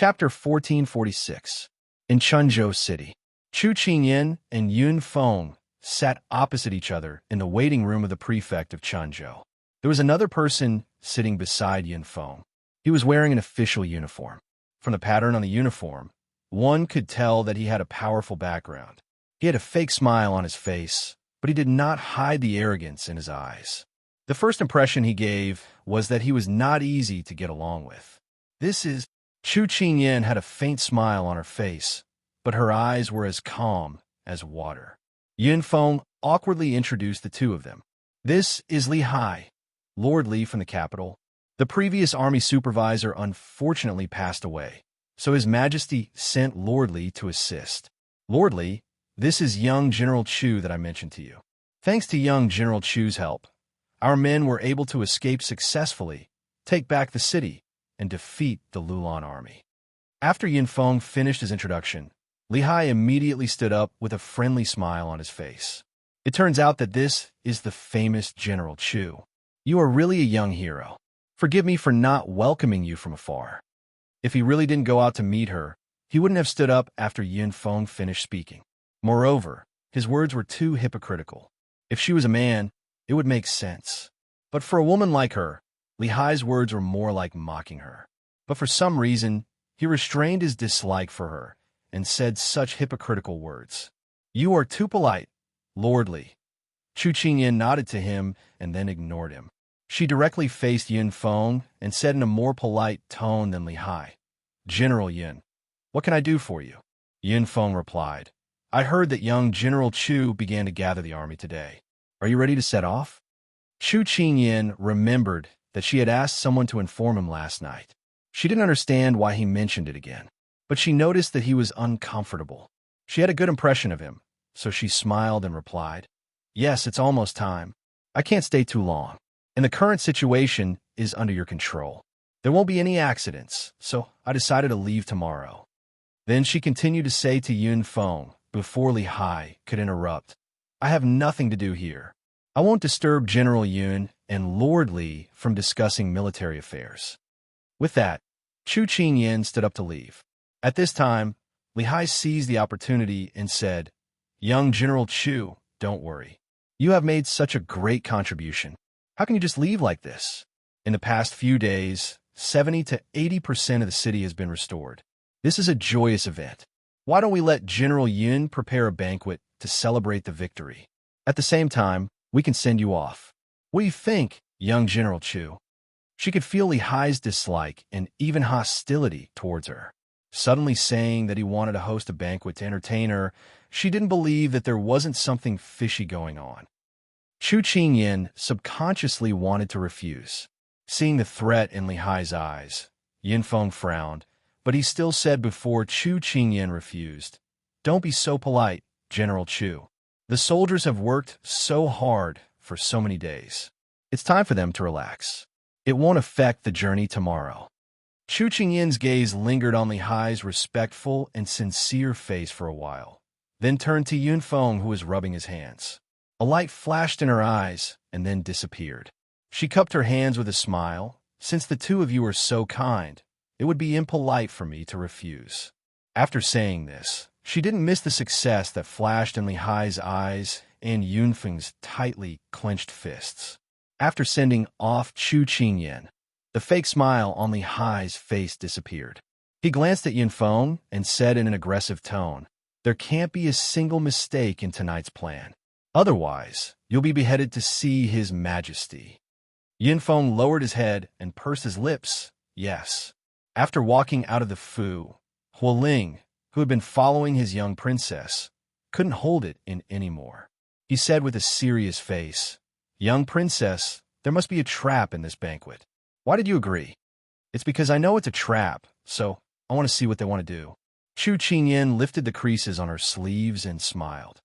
Chapter 1446. In Chenzhou City, Chu Qingyan and Yun Feng sat opposite each other in the waiting room of the prefect of Chenzhou. There was another person sitting beside Yun Feng. He was wearing an official uniform. From the pattern on the uniform, one could tell that he had a powerful background. He had a fake smile on his face, but he did not hide the arrogance in his eyes. The first impression he gave was that he was not easy to get along with. Chu Qingyan had a faint smile on her face, but her eyes were as calm as water. Yun Feng awkwardly introduced the two of them. This is Li Hai, Lord Li from the capital. The previous army supervisor unfortunately passed away, so His Majesty sent Lord Li to assist. Lord Li, this is young General Chu that I mentioned to you. Thanks to young General Chu's help, our men were able to escape successfully, take back the city, and defeat the Lulan army. After Yun Feng finished his introduction, Li Hai immediately stood up with a friendly smile on his face. It turns out that this is the famous General Chu. You are really a young hero. Forgive me for not welcoming you from afar. If he really didn't go out to meet her, he wouldn't have stood up after Yun Feng finished speaking. Moreover, his words were too hypocritical. If she was a man, it would make sense. But for a woman like her, Li Hai's words were more like mocking her. But for some reason, he restrained his dislike for her and said such hypocritical words. You are too polite, Lord Li. Chu Qingyan nodded to him and then ignored him. She directly faced Yun Feng and said in a more polite tone than Li Hai, General Yun, what can I do for you? Yun Feng replied, I heard that young General Chu began to gather the army today. Are you ready to set off? Chu Qingyan remembered that she had asked someone to inform him last night. She didn't understand why he mentioned it again, but she noticed that he was uncomfortable. She had a good impression of him, so she smiled and replied, Yes, it's almost time. I can't stay too long, and the current situation is under your control. There won't be any accidents, so I decided to leave tomorrow. Then she continued to say to Yun Feng, before Li Hai could interrupt, I have nothing to do here. I won't disturb General Yun and Lord Li from discussing military affairs. With that, Chu Qingyan stood up to leave. At this time, Li Hai seized the opportunity and said, Young General Chu, don't worry. You have made such a great contribution. How can you just leave like this? In the past few days, 70 to 80% of the city has been restored. This is a joyous event. Why don't we let General Yun prepare a banquet to celebrate the victory? At the same time, we can send you off. What do you think, young General Chu? She could feel Li Hai's dislike and even hostility towards her. Suddenly saying that he wanted to host a banquet to entertain her, she didn't believe that there wasn't something fishy going on. Chu Qingyan subconsciously wanted to refuse. Seeing the threat in Li Hai's eyes, Yun Feng frowned, but he still said before Chu Qingyan refused, Don't be so polite, General Chu. The soldiers have worked so hard for so many days. It's time for them to relax. It won't affect the journey tomorrow. Chu Qingyan's gaze lingered on Li Hai's respectful and sincere face for a while, then turned to Yun Feng, who was rubbing his hands. A light flashed in her eyes and then disappeared. She cupped her hands with a smile. Since the two of you are so kind, it would be impolite for me to refuse. After saying this, she didn't miss the success that flashed in Li Hai's eyes and Yun Feng's tightly clenched fists. After sending off Chu Qingyan, the fake smile on Li Hai's face disappeared. He glanced at Yun Feng and said in an aggressive tone, There can't be a single mistake in tonight's plan. Otherwise, you'll be beheaded to see His Majesty. Yun Feng lowered his head and pursed his lips. Yes. After walking out of the Fu, Huoling, who had been following his young princess, couldn't hold it in anymore. He said with a serious face, Young princess, there must be a trap in this banquet. Why did you agree? It's because I know it's a trap, so I want to see what they want to do. Chu Qingyan lifted the creases on her sleeves and smiled.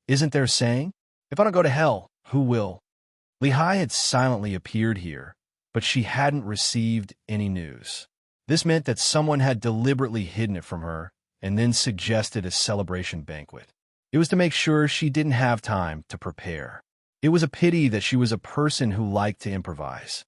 Isn't there a saying? If I don't go to hell, who will? Li Hai had silently appeared here, but she hadn't received any news. This meant that someone had deliberately hidden it from her and then suggested a celebration banquet. It was to make sure she didn't have time to prepare. It was a pity that she was a person who liked to improvise.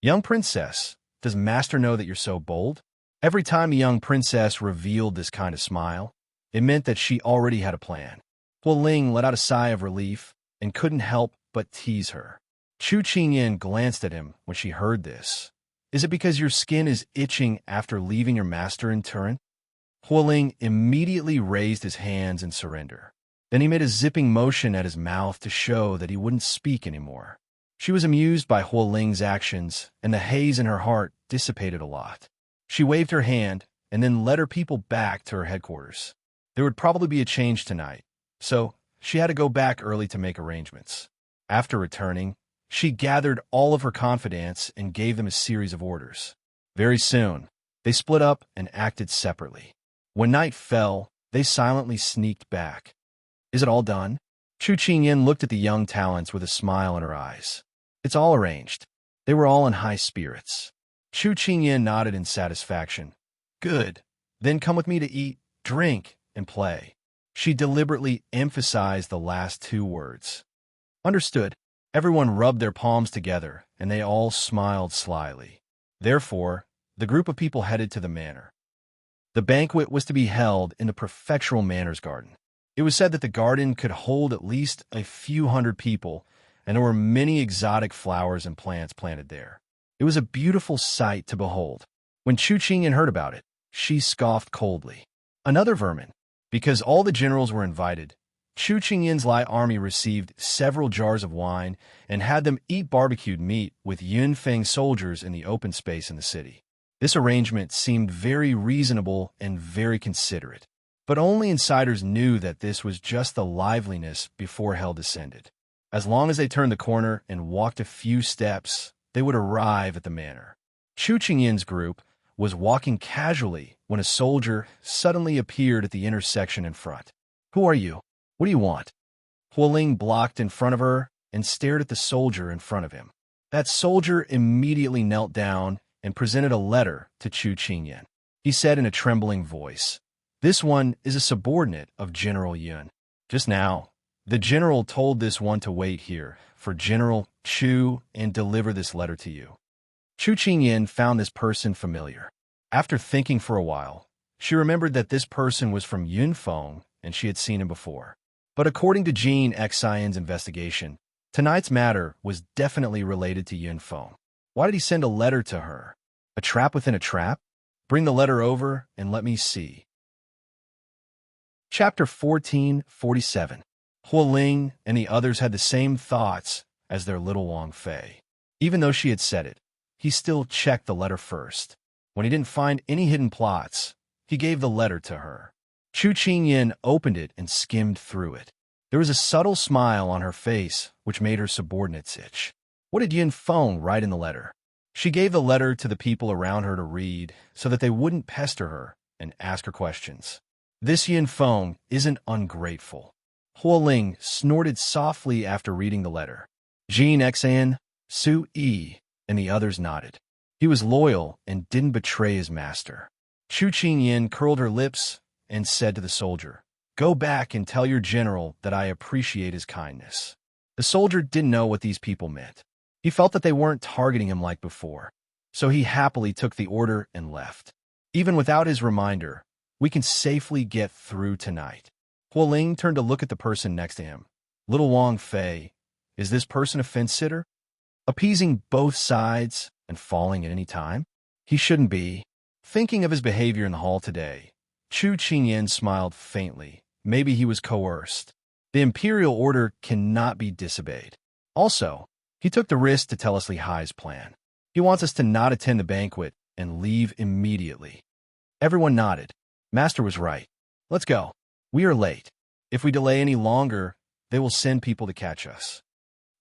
Young princess, does Master know that you're so bold? Every time a young princess revealed this kind of smile, it meant that she already had a plan. Hualing let out a sigh of relief and couldn't help but tease her. Chu Qingyan glanced at him when she heard this. Is it because your skin is itching after leaving your master in Turin? Hualing immediately raised his hands in surrender. Then he made a zipping motion at his mouth to show that he wouldn't speak anymore. She was amused by Hualing's actions, and the haze in her heart dissipated a lot. She waved her hand and then led her people back to her headquarters. There would probably be a change tonight, so she had to go back early to make arrangements. After returning, she gathered all of her confidants and gave them a series of orders. Very soon, they split up and acted separately. When night fell, they silently sneaked back. Is it all done? Chu Qingyan looked at the young talents with a smile in her eyes. It's all arranged. They were all in high spirits. Chu Qingyan nodded in satisfaction. Good. Then come with me to eat, drink, and play. She deliberately emphasized the last two words. Understood. Everyone rubbed their palms together, and they all smiled slyly. Therefore, the group of people headed to the manor. The banquet was to be held in the prefectural manners garden. It was said that the garden could hold at least a few hundred people, and there were many exotic flowers and plants planted there. It was a beautiful sight to behold. When Chu Qingyan heard about it, she scoffed coldly. Another vermin. Because all the generals were invited, Chu Qingyan's Lai army received several jars of wine and had them eat barbecued meat with Yunfeng soldiers in the open space in the city. This arrangement seemed very reasonable and very considerate, but only insiders knew that this was just the liveliness before hell descended. As long as they turned the corner and walked a few steps, they would arrive at the manor. Chu Qingyan's group was walking casually when a soldier suddenly appeared at the intersection in front. Who are you? What do you want? Hualing blocked in front of her and stared at the soldier in front of him. That soldier immediately knelt down and presented a letter to Chu Qingyan. He said in a trembling voice, "This one is a subordinate of General Yun. Just now, the general told this one to wait here for General Chu and deliver this letter to you." Chu Qingyan found this person familiar. After thinking for a while, she remembered that this person was from Yunfeng and she had seen him before. But according to Jean Xian's investigation, tonight's matter was definitely related to Yunfeng. Why did he send a letter to her? A trap within a trap? Bring the letter over and let me see. Chapter 1447. Hualing and the others had the same thoughts as their little Wang Fei. Even though she had said it, he still checked the letter first. When he didn't find any hidden plots, he gave the letter to her. Chu Qingyan opened it and skimmed through it. There was a subtle smile on her face, which made her subordinates itch. What did Yunfeng write in the letter? She gave the letter to the people around her to read so that they wouldn't pester her and ask her questions. This Yunfeng isn't ungrateful. Hualing snorted softly after reading the letter. Jean Xian, Su Yi, and the others nodded. He was loyal and didn't betray his master. Chu Qingyan curled her lips and said to the soldier, "Go back and tell your general that I appreciate his kindness." The soldier didn't know what these people meant. He felt that they weren't targeting him like before, so he happily took the order and left. Even without his reminder, we can safely get through tonight. Hualing turned to look at the person next to him. Little Wang Fei, is this person a fence-sitter? Appeasing both sides and falling at any time? He shouldn't be. Thinking of his behavior in the hall today, Chu Qingyan smiled faintly. Maybe he was coerced. The imperial order cannot be disobeyed. Also, he took the risk to tell us Li Hai's plan. He wants us to not attend the banquet and leave immediately. Everyone nodded. Master was right. Let's go. We are late. If we delay any longer, they will send people to catch us.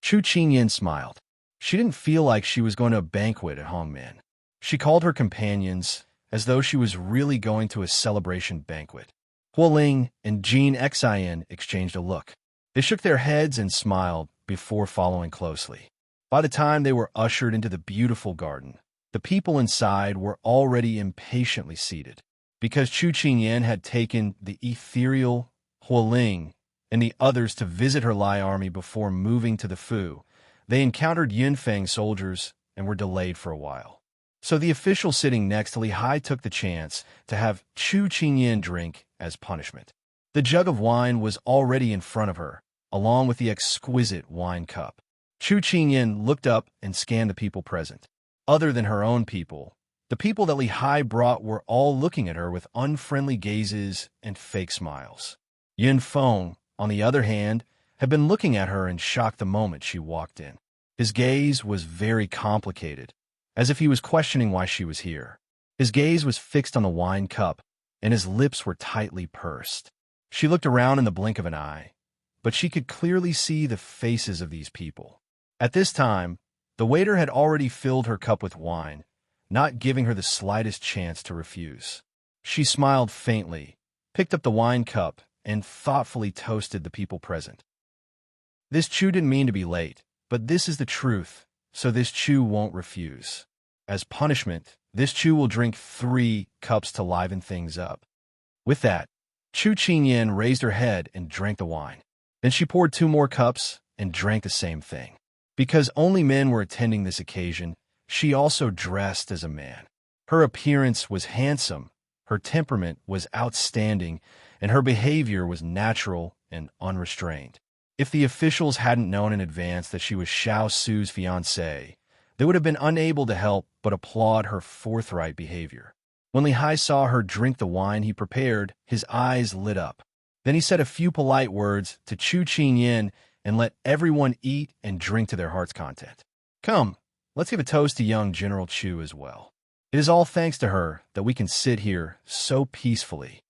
Chu Qingyan smiled. She didn't feel like she was going to a banquet at Hongmen. She called her companions as though she was really going to a celebration banquet. Hualing and Jean Xian exchanged a look. They shook their heads and smiled before following closely. By the time they were ushered into the beautiful garden, the people inside were already impatiently seated. Because Chu Qingyan had taken the ethereal Hualing and the others to visit her Lai army before moving to the Fu, they encountered Yunfeng soldiers and were delayed for a while. So the official sitting next to Li Hai took the chance to have Chu Qingyan drink as punishment. The jug of wine was already in front of her, along with the exquisite wine cup. Chu Qingyan looked up and scanned the people present. Other than her own people, the people that Li Hai brought were all looking at her with unfriendly gazes and fake smiles. Yun Feng, on the other hand, had been looking at her in shock the moment she walked in. His gaze was very complicated, as if he was questioning why she was here. His gaze was fixed on the wine cup, and his lips were tightly pursed. She looked around in the blink of an eye, but she could clearly see the faces of these people. At this time, the waiter had already filled her cup with wine, not giving her the slightest chance to refuse. She smiled faintly, picked up the wine cup, and thoughtfully toasted the people present. This Chu didn't mean to be late, but this is the truth, so this Chu won't refuse. As punishment, this Chu will drink 3 cups to liven things up. With that, Chu Qingyan raised her head and drank the wine. Then she poured 2 more cups and drank the same thing. Because only men were attending this occasion, she also dressed as a man. Her appearance was handsome, her temperament was outstanding, and her behavior was natural and unrestrained. If the officials hadn't known in advance that she was Xiao Su's fiancée, they would have been unable to help but applaud her forthright behavior. When Li Hai saw her drink the wine he prepared, his eyes lit up. Then he said a few polite words to Chu Qingyan and let everyone eat and drink to their heart's content. Come, let's give a toast to young General Chu as well. It is all thanks to her that we can sit here so peacefully.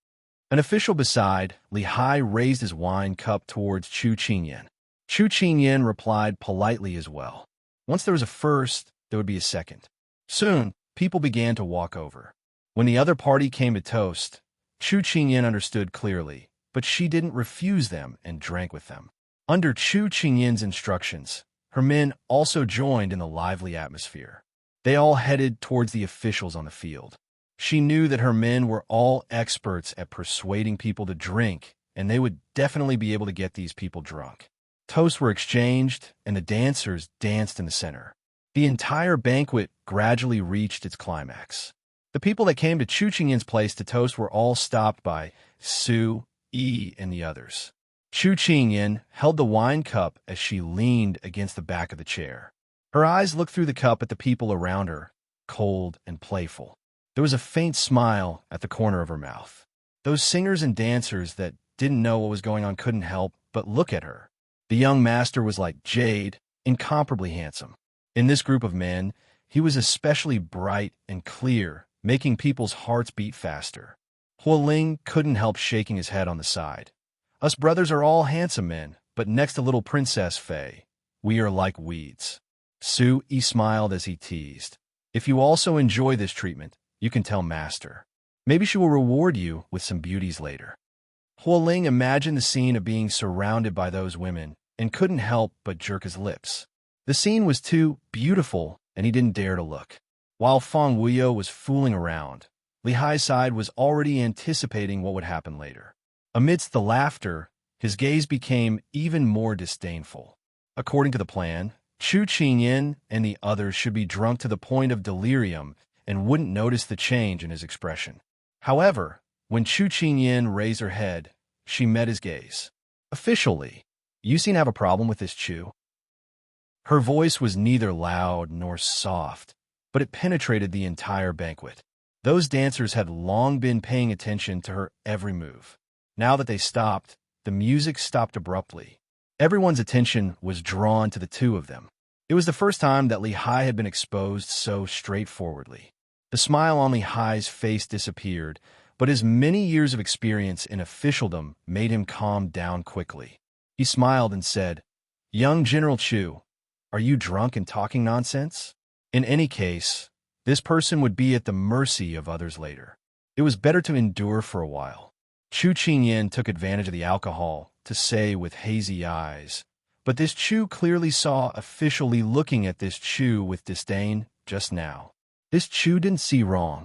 An official beside, Li Hai raised his wine cup towards Chu Qingyan. Chu Qingyan replied politely as well. Once there was a first, there would be a second. Soon, people began to walk over. When the other party came to toast, Chu Qingyan understood clearly, but she didn't refuse them and drank with them. Under Chu Qingyan's instructions, her men also joined in the lively atmosphere. They all headed towards the officials on the field. She knew that her men were all experts at persuading people to drink, and they would definitely be able to get these people drunk. Toasts were exchanged, and the dancers danced in the center. The entire banquet gradually reached its climax. The people that came to Chu Qingyan's place to toast were all stopped by Su, Yi, and the others. Chu Qingyan held the wine cup as she leaned against the back of the chair. Her eyes looked through the cup at the people around her, cold and playful. There was a faint smile at the corner of her mouth. Those singers and dancers that didn't know what was going on couldn't help but look at her. The young master was like jade, incomparably handsome. In this group of men, he was especially bright and clear, making people's hearts beat faster. Huo Ling couldn't help shaking his head on the side. Us brothers are all handsome men, but next to little Princess Fei, we are like weeds. Su Yi smiled as he teased. If you also enjoy this treatment, you can tell Master. Maybe she will reward you with some beauties later. Huo Ling imagined the scene of being surrounded by those women and couldn't help but jerk his lips. The scene was too beautiful, and he didn't dare to look. While Fang Wuyo was fooling around, Li Hai's side was already anticipating what would happen later. Amidst the laughter, his gaze became even more disdainful. According to the plan, Chu Qingyan and the others should be drunk to the point of delirium and wouldn't notice the change in his expression. However, when Chu Qingyan raised her head, she met his gaze. Officially, you seem to have a problem with this Chu. Her voice was neither loud nor soft, but it penetrated the entire banquet. Those dancers had long been paying attention to her every move. Now that they stopped, the music stopped abruptly. Everyone's attention was drawn to the two of them. It was the first time that Li Hai had been exposed so straightforwardly. The smile on Li Hai's face disappeared, but his many years of experience in officialdom made him calm down quickly. He smiled and said, "Young General Chu, are you drunk and talking nonsense? In any case, this person would be at the mercy of others later. It was better to endure for a while." Chu Qingyan took advantage of the alcohol to say with hazy eyes, but this Chu clearly saw officially looking at this Chu with disdain just now. This Chu didn't see wrong.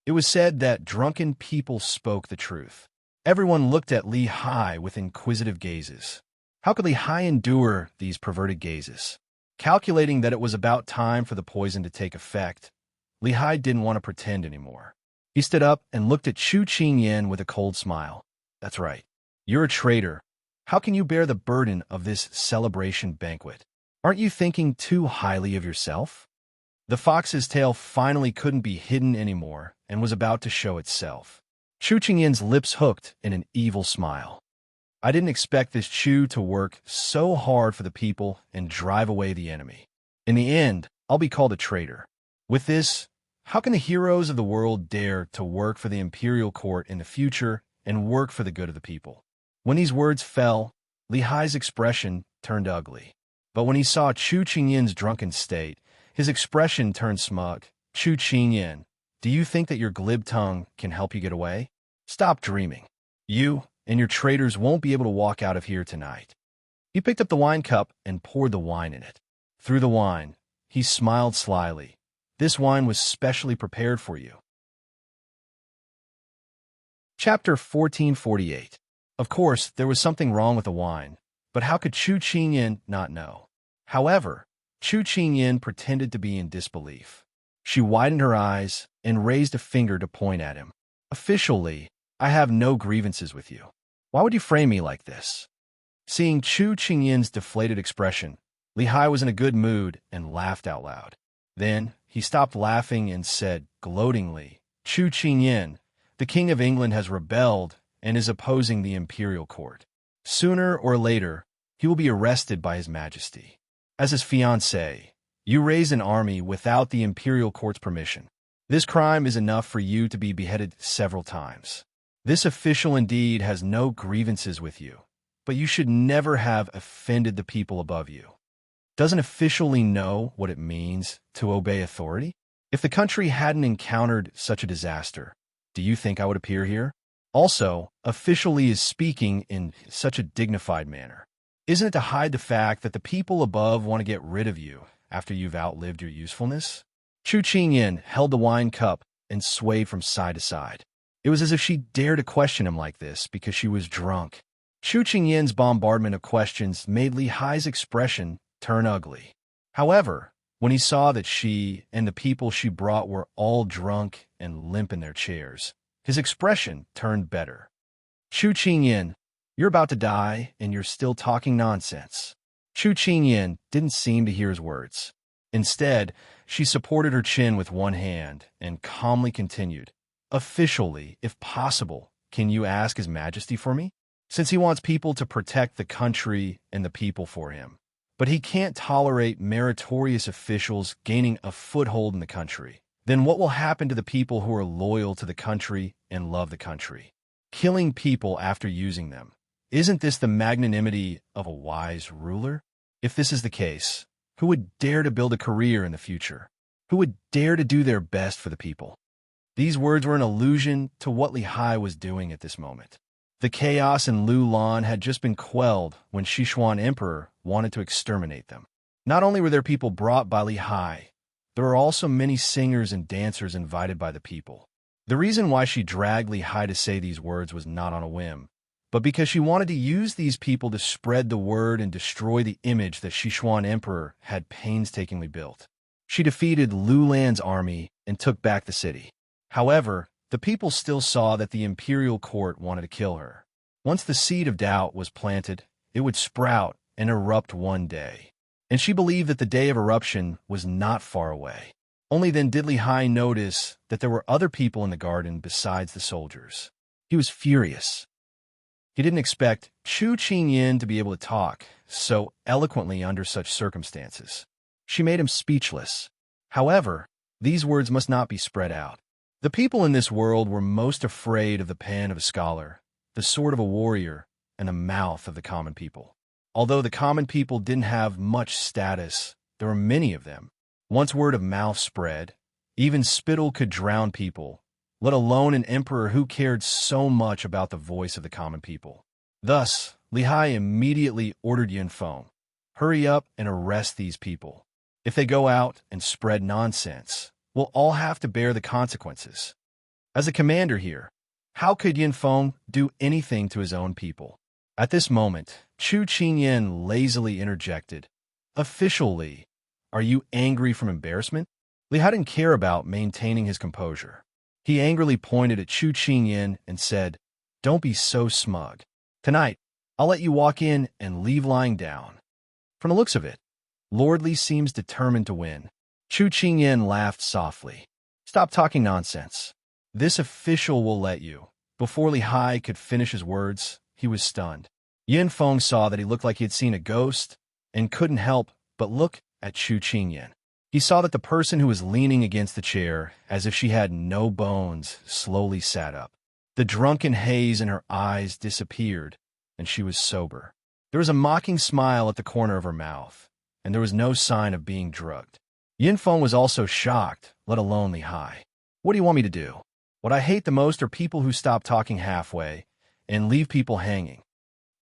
It was said that drunken people spoke the truth. Everyone looked at Li Hai with inquisitive gazes. How could Li Hai endure these perverted gazes? Calculating that it was about time for the poison to take effect, Li Hai didn't want to pretend anymore. He stood up and looked at Chu Qingyan with a cold smile. That's right. You're a traitor. How can you bear the burden of this celebration banquet? Aren't you thinking too highly of yourself? The fox's tail finally couldn't be hidden anymore and was about to show itself. Chu Qingyan's lips hooked in an evil smile. I didn't expect this Chu to work so hard for the people and drive away the enemy. In the end, I'll be called a traitor. With this, how can the heroes of the world dare to work for the imperial court in the future and work for the good of the people? When these words fell, Li Hai's expression turned ugly. But when he saw Chu Qingyan's drunken state, his expression turned smug. Chu Qingyan, do you think that your glib tongue can help you get away? Stop dreaming. You and your traitors won't be able to walk out of here tonight. He picked up the wine cup and poured the wine in it. Through the wine, he smiled slyly. This wine was specially prepared for you. Chapter 1448. Of course, there was something wrong with the wine, but how could Chu Qingyan not know? However, Chu Qingyan pretended to be in disbelief. She widened her eyes and raised a finger to point at him. Officially, I have no grievances with you. Why would you frame me like this? Seeing Chu Qingyan's deflated expression, Li Hai was in a good mood and laughed out loud. Then, he stopped laughing and said, gloatingly, Chu Qingyan, the King of England has rebelled and is opposing the imperial court. Sooner or later, he will be arrested by His Majesty. As his fiancé, you raised an army without the imperial court's permission. This crime is enough for you to be beheaded several times. This official indeed has no grievances with you, but you should never have offended the people above you. Doesn't officially know what it means to obey authority? If the country hadn't encountered such a disaster, do you think I would appear here? Also, officially is speaking in such a dignified manner. Isn't it to hide the fact that the people above want to get rid of you after you've outlived your usefulness? Chu Qingyan held the wine cup and swayed from side to side. It was as if she dared to question him like this because she was drunk. Chu Qingyan's bombardment of questions made Li Hai's expression turn ugly. However, when he saw that she and the people she brought were all drunk and limp in their chairs, his expression turned better. Chu Qingyan, you're about to die and you're still talking nonsense. Chu Qingyan didn't seem to hear his words. Instead, she supported her chin with one hand and calmly continued, officially, if possible, can you ask His Majesty for me? Since he wants people to protect the country and the people for him. But he can't tolerate meritorious officials gaining a foothold in the country. Then what will happen to the people who are loyal to the country and love the country? Killing people after using them. Isn't this the magnanimity of a wise ruler? If this is the case, who would dare to build a career in the future? Who would dare to do their best for the people? These words were an allusion to what Li Hai was doing at this moment. The chaos in Lulan had just been quelled when Sichuan Emperor wanted to exterminate them. Not only were there people brought by Li Hai, there were also many singers and dancers invited by the people. The reason why she dragged Li Hai to say these words was not on a whim, but because she wanted to use these people to spread the word and destroy the image that Sichuan Emperor had painstakingly built. She defeated Lulan's army and took back the city. However, the people still saw that the imperial court wanted to kill her. Once the seed of doubt was planted, it would sprout and erupt one day. And she believed that the day of eruption was not far away. Only then did Li Hai notice that there were other people in the garden besides the soldiers. He was furious. He didn't expect Chu Qingyan to be able to talk so eloquently under such circumstances. She made him speechless. However, these words must not be spread out. The people in this world were most afraid of the pen of a scholar, the sword of a warrior, and the mouth of the common people. Although the common people didn't have much status, there were many of them. Once word of mouth spread, even spittle could drown people, let alone an emperor who cared so much about the voice of the common people. Thus, Li Hai immediately ordered Yunfeng, hurry up and arrest these people. If they go out and spread nonsense, we'll all have to bear the consequences. As a commander here, how could Yunfeng do anything to his own people? At this moment, Chu Qingyan lazily interjected, officially, are you angry from embarrassment? Li Hai didn't care about maintaining his composure. He angrily pointed at Chu Qingyan and said, "Don't be so smug. Tonight, I'll let you walk in and leave lying down." From the looks of it, Lord Li seems determined to win. Chu Qingyan laughed softly. "Stop talking nonsense. This official will let you." Before Li Hai could finish his words, he was stunned. Yin Feng saw that he looked like he had seen a ghost and couldn't help but look at Chu Qingyan. He saw that the person who was leaning against the chair, as if she had no bones, slowly sat up. The drunken haze in her eyes disappeared, and she was sober. There was a mocking smile at the corner of her mouth, and there was no sign of being drugged. Yin Feng was also shocked, let alone Li Hai. "What do you want me to do? What I hate the most are people who stop talking halfway and leave people hanging,"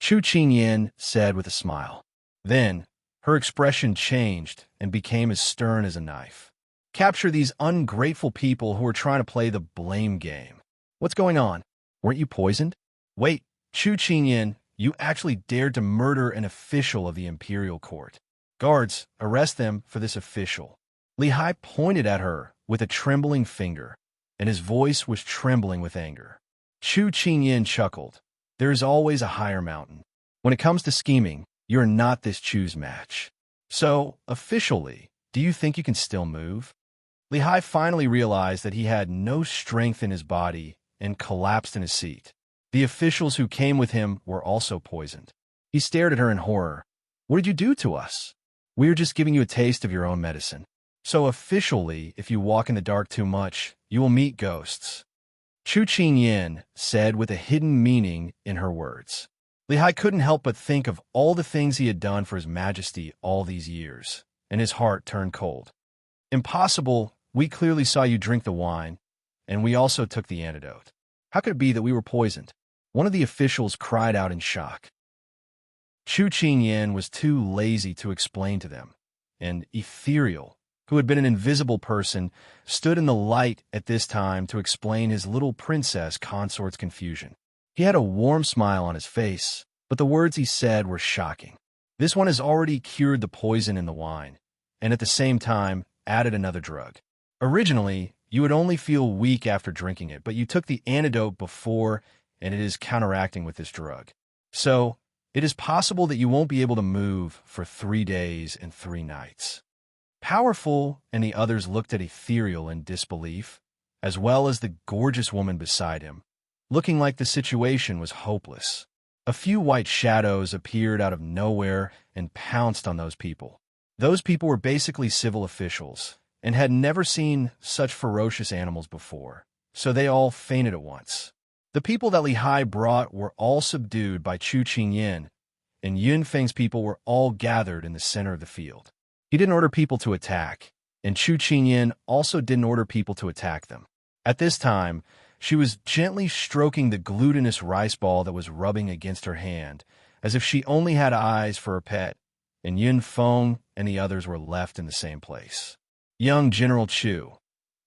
Chu Qingyan said with a smile. Then, her expression changed and became as stern as a knife. "Capture these ungrateful people who are trying to play the blame game. What's going on? Weren't you poisoned? Wait, Chu Qingyan, you actually dared to murder an official of the imperial court. Guards, arrest them for this official." Li Hai pointed at her with a trembling finger, and his voice was trembling with anger. Chu Qingyan chuckled. "There is always a higher mountain. When it comes to scheming, you're not this Chu's match. So, officially, do you think you can still move?" Li Hai finally realized that he had no strength in his body and collapsed in his seat. The officials who came with him were also poisoned. He stared at her in horror. "What did you do to us?" "We are just giving you a taste of your own medicine. So officially, if you walk in the dark too much, you will meet ghosts," Chu Qingyan said with a hidden meaning in her words. Li Hai couldn't help but think of all the things he had done for His Majesty all these years, and his heart turned cold. "Impossible. We clearly saw you drink the wine, and we also took the antidote. How could it be that we were poisoned?" One of the officials cried out in shock. Chu Qingyan was too lazy to explain to them, and ethereal, who had been an invisible person, stood in the light at this time to explain his little princess consort's confusion. He had a warm smile on his face, but the words he said were shocking. "This one has already cured the poison in the wine, and at the same time added another drug. Originally, you would only feel weak after drinking it, but you took the antidote before, and it is counteracting with this drug. So, it is possible that you won't be able to move for 3 days and 3 nights. Powerful, and the others looked at Ethereal in disbelief, as well as the gorgeous woman beside him, looking like the situation was hopeless. A few white shadows appeared out of nowhere and pounced on those people. Those people were basically civil officials, and had never seen such ferocious animals before, so they all fainted at once. The people that Li Hai brought were all subdued by Chu Qingyan, and Yun Feng's people were all gathered in the center of the field. He didn't order people to attack, and Chu Qingyan also didn't order people to attack them. At this time, she was gently stroking the glutinous rice ball that was rubbing against her hand, as if she only had eyes for her pet, and Yun Feng and the others were left in the same place. "Young General Chu,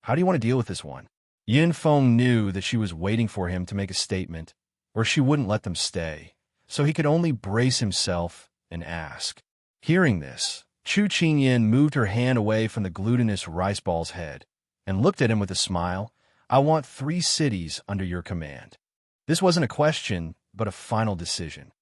how do you want to deal with this one?" Yun Feng knew that she was waiting for him to make a statement, or she wouldn't let them stay, so he could only brace himself and ask. Hearing this, Chu Qingyan moved her hand away from the glutinous rice ball's head and looked at him with a smile. "I want 3 cities under your command." This wasn't a question, but a final decision.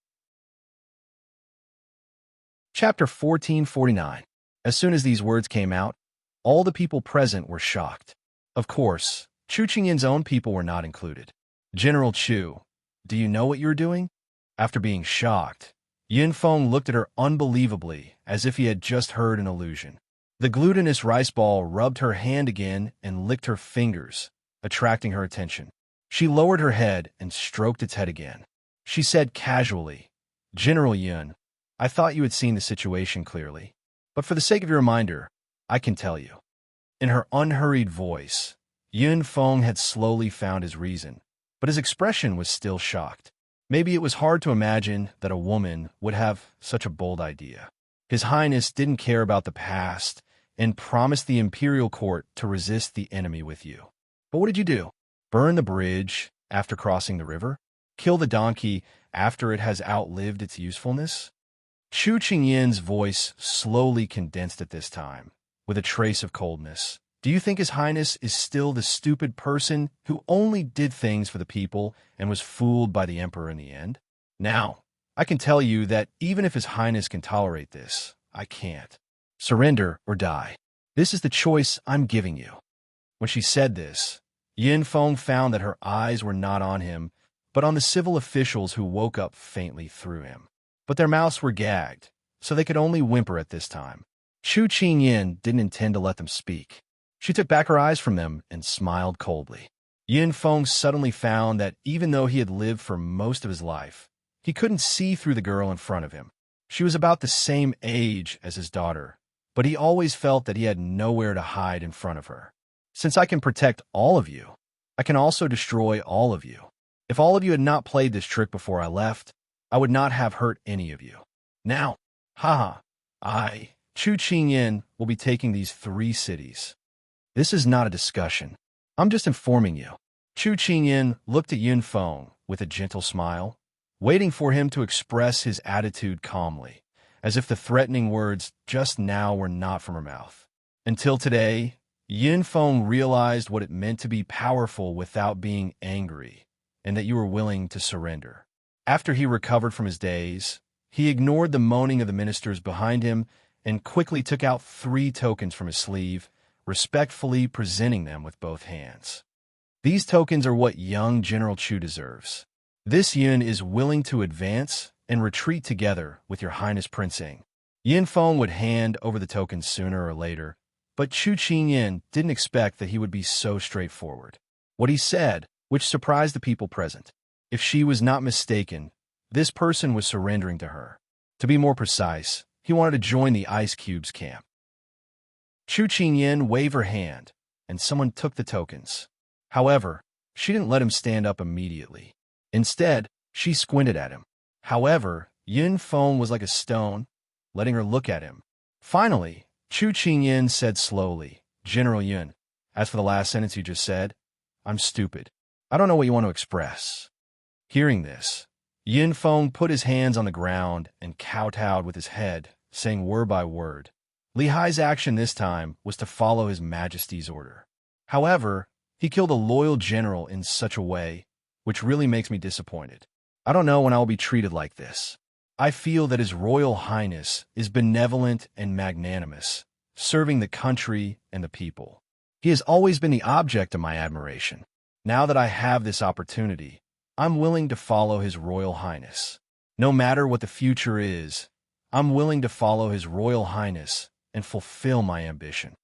Chapter 1449. As soon as these words came out, all the people present were shocked. Of course, Chu Qingyan's own people were not included. "General Chu, do you know what you're doing?" After being shocked, Yun Feng looked at her unbelievably, as if he had just heard an illusion. The glutinous rice ball rubbed her hand again and licked her fingers, attracting her attention. She lowered her head and stroked its head again. She said casually, "General Yun, I thought you had seen the situation clearly, but for the sake of your reminder, I can tell you." In her unhurried voice, Yun Feng had slowly found his reason, but his expression was still shocked. Maybe it was hard to imagine that a woman would have such a bold idea. His Highness didn't care about the past and promised the imperial court to resist the enemy with you. But what did you do? Burn the bridge after crossing the river? Kill the donkey after it has outlived its usefulness? Chu Qingyan's voice slowly condensed at this time, with a trace of coldness. "Do Do you think His Highness is still the stupid person who only did things for the people and was fooled by the Emperor in the end? Now, I can tell you that even if His Highness can tolerate this, I can't. Surrender or die. This is the choice I'm giving you. When she said this, Yin Feng found that her eyes were not on him, but on the civil officials who woke up faintly through him. But their mouths were gagged, so they could only whimper at this time. Chu Qingyin didn't intend to let them speak. She took back her eyes from them and smiled coldly. Yin Feng suddenly found that even though he had lived for most of his life, he couldn't see through the girl in front of him. She was about the same age as his daughter, but he always felt that he had nowhere to hide in front of her. Since I can protect all of you, I can also destroy all of you. If all of you had not played this trick before I left, I would not have hurt any of you. Now, I, Chu Qingyin, will be taking these 3 cities. This is not a discussion. I'm just informing you. Chu Qingyin looked at Yin Feng with a gentle smile, waiting for him to express his attitude calmly, as if the threatening words just now were not from her mouth. Until today, Yin Feng realized what it meant to be powerful without being angry, and that you were willing to surrender. After he recovered from his daze, he ignored the moaning of the ministers behind him and quickly took out 3 tokens from his sleeve, respectfully presenting them with both hands. These tokens are what young General Chu deserves. This Yun is willing to advance and retreat together with your Highness Prince Ing. Yin Feng would hand over the tokens sooner or later, but Chu Qingyin didn't expect that he would be so straightforward. What he said, which surprised the people present. If she was not mistaken, this person was surrendering to her. To be more precise, he wanted to join the Ice Cube's camp. Chu Qingyin waved her hand, and someone took the tokens. However, she didn't let him stand up immediately. Instead, she squinted at him. However, Yin Feng was like a stone, letting her look at him. Finally, Chu Qingyin said slowly, General Yun, as for the last sentence you just said, I'm stupid. I don't know what you want to express. Hearing this, Yin Feng put his hands on the ground and kowtowed with his head, saying word by word. Li Hai's action this time was to follow His Majesty's order. However, he killed a loyal general in such a way, which really makes me disappointed. I don't know when I will be treated like this. I feel that His Royal Highness is benevolent and magnanimous, serving the country and the people. He has always been the object of my admiration. Now that I have this opportunity, I'm willing to follow His Royal Highness. No matter what the future is, I'm willing to follow His Royal Highness and fulfill my ambition.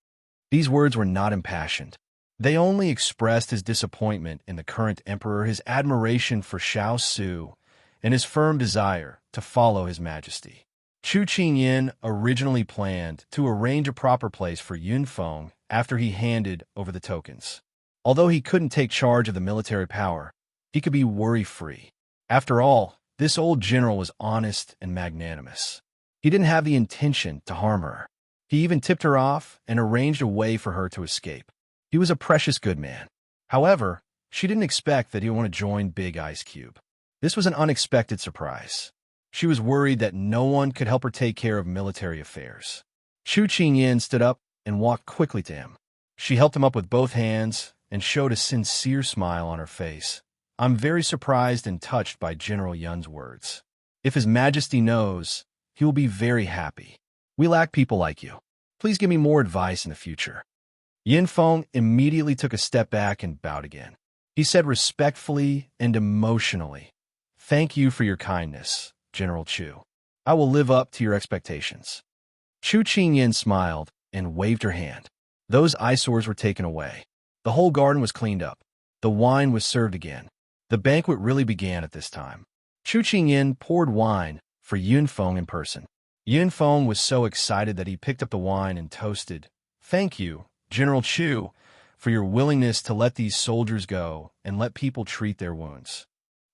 These words were not impassioned. They only expressed his disappointment in the current emperor, his admiration for Xiao Su, and his firm desire to follow His Majesty. Chu Qingyin originally planned to arrange a proper place for Yun Feng after he handed over the tokens. Although he couldn't take charge of the military power, he could be worry-free. After all, this old general was honest and magnanimous. He didn't have the intention to harm her. He even tipped her off and arranged a way for her to escape. He was a precious good man. However, she didn't expect that he would want to join Big Ice Cube. This was an unexpected surprise. She was worried that no one could help her take care of military affairs. Chu Qingyin stood up and walked quickly to him. She helped him up with both hands and showed a sincere smile on her face. I'm very surprised and touched by General Yun's words. If His Majesty knows, he will be very happy. We lack people like you. Please give me more advice in the future. Yin Feng immediately took a step back and bowed again. He said respectfully and emotionally, Thank you for your kindness, General Chu. I will live up to your expectations. Chu Qingyin smiled and waved her hand. Those eyesores were taken away. The whole garden was cleaned up. The wine was served again. The banquet really began at this time. Chu Qingyin poured wine for Yun Feng in person. Yun Feng was so excited that he picked up the wine and toasted, Thank you, General Chu, for your willingness to let these soldiers go and let people treat their wounds.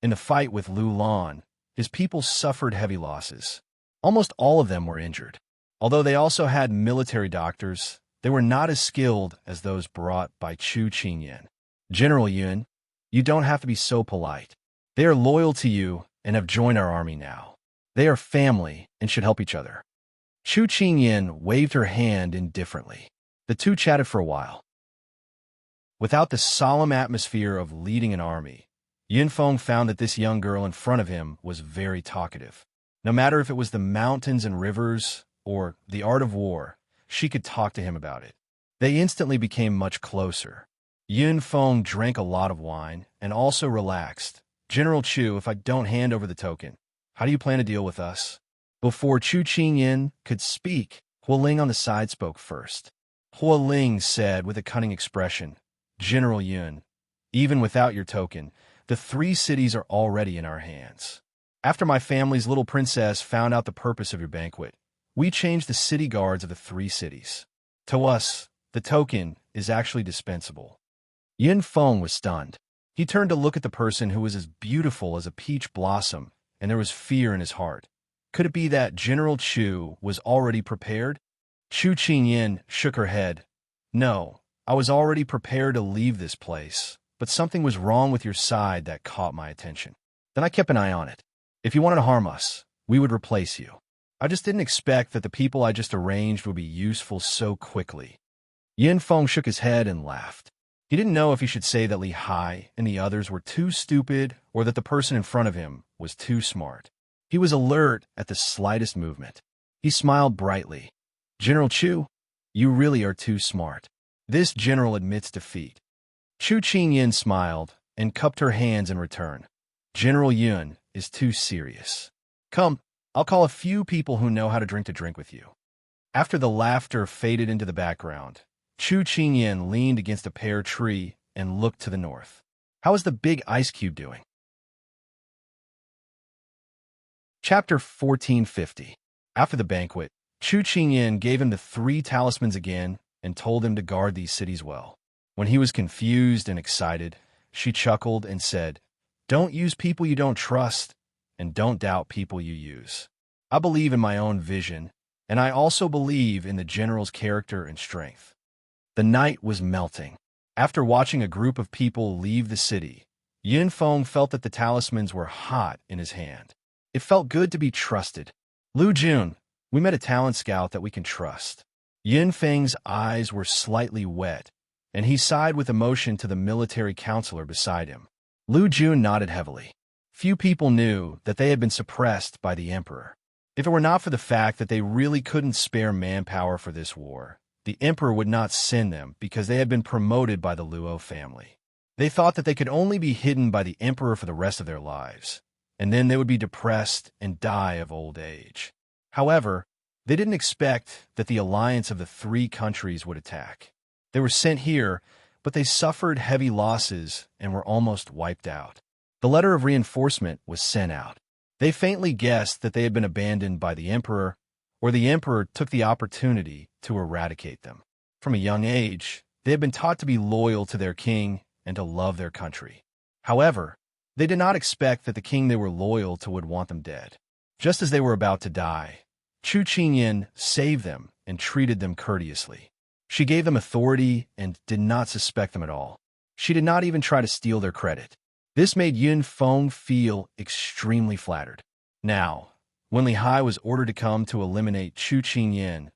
In the fight with Lu Lan, his people suffered heavy losses. Almost all of them were injured. Although they also had military doctors, they were not as skilled as those brought by Chu Qingyin. General Yun, you don't have to be so polite. They are loyal to you and have joined our army now. They are family and should help each other. Chu Qingyin waved her hand indifferently. The two chatted for a while. Without the solemn atmosphere of leading an army, Yunfeng found that this young girl in front of him was very talkative. No matter if it was the mountains and rivers or the art of war, she could talk to him about it. They instantly became much closer. Yunfeng drank a lot of wine and also relaxed. General Chu, if I don't hand over the token, how do you plan to deal with us? Before Chu Qingyin could speak, Hualing on the side spoke first. Hualing said with a cunning expression, General Yun, even without your token, the 3 cities are already in our hands. After my family's little princess found out the purpose of your banquet, we changed the city guards of the 3 cities. To us, the token is actually dispensable. Yunfeng was stunned. He turned to look at the person who was as beautiful as a peach blossom, and there was fear in his heart. Could it be that General Chu was already prepared? Chu Qingyin shook her head. No, I was already prepared to leave this place, but something was wrong with your side that caught my attention. Then I kept an eye on it. If you wanted to harm us, we would replace you. I just didn't expect that the people I just arranged would be useful so quickly. Yunfeng shook his head and laughed. He didn't know if he should say that Li Hai and the others were too stupid or that the person in front of him was too smart. He was alert at the slightest movement. He smiled brightly. General Chu, you really are too smart. This general admits defeat. Chu Qingyin smiled and cupped her hands in return. General Yun is too serious. Come, I'll call a few people who know how to drink with you. After the laughter faded into the background, Chu Qingyin leaned against a pear tree and looked to the north. How is the big ice cube doing? Chapter 1450. After the banquet, Chu Qingyin gave him the 3 talismans again and told him to guard these cities well. When he was confused and excited, she chuckled and said, Don't use people you don't trust, and don't doubt people you use. I believe in my own vision, and I also believe in the general's character and strength. The night was melting. After watching a group of people leave the city, Yunfeng felt that the talismans were hot in his hand. It felt good to be trusted. Lu Jun, we met a talent scout that we can trust. Yunfeng's eyes were slightly wet, and he sighed with emotion to the military counselor beside him. Lu Jun nodded heavily. Few people knew that they had been suppressed by the emperor. If it were not for the fact that they really couldn't spare manpower for this war, the emperor would not send them because they had been promoted by the Luo family. They thought that they could only be hidden by the emperor for the rest of their lives, and then they would be depressed and die of old age. However, they didn't expect that the alliance of the 3 countries would attack. They were sent here, but they suffered heavy losses and were almost wiped out. The letter of reinforcement was sent out. They faintly guessed that they had been abandoned by the emperor, or the emperor took the opportunity to eradicate them. From a young age, they had been taught to be loyal to their king and to love their country. However, they did not expect that the king they were loyal to would want them dead. Just as they were about to die, Chu Qingyin saved them and treated them courteously. She gave them authority and did not suspect them at all. She did not even try to steal their credit. This made Yunfeng feel extremely flattered. Now, when Li Hai was ordered to come to eliminate Chu Qingyin,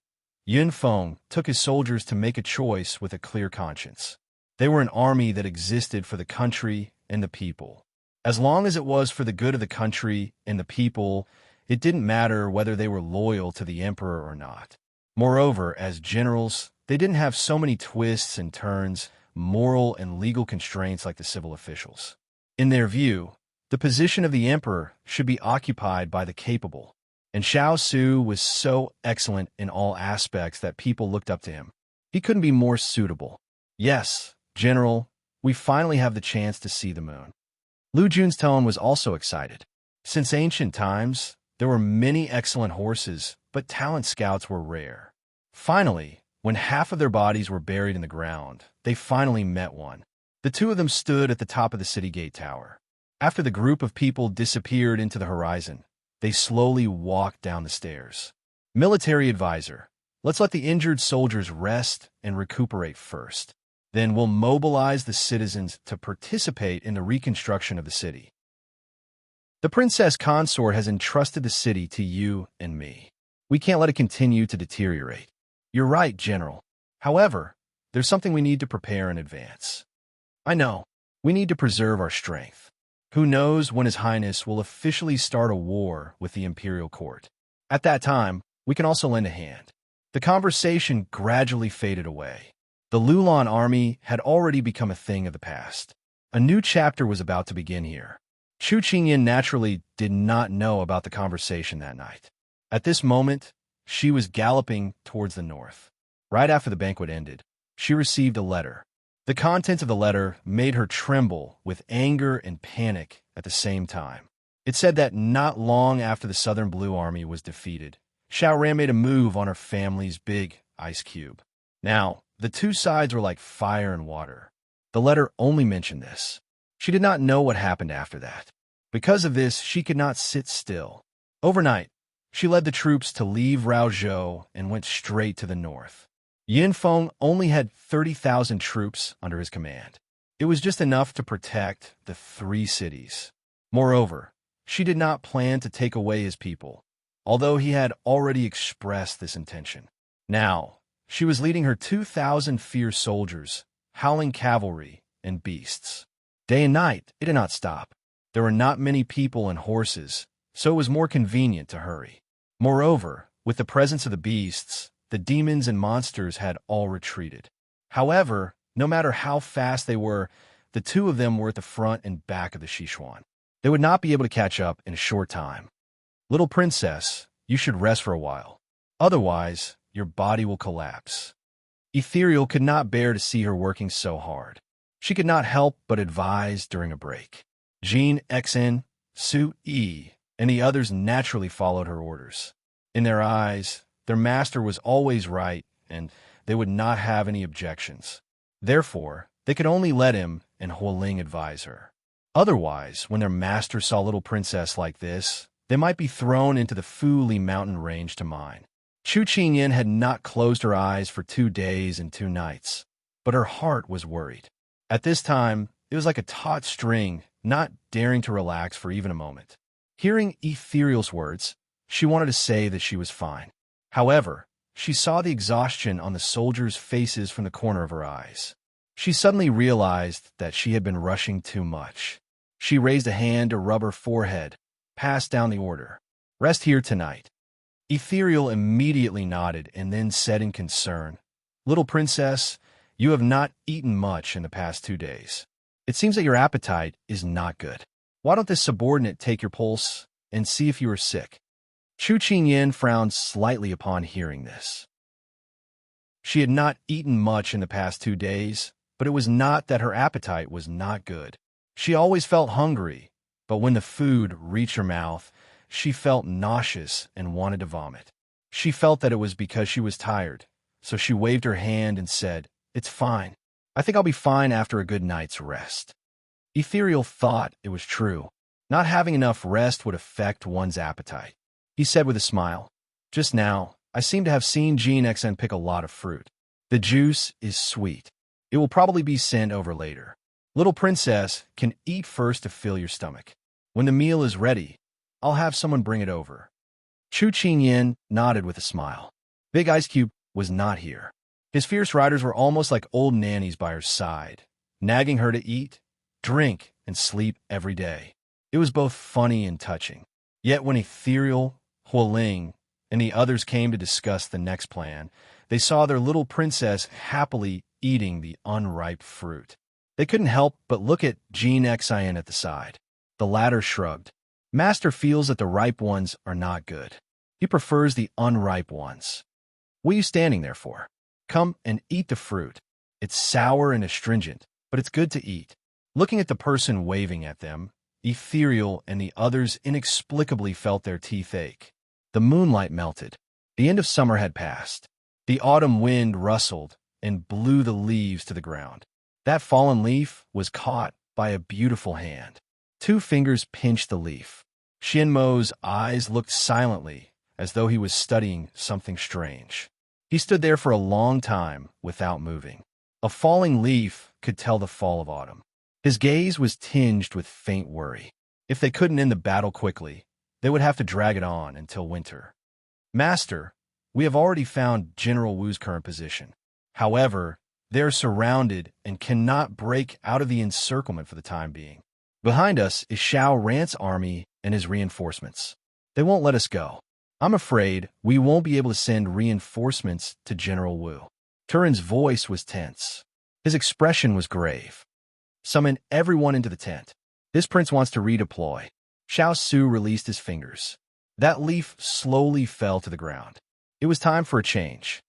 Yunfeng took his soldiers to make a choice with a clear conscience. They were an army that existed for the country and the people. As long as it was for the good of the country and the people, it didn't matter whether they were loyal to the emperor or not. Moreover, as generals, they didn't have so many twists and turns, moral and legal constraints like the civil officials. In their view, the position of the emperor should be occupied by the capable, and Xiao Su was so excellent in all aspects that people looked up to him. He couldn't be more suitable. Yes, General, we finally have the chance to see the moon. Lu Jun's tone was also excited. Since ancient times, there were many excellent horses, but talent scouts were rare. Finally, when half of their bodies were buried in the ground, they finally met one. The 2 of them stood at the top of the city gate tower. After the group of people disappeared into the horizon, they slowly walked down the stairs. Military advisor, let's let the injured soldiers rest and recuperate first. Then we'll mobilize the citizens to participate in the reconstruction of the city. The princess consort has entrusted the city to you and me. We can't let it continue to deteriorate. You're right, General. However, there's something we need to prepare in advance. I know. We need to preserve our strength. Who knows when His Highness will officially start a war with the imperial court. At that time, we can also lend a hand. The conversation gradually faded away. The Lulan army had already become a thing of the past. A new chapter was about to begin here. Chu Qingyan naturally did not know about the conversation that night. At this moment, she was galloping towards the north. Right after the banquet ended, she received a letter. The contents of the letter made her tremble with anger and panic at the same time. It said that not long after the Southern Blue Army was defeated, Xiao Ran made a move on her family's big ice cube. Now, the two sides were like fire and water. The letter only mentioned this. She did not know what happened after that. Because of this, she could not sit still. Overnight, she led the troops to leave Raozhou and went straight to the north. Yin Feng only had 30,000 troops under his command. It was just enough to protect the 3 cities. Moreover, she did not plan to take away his people, although he had already expressed this intention. Now, she was leading her 2,000 fierce soldiers, howling cavalry, and beasts. Day and night, it did not stop. There were not many people and horses, so it was more convenient to hurry. Moreover, with the presence of the beasts, the demons and monsters had all retreated. However, no matter how fast they were, the 2 of them were at the front and back of the Sichuan. They would not be able to catch up in a short time. Little princess, you should rest for a while. Otherwise, your body will collapse. Ethereal could not bear to see her working so hard. She could not help but advise during a break. Jean Xn, Su Yi, and the others naturally followed her orders. In their eyes, their master was always right, and they would not have any objections. Therefore, they could only let him and Huoling advise her. Otherwise, when their master saw little princess like this, they might be thrown into the Fuli mountain range to mine. Chu Qingyan had not closed her eyes for 2 days and 2 nights, but her heart was worried. At this time, it was like a taut string, not daring to relax for even a moment. Hearing Ethereal's words, she wanted to say that she was fine. However, she saw the exhaustion on the soldiers' faces from the corner of her eyes. She suddenly realized that she had been rushing too much. She raised a hand to rub her forehead, passed down the order. Rest here tonight. Ethereal immediately nodded and then said in concern, Little princess, you have not eaten much in the past 2 days. It seems that your appetite is not good. Why don't this subordinate take your pulse and see if you are sick? Chu Qingyan frowned slightly upon hearing this. She had not eaten much in the past 2 days, but it was not that her appetite was not good. She always felt hungry, but when the food reached her mouth, she felt nauseous and wanted to vomit. She felt that it was because she was tired, so she waved her hand and said, It's fine. I think I'll be fine after a good night's rest. Ethereal thought it was true. Not having enough rest would affect one's appetite. He said with a smile, Just now, I seem to have seen Jean Xn pick a lot of fruit. The juice is sweet. It will probably be sent over later. Little princess can eat first to fill your stomach. When the meal is ready, I'll have someone bring it over. Chu Qingyan nodded with a smile. Big Ice Cube was not here. His fierce riders were almost like old nannies by her side, nagging her to eat, drink, and sleep every day. It was both funny and touching. Yet when Ethereal, Huoling, and the others came to discuss the next plan, they saw their little princess happily eating the unripe fruit. They couldn't help but look at Jean Xn at the side. The latter shrugged. Master feels that the ripe ones are not good. He prefers the unripe ones. What are you standing there for? Come and eat the fruit. It's sour and astringent, but it's good to eat. Looking at the person waving at them, Ethereal and the others inexplicably felt their teeth ache. The moonlight melted. The end of summer had passed. The autumn wind rustled and blew the leaves to the ground. That fallen leaf was caught by a beautiful hand. 2 fingers pinched the leaf. Xianmo's eyes looked silently, as though he was studying something strange. He stood there for a long time without moving. A falling leaf could tell the fall of autumn. His gaze was tinged with faint worry. If they couldn't end the battle quickly, they would have to drag it on until winter. Master, we have already found General Wu's current position. However, They are surrounded and cannot break out of the encirclement for the time being. Behind us is Xiao Ran's army and his reinforcements. They won't let us go. I'm afraid we won't be able to send reinforcements to General Wu. Turin's voice was tense. His expression was grave. Summon everyone into the tent. This prince wants to redeploy. Xiao Su released his fingers. That leaf slowly fell to the ground. It was time for a change.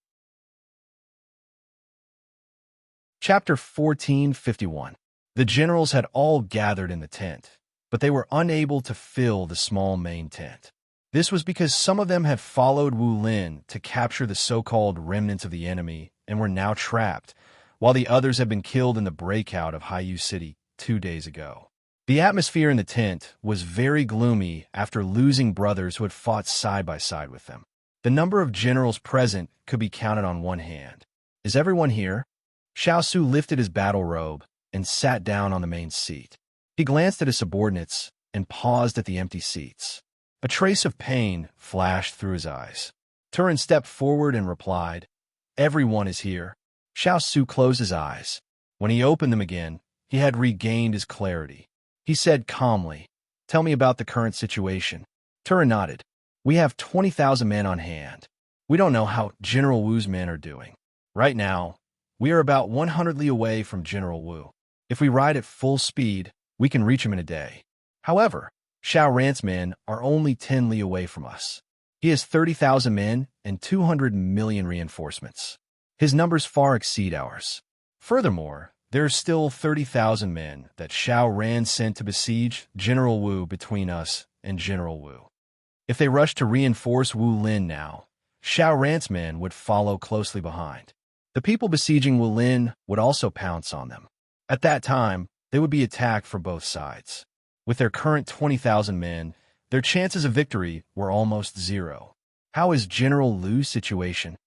Chapter 1451. The generals had all gathered in the tent, but they were unable to fill the small main tent. This was because some of them had followed Wu Lin to capture the so-called remnants of the enemy and were now trapped, while the others had been killed in the breakout of Haiyu City 2 days ago. The atmosphere in the tent was very gloomy after losing brothers who had fought side by side with them. The number of generals present could be counted on one hand. Is everyone here? Xiao Su lifted his battle robe and sat down on the main seat. He glanced at his subordinates and paused at the empty seats. A trace of pain flashed through his eyes. Turin stepped forward and replied, "Everyone is here." Xiao Su closed his eyes. When he opened them again, he had regained his clarity. He said calmly, "Tell me about the current situation." Turin nodded. "We have 20,000 men on hand. We don't know how General Wu's men are doing. Right now, we are about 100 li away from General Wu. If we ride at full speed, we can reach him in a day. However, Xiao Ran's men are only 10 li away from us. He has 30,000 men and 200 million reinforcements. His numbers far exceed ours. Furthermore, there are still 30,000 men that Xiao Ran sent to besiege General Wu between us and General Wu. If they rush to reinforce Wu Lin now, Xiao Ran's men would follow closely behind. The people besieging Wu Lin would also pounce on them. At that time, they would be attacked from both sides. With their current 20,000 men, their chances of victory were almost zero. How is General Lu's situation?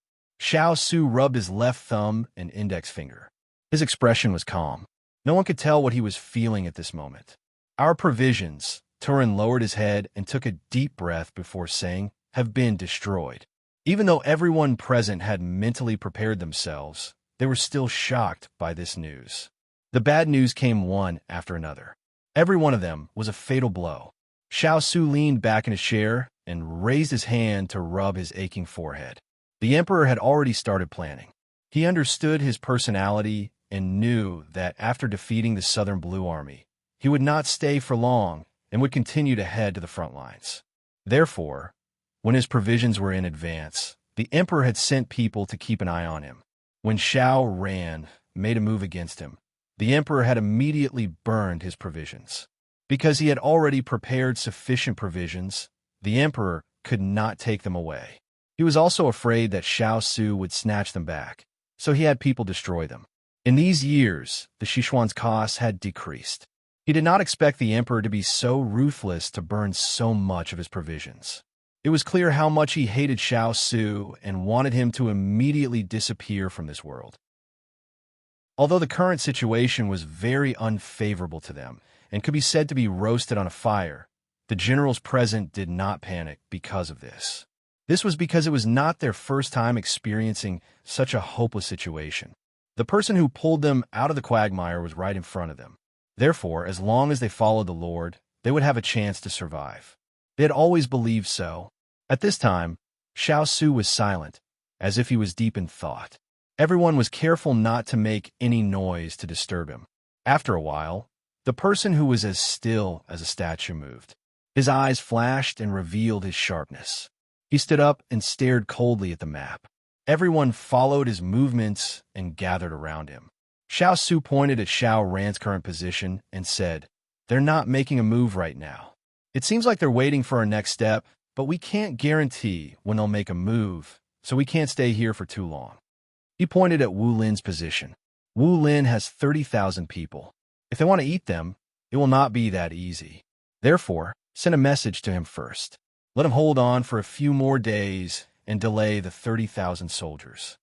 Xiao Su rubbed his left thumb and index finger. His expression was calm. No one could tell what he was feeling at this moment. Our provisions, Turin lowered his head and took a deep breath before saying, have been destroyed. Even though everyone present had mentally prepared themselves, they were still shocked by this news. The bad news came one after another. Every one of them was a fatal blow. Xiao Su leaned back in his chair and raised his hand to rub his aching forehead. The emperor had already started planning. He understood his personality and knew that after defeating the Southern Blue Army, he would not stay for long and would continue to head to the front lines. Therefore, when his provisions were in advance, the emperor had sent people to keep an eye on him. When Xiao Ran made a move against him, the emperor had immediately burned his provisions. Because he had already prepared sufficient provisions, the emperor could not take them away. He was also afraid that Xiao Su would snatch them back, so he had people destroy them. In these years, the Sichuan's costs had decreased. He did not expect the emperor to be so ruthless to burn so much of his provisions. It was clear how much he hated Xiao Su and wanted him to immediately disappear from this world. Although the current situation was very unfavorable to them and could be said to be roasted on a fire, the generals present did not panic because of this. This was because it was not their first time experiencing such a hopeless situation. The person who pulled them out of the quagmire was right in front of them. Therefore, as long as they followed the Lord, they would have a chance to survive. They had always believed so. At this time, Xiao Su was silent, as if he was deep in thought. Everyone was careful not to make any noise to disturb him. After a while, the person who was as still as a statue moved. His eyes flashed and revealed his sharpness. He stood up and stared coldly at the map. Everyone followed his movements and gathered around him. Xiao Su pointed at Xiao Ran's current position and said, "They're not making a move right now. It seems like they're waiting for our next step, but we can't guarantee when they'll make a move, so we can't stay here for too long." He pointed at Wu Lin's position. Wu Lin has 30,000 people. If they want to eat them, it will not be that easy. Therefore, send a message to him first. Let him hold on for a few more days and delay the 30,000 soldiers.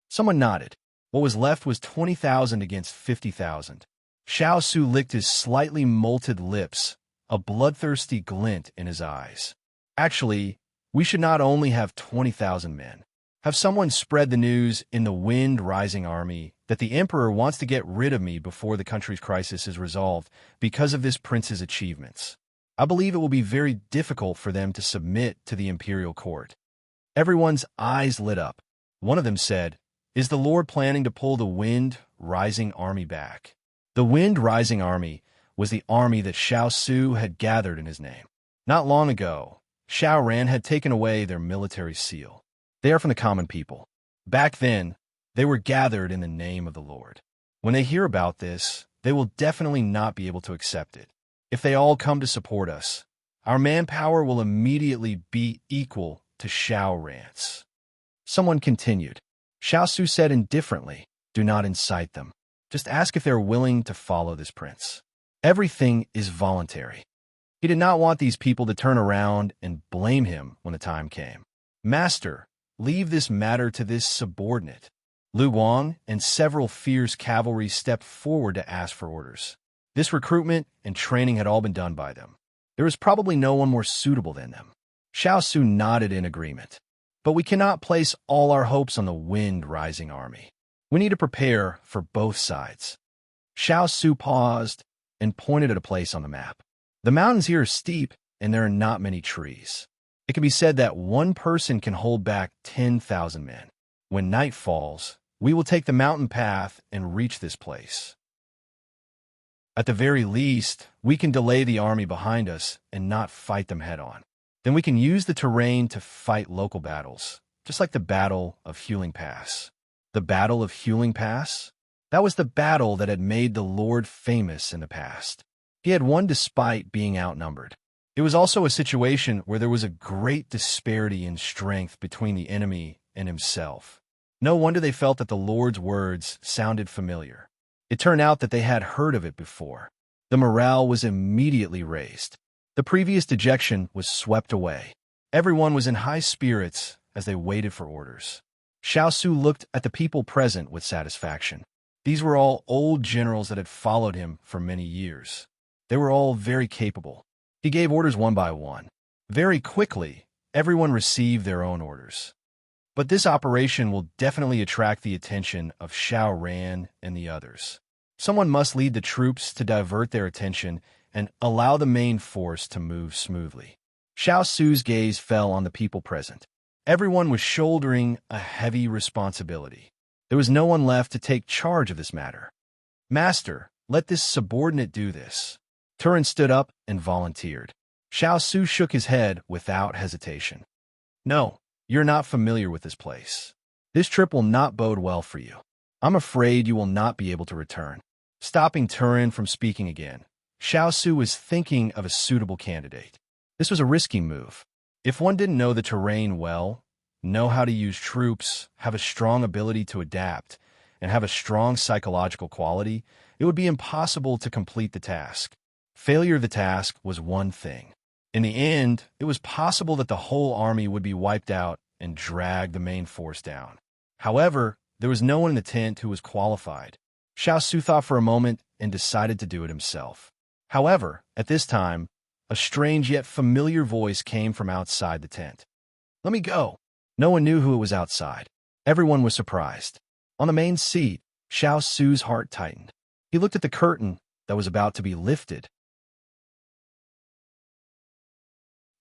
Someone nodded. What was left was 20,000 against 50,000. Xiao Su licked his slightly molted lips, a bloodthirsty glint in his eyes. Actually, we should not only have 20,000 men. Have someone spread the news in the wind-rising army that the emperor wants to get rid of me before the country's crisis is resolved because of this prince's achievements. I believe it will be very difficult for them to submit to the imperial court." Everyone's eyes lit up. One of them said, "Is the Lord planning to pull the Wind Rising Army back?" The Wind Rising Army was the army that Xiao Su had gathered in his name. Not long ago, Xiao Ran had taken away their military seal. They are from the common people. Back then, they were gathered in the name of the Lord. When they hear about this, they will definitely not be able to accept it. If they all come to support us, our manpower will immediately be equal to Xiao Ran's. Someone continued. Xiao Su said indifferently, "Do not incite them. Just ask if they're willing to follow this prince. Everything is voluntary." He did not want these people to turn around and blame him when the time came. "Master, leave this matter to this subordinate." Lu Wang and several fierce cavalry stepped forward to ask for orders. This recruitment and training had all been done by them. There was probably no one more suitable than them. Xiao Su nodded in agreement. "But we cannot place all our hopes on the Wind Rising Army. We need to prepare for both sides." Xiao Su paused and pointed at a place on the map. "The mountains here are steep, and there are not many trees. It can be said that one person can hold back 10,000 men. When night falls, we will take the mountain path and reach this place. At the very least, we can delay the army behind us and not fight them head-on. Then we can use the terrain to fight local battles, just like the Battle of Huling Pass." The Battle of Huling Pass? That was the battle that had made the Lord famous in the past. He had won despite being outnumbered. It was also a situation where there was a great disparity in strength between the enemy and himself. No wonder they felt that the Lord's words sounded familiar. It turned out that they had heard of it before. The morale was immediately raised. The previous dejection was swept away. Everyone was in high spirits as they waited for orders. Xiao Su looked at the people present with satisfaction. These were all old generals that had followed him for many years. They were all very capable. He gave orders one by one. Very quickly, everyone received their own orders. But this operation will definitely attract the attention of Xiao Ran and the others. Someone must lead the troops to divert their attention and allow the main force to move smoothly. Xiao Su's gaze fell on the people present. Everyone was shouldering a heavy responsibility. There was no one left to take charge of this matter. "Master, let this subordinate do this." Turin stood up and volunteered. Xiao Su shook his head without hesitation. "No, you're not familiar with this place. This trip will not bode well for you. I'm afraid you will not be able to return." Stopping Turin from speaking again, Xiao Su was thinking of a suitable candidate. This was a risky move. If one didn't know the terrain well, know how to use troops, have a strong ability to adapt, and have a strong psychological quality, it would be impossible to complete the task. Failure of the task was one thing. In the end, it was possible that the whole army would be wiped out and drag the main force down. However, there was no one in the tent who was qualified. Xiao Su thought for a moment and decided to do it himself. However, at this time, a strange yet familiar voice came from outside the tent. "Let me go." No one knew who it was outside. Everyone was surprised. On the main seat, Xiao Su's heart tightened. He looked at the curtain that was about to be lifted.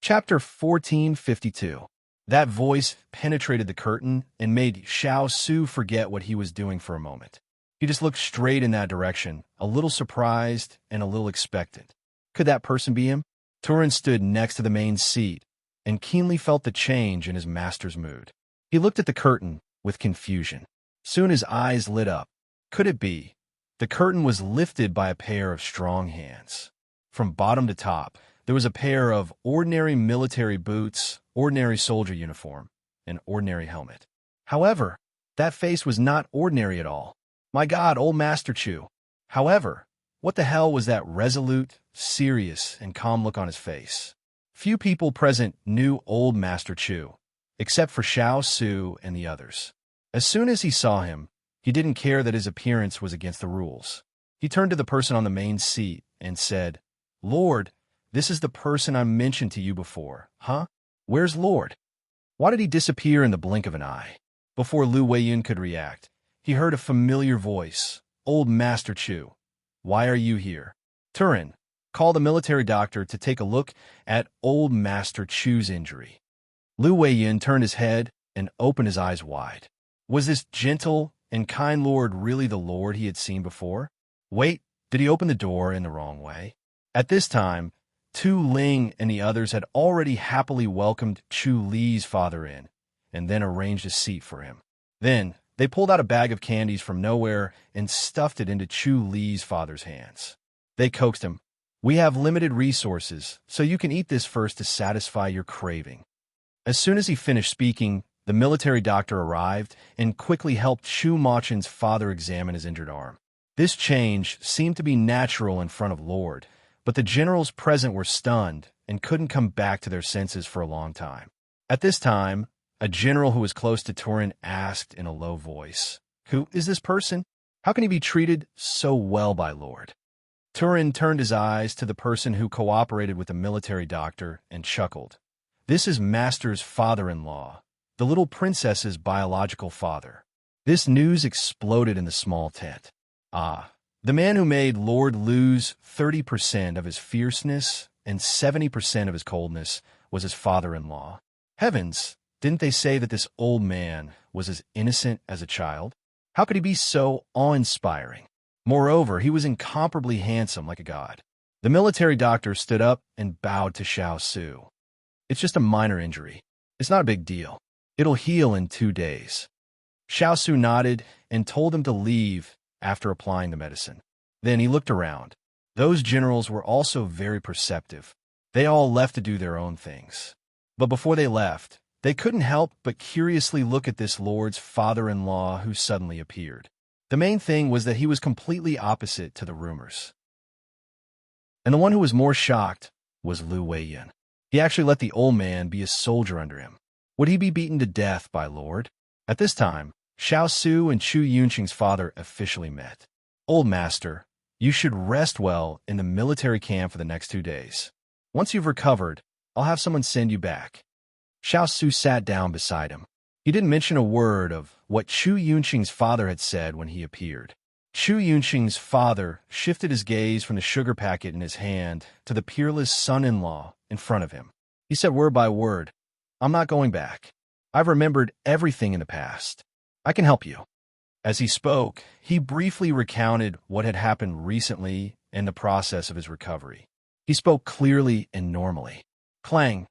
Chapter 1452. That voice penetrated the curtain and made Xiao Su forget what he was doing for a moment. He just looked straight in that direction, a little surprised and a little expectant. Could that person be him? Turin stood next to the main seat and keenly felt the change in his master's mood. He looked at the curtain with confusion. Soon his eyes lit up. Could it be? The curtain was lifted by a pair of strong hands. From bottom to top, there was a pair of ordinary military boots, ordinary soldier uniform, and ordinary helmet. However, that face was not ordinary at all. My God, old Master Chu. However, what the hell was that resolute, serious, and calm look on his face? Few people present knew old Master Chu, except for Xiao Su and the others. As soon as he saw him, he didn't care that his appearance was against the rules. He turned to the person on the main seat and said, "Lord, this is the person I mentioned to you before, huh? Where's Lord? Why did he disappear in the blink of an eye?" Before Lu Weiyun could react, he heard a familiar voice. "Old Master Chu, why are you here?" Turin called a military doctor to take a look at old Master Chu's injury. Lu Weiyin turned his head and opened his eyes wide. Was this gentle and kind lord really the lord he had seen before? Wait, did he open the door in the wrong way? At this time, Tu Ling and the others had already happily welcomed Chu Li's father in, and then arranged a seat for him. Then, they pulled out a bag of candies from nowhere and stuffed it into Chu Li's father's hands. They coaxed him. "We have limited resources, so you can eat this first to satisfy your craving." As soon as he finished speaking, the military doctor arrived and quickly helped Chu Machen's father examine his injured arm. This change seemed to be natural in front of Lord, but the generals present were stunned and couldn't come back to their senses for a long time. At this time, a general who was close to Turin asked in a low voice, "Who is this person? How can he be treated so well by Lord?" Turin turned his eyes to the person who cooperated with the military doctor and chuckled. "This is Master's father-in-law, the little princess's biological father." This news exploded in the small tent. Ah, the man who made Lord lose 30% of his fierceness and 70% of his coldness was his father-in-law. Heavens, didn't they say that this old man was as innocent as a child? How could he be so awe-inspiring? Moreover, he was incomparably handsome like a god. The military doctor stood up and bowed to Xiao Su. "It's just a minor injury. It's not a big deal. It'll heal in 2 days." Xiao Su nodded and told him to leave after applying the medicine. Then he looked around. Those generals were also very perceptive. They all left to do their own things. But before they left, they couldn't help but curiously look at this lord's father-in-law who suddenly appeared. The main thing was that he was completely opposite to the rumors. And the one who was more shocked was Lu Weiyin. He actually let the old man be a soldier under him. Would he be beaten to death by Lord? At this time, Xiao Su and Chu Yunqing's father officially met. "Old master, you should rest well in the military camp for the next 2 days. Once you've recovered, I'll have someone send you back." Xiao Su sat down beside him. He didn't mention a word of what Chu Yunqing's father had said when he appeared. Chu Yunqing's father shifted his gaze from the sugar packet in his hand to the peerless son-in-law in front of him. He said word by word, "I'm not going back. I've remembered everything in the past. I can help you." As he spoke, he briefly recounted what had happened recently and the process of his recovery. He spoke clearly and normally. Clang!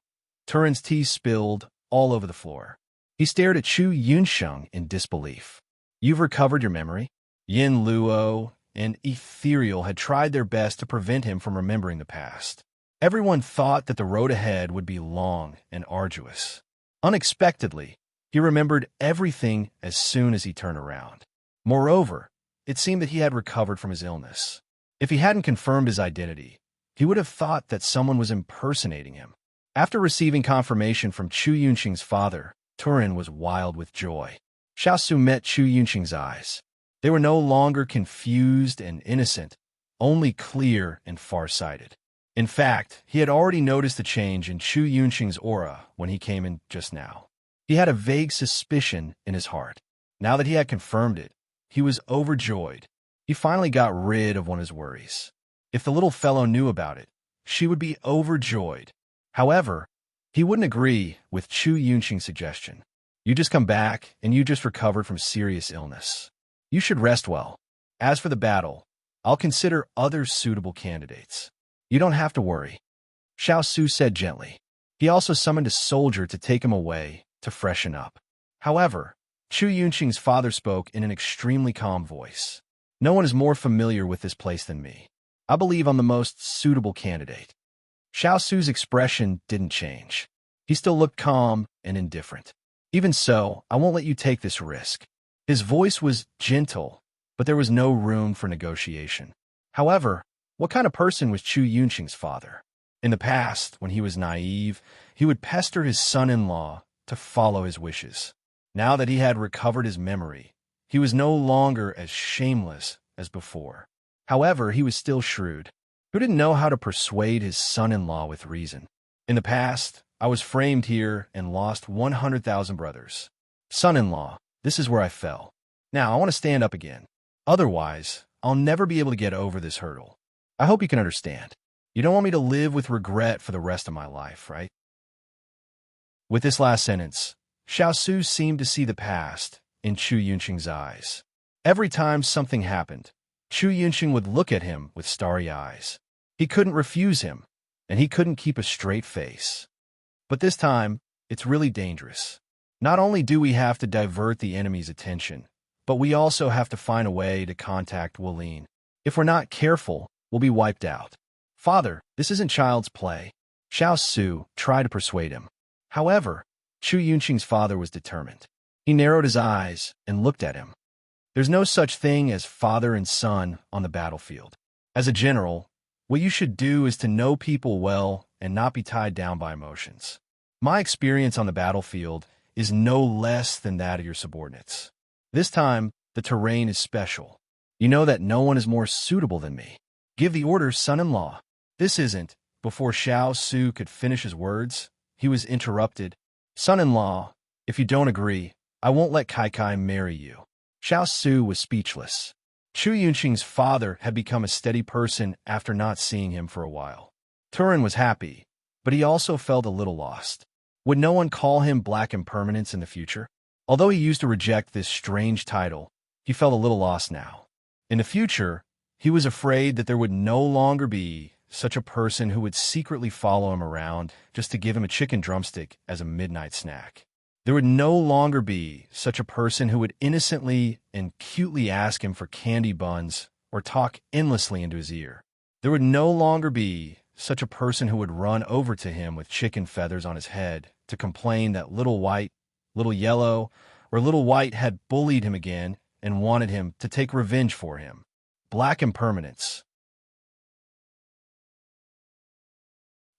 Turin's tea spilled all over the floor. He stared at Chu Yunsheng in disbelief. "You've recovered your memory?" Yin Luo and Ethereal had tried their best to prevent him from remembering the past. Everyone thought that the road ahead would be long and arduous. Unexpectedly, he remembered everything as soon as he turned around. Moreover, it seemed that he had recovered from his illness. If he hadn't confirmed his identity, he would have thought that someone was impersonating him. After receiving confirmation from Chu Yunqing's father, Turin was wild with joy. Xiao Su met Chu Yunqing's eyes. They were no longer confused and innocent, only clear and far-sighted. In fact, he had already noticed a change in Chu Yunqing's aura when he came in just now. He had a vague suspicion in his heart. Now that he had confirmed it, he was overjoyed. He finally got rid of one of his worries. If the little fellow knew about it, she would be overjoyed. However, he wouldn't agree with Chu Yunqing's suggestion. "You just come back, and you just recovered from serious illness. You should rest well. As for the battle, I'll consider other suitable candidates. You don't have to worry," Xiao Su said gently. He also summoned a soldier to take him away to freshen up. However, Chu Yunqing's father spoke in an extremely calm voice. "No one is more familiar with this place than me. I believe I'm the most suitable candidate." Xiao Su's expression didn't change. He still looked calm and indifferent. "Even so, I won't let you take this risk." His voice was gentle, but there was no room for negotiation. However, what kind of person was Chu Yunqing's father? In the past, when he was naive, he would pester his son-in-law to follow his wishes. Now that he had recovered his memory, he was no longer as shameless as before. However, he was still shrewd. Who didn't know how to persuade his son-in-law with reason? "In the past, I was framed here and lost 100,000 brothers. Son-in-law, this is where I fell. Now, I want to stand up again. Otherwise, I'll never be able to get over this hurdle. I hope you can understand. You don't want me to live with regret for the rest of my life, right? With this last sentence, Xiao seemed to see the past in Chu Yunqing's eyes. Every time something happened, Chu Yunqing would look at him with starry eyes. He couldn't refuse him, and he couldn't keep a straight face. But this time, it's really dangerous. Not only do we have to divert the enemy's attention, but we also have to find a way to contact Wulin. If we're not careful, we'll be wiped out. Father, this isn't child's play. Xiao tried to persuade him. However, Chu Yunqing's father was determined. He narrowed his eyes and looked at him. There's no such thing as father and son on the battlefield. As a general, what you should do is to know people well and not be tied down by emotions. My experience on the battlefield is no less than that of your subordinates. This time, the terrain is special. You know that no one is more suitable than me. Give the order, son-in-law. This isn't. Before Xiao could finish his words, he was interrupted. Son-in-law, if you don't agree, I won't let Kai marry you. Xiao was speechless. Chu Yunqing's father had become a steady person after not seeing him for a while. Turin was happy, but he also felt a little lost. Would no one call him Black Impermanence in the future? Although he used to reject this strange title, he felt a little lost now. In the future, he was afraid that there would no longer be such a person who would secretly follow him around just to give him a chicken drumstick as a midnight snack. There would no longer be such a person who would innocently and cutely ask him for candy buns or talk endlessly into his ear. There would no longer be such a person who would run over to him with chicken feathers on his head to complain that Little White, Little Yellow, or Little White had bullied him again and wanted him to take revenge for him. Black Impermanence.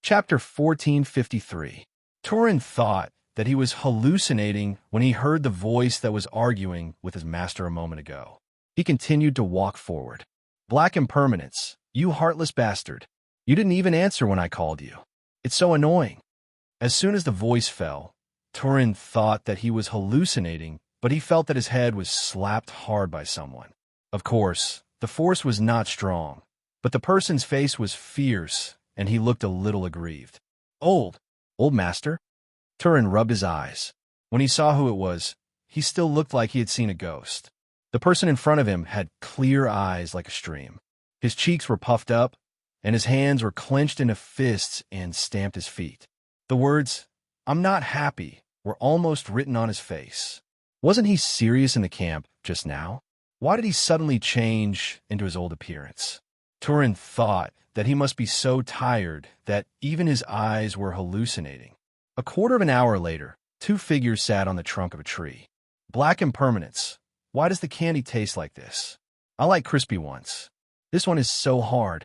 Chapter 1453. Turin thought that he was hallucinating when he heard the voice that was arguing with his master a moment ago. He continued to walk forward. Black Impermanence, you heartless bastard. You didn't even answer when I called you. It's so annoying. As soon as the voice fell, Turin thought that he was hallucinating, but he felt that his head was slapped hard by someone. Of course, the force was not strong, but the person's face was fierce, and he looked a little aggrieved. Old master? Turin rubbed his eyes. When he saw who it was, he still looked like he had seen a ghost. The person in front of him had clear eyes like a stream. His cheeks were puffed up, and his hands were clenched into fists and stamped his feet. The words, "I'm not happy," were almost written on his face. Wasn't he serious in the camp just now? Why did he suddenly change into his old appearance? Turin thought that he must be so tired that even his eyes were hallucinating. A quarter of an hour later, two figures sat on the trunk of a tree. Black Impermanence, why does the candy taste like this? I like crispy ones. This one is so hard.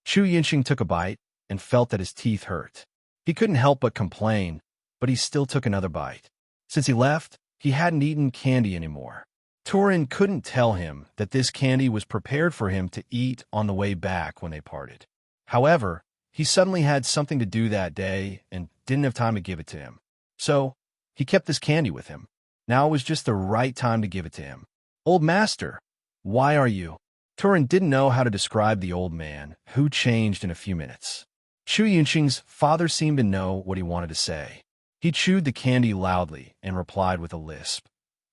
Chu Yunqing took a bite and felt that his teeth hurt. He couldn't help but complain, but he still took another bite. Since he left, he hadn't eaten candy anymore. Turin couldn't tell him that this candy was prepared for him to eat on the way back when they parted. However, he suddenly had something to do that day and didn't have time to give it to him. So, he kept this candy with him. Now it was just the right time to give it to him. Old master, why are you? Turin didn't know how to describe the old man, who changed in a few minutes. Chu Yunqing's father seemed to know what he wanted to say. He chewed the candy loudly and replied with a lisp.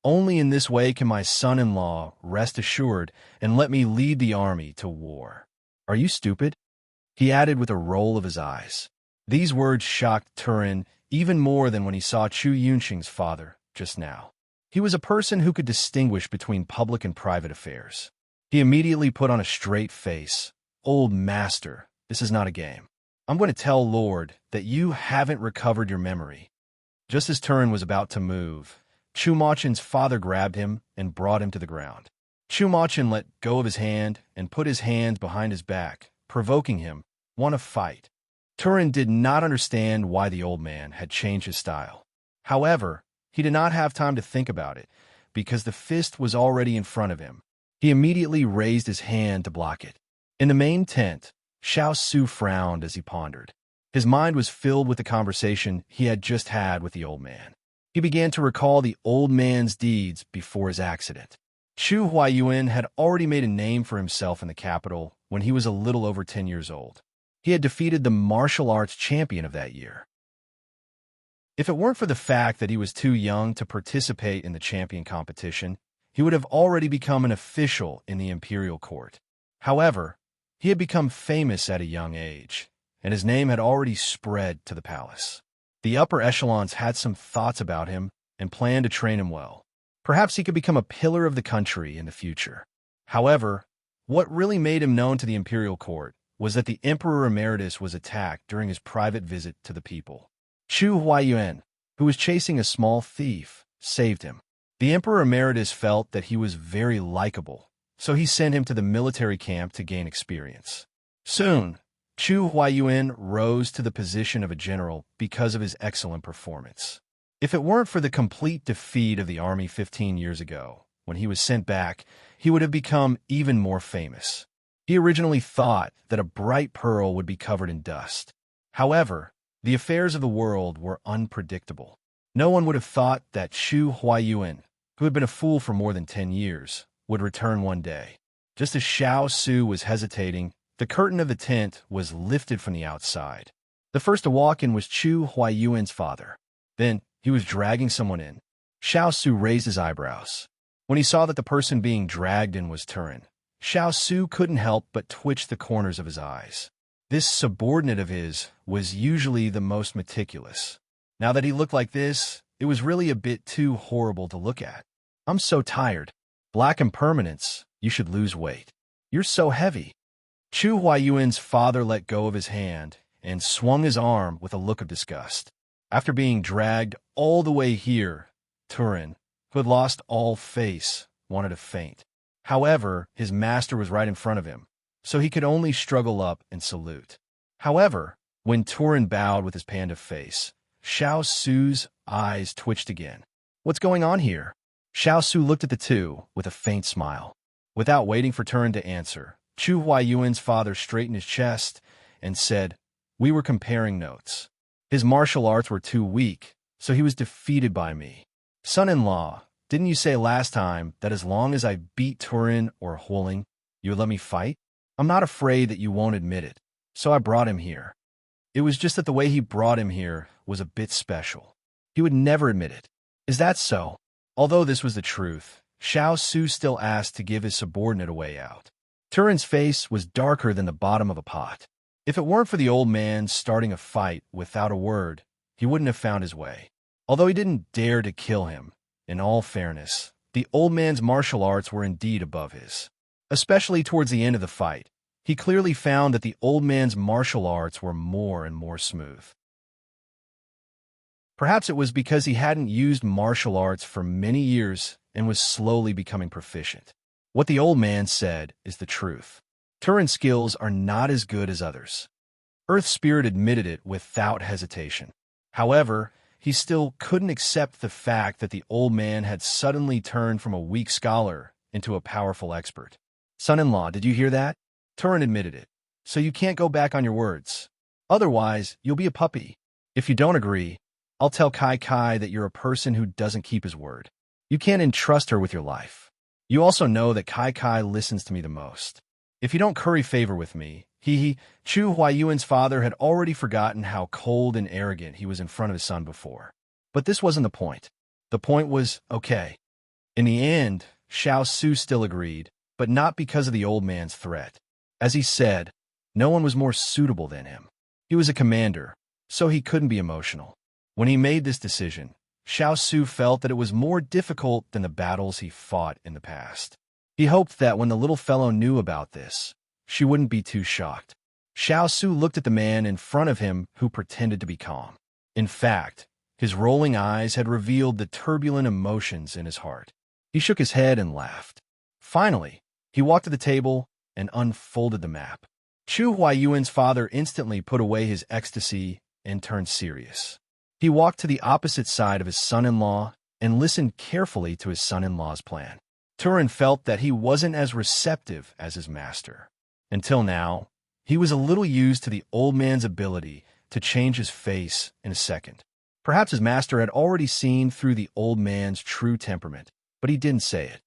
Only in this way can my son-in-law rest assured and let me lead the army to war. Are you stupid? He added with a roll of his eyes. These words shocked Turin even more than when he saw Chu Yunqing's father just now. He was a person who could distinguish between public and private affairs. He immediately put on a straight face. Old master, this is not a game. I'm going to tell Lord that you haven't recovered your memory. Just as Turin was about to move, Chu Machin's father grabbed him and brought him to the ground. Chu Machin let go of his hand and put his hands behind his back, provoking him, want to fight. Turin did not understand why the old man had changed his style. However, he did not have time to think about it, because the fist was already in front of him. He immediately raised his hand to block it. In the main tent, Xiao frowned as he pondered. His mind was filled with the conversation he had just had with the old man. He began to recall the old man's deeds before his accident. Chu Huayuan had already made a name for himself in the capital when he was a little over 10 years old. He had defeated the martial arts champion of that year. If it weren't for the fact that he was too young to participate in the champion competition, he would have already become an official in the imperial court. However, he had become famous at a young age, and his name had already spread to the palace. The upper echelons had some thoughts about him and planned to train him well. Perhaps he could become a pillar of the country in the future. However, what really made him known to the imperial court was that the Emperor Emeritus was attacked during his private visit to the people. Chu Huayuan, who was chasing a small thief, saved him. The Emperor Emeritus felt that he was very likable, so he sent him to the military camp to gain experience. Soon, Chu Huayuan rose to the position of a general because of his excellent performance. If it weren't for the complete defeat of the army 15 years ago, when he was sent back, he would have become even more famous. He originally thought that a bright pearl would be covered in dust. However, the affairs of the world were unpredictable. No one would have thought that Chu Huayuan, who had been a fool for more than 10 years, would return one day. Just as Xiao Su was hesitating, the curtain of the tent was lifted from the outside. The first to walk in was Chu Huayuan's father. Then, he was dragging someone in. Xiao Su raised his eyebrows. When he saw that the person being dragged in was Turin, Xiao Su couldn't help but twitch the corners of his eyes. This subordinate of his was usually the most meticulous. Now that he looked like this, it was really a bit too horrible to look at. "I'm so tired. Black impermanence, you should lose weight. You're so heavy." Chu Huayuan's father let go of his hand and swung his arm with a look of disgust. After being dragged all the way here, Turin, who had lost all face, wanted to faint. However, his master was right in front of him, so he could only struggle up and salute. However, when Turin bowed with his panda face, Xiao Su's eyes twitched again. "What's going on here?" Xiao Su looked at the two with a faint smile. Without waiting for Turin to answer, Chu Huayuan's father straightened his chest and said, "We were comparing notes. His martial arts were too weak, so he was defeated by me. Son-in-law, didn't you say last time that as long as I beat Turin or Huling, you would let me fight? I'm not afraid that you won't admit it, so I brought him here." It was just that the way he brought him here was a bit special. He would never admit it. "Is that so?" Although this was the truth, Xiao Su still asked to give his subordinate a way out. Turin's face was darker than the bottom of a pot. If it weren't for the old man starting a fight without a word, he wouldn't have found his way. Although he didn't dare to kill him, in all fairness, the old man's martial arts were indeed above his. Especially towards the end of the fight, he clearly found that the old man's martial arts were more and more smooth. Perhaps it was because he hadn't used martial arts for many years and was slowly becoming proficient. What the old man said is the truth. Turin's skills are not as good as others. Earth Spirit admitted it without hesitation. However, he still couldn't accept the fact that the old man had suddenly turned from a weak scholar into a powerful expert. "Son-in-law, did you hear that?" Turin admitted it. "So you can't go back on your words. Otherwise, you'll be a puppy. If you don't agree, I'll tell Kai that you're a person who doesn't keep his word. You can't entrust her with your life. You also know that Kai listens to me the most. If you don't curry favor with me, Chu Huayuan's father had already forgotten how cold and arrogant he was in front of his son before. But this wasn't the point. The point was, okay. In the end, Xiao Su still agreed, but not because of the old man's threat. As he said, no one was more suitable than him. He was a commander, so he couldn't be emotional. When he made this decision, Xiao Su felt that it was more difficult than the battles he fought in the past. He hoped that when the little fellow knew about this, she wouldn't be too shocked. Xiao Su looked at the man in front of him who pretended to be calm. In fact, his rolling eyes had revealed the turbulent emotions in his heart. He shook his head and laughed. Finally, he walked to the table and unfolded the map. Chu Huayuan's father instantly put away his ecstasy and turned serious. He walked to the opposite side of his son-in-law and listened carefully to his son-in-law's plan. Turin felt that he wasn't as receptive as his master. Until now, he was a little used to the old man's ability to change his face in a second. Perhaps his master had already seen through the old man's true temperament, but he didn't say it.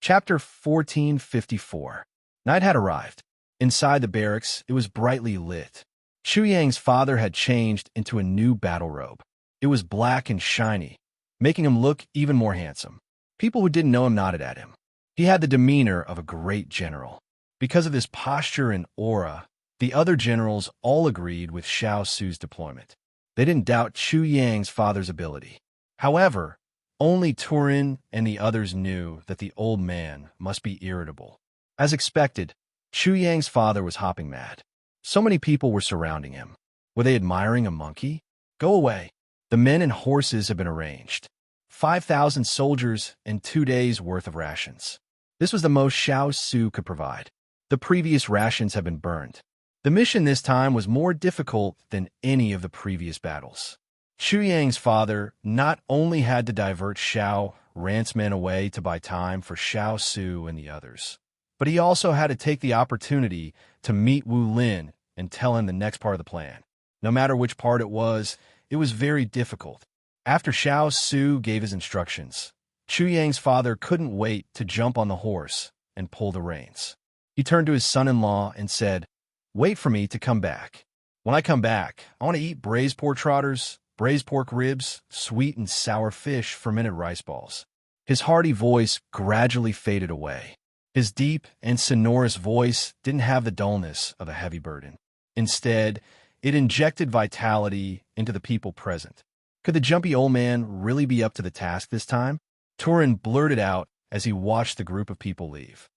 Chapter 1454. Night had arrived. Inside the barracks, it was brightly lit. Chu Yang's father had changed into a new battle robe. It was black and shiny, making him look even more handsome. People who didn't know him nodded at him. He had the demeanor of a great general. Because of his posture and aura, the other generals all agreed with Xiao Su's deployment. They didn't doubt Chu Yang's father's ability. However, only Turin and the others knew that the old man must be irritable. As expected, Chu Yang's father was hopping mad. So many people were surrounding him. Were they admiring a monkey? Go away. The men and horses have been arranged. 5,000 soldiers and 2 days' worth of rations. This was the most Xiao Su could provide. The previous rations had been burned. The mission this time was more difficult than any of the previous battles. Chu Yang's father not only had to divert Xiao Ran's men away to buy time for Xiao Su and the others, but he also had to take the opportunity to meet Wu Lin and tell him the next part of the plan. No matter which part it was very difficult. After Xiao Su gave his instructions, Chu Yang's father couldn't wait to jump on the horse and pull the reins. He turned to his son-in-law and said, "Wait for me to come back. When I come back, I want to eat braised pork trotters, braised pork ribs, sweet and sour fish, fermented rice balls." His hearty voice gradually faded away. His deep and sonorous voice didn't have the dullness of a heavy burden. Instead, it injected vitality into the people present. Could the jumpy old man really be up to the task this time? Turin blurted out as he watched the group of people leave.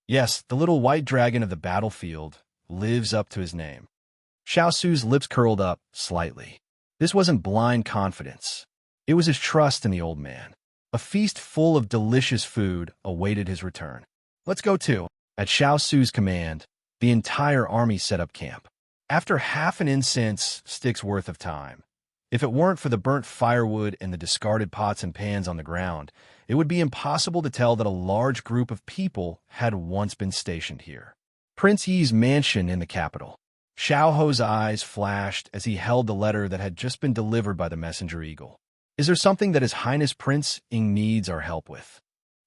Yes, the little white dragon of the battlefield lives up to his name. Xiao Su's lips curled up slightly. This wasn't blind confidence. It was his trust in the old man. A feast full of delicious food awaited his return. "Let's go too." At Xiao Su's command, the entire army set up camp. After half an incense stick's worth of time, if it weren't for the burnt firewood and the discarded pots and pans on the ground, it would be impossible to tell that a large group of people had once been stationed here. Prince Yi's mansion in the capital. Xiao Ho's eyes flashed as he held the letter that had just been delivered by the messenger eagle. "Is there something that His Highness Prince Ying needs our help with?"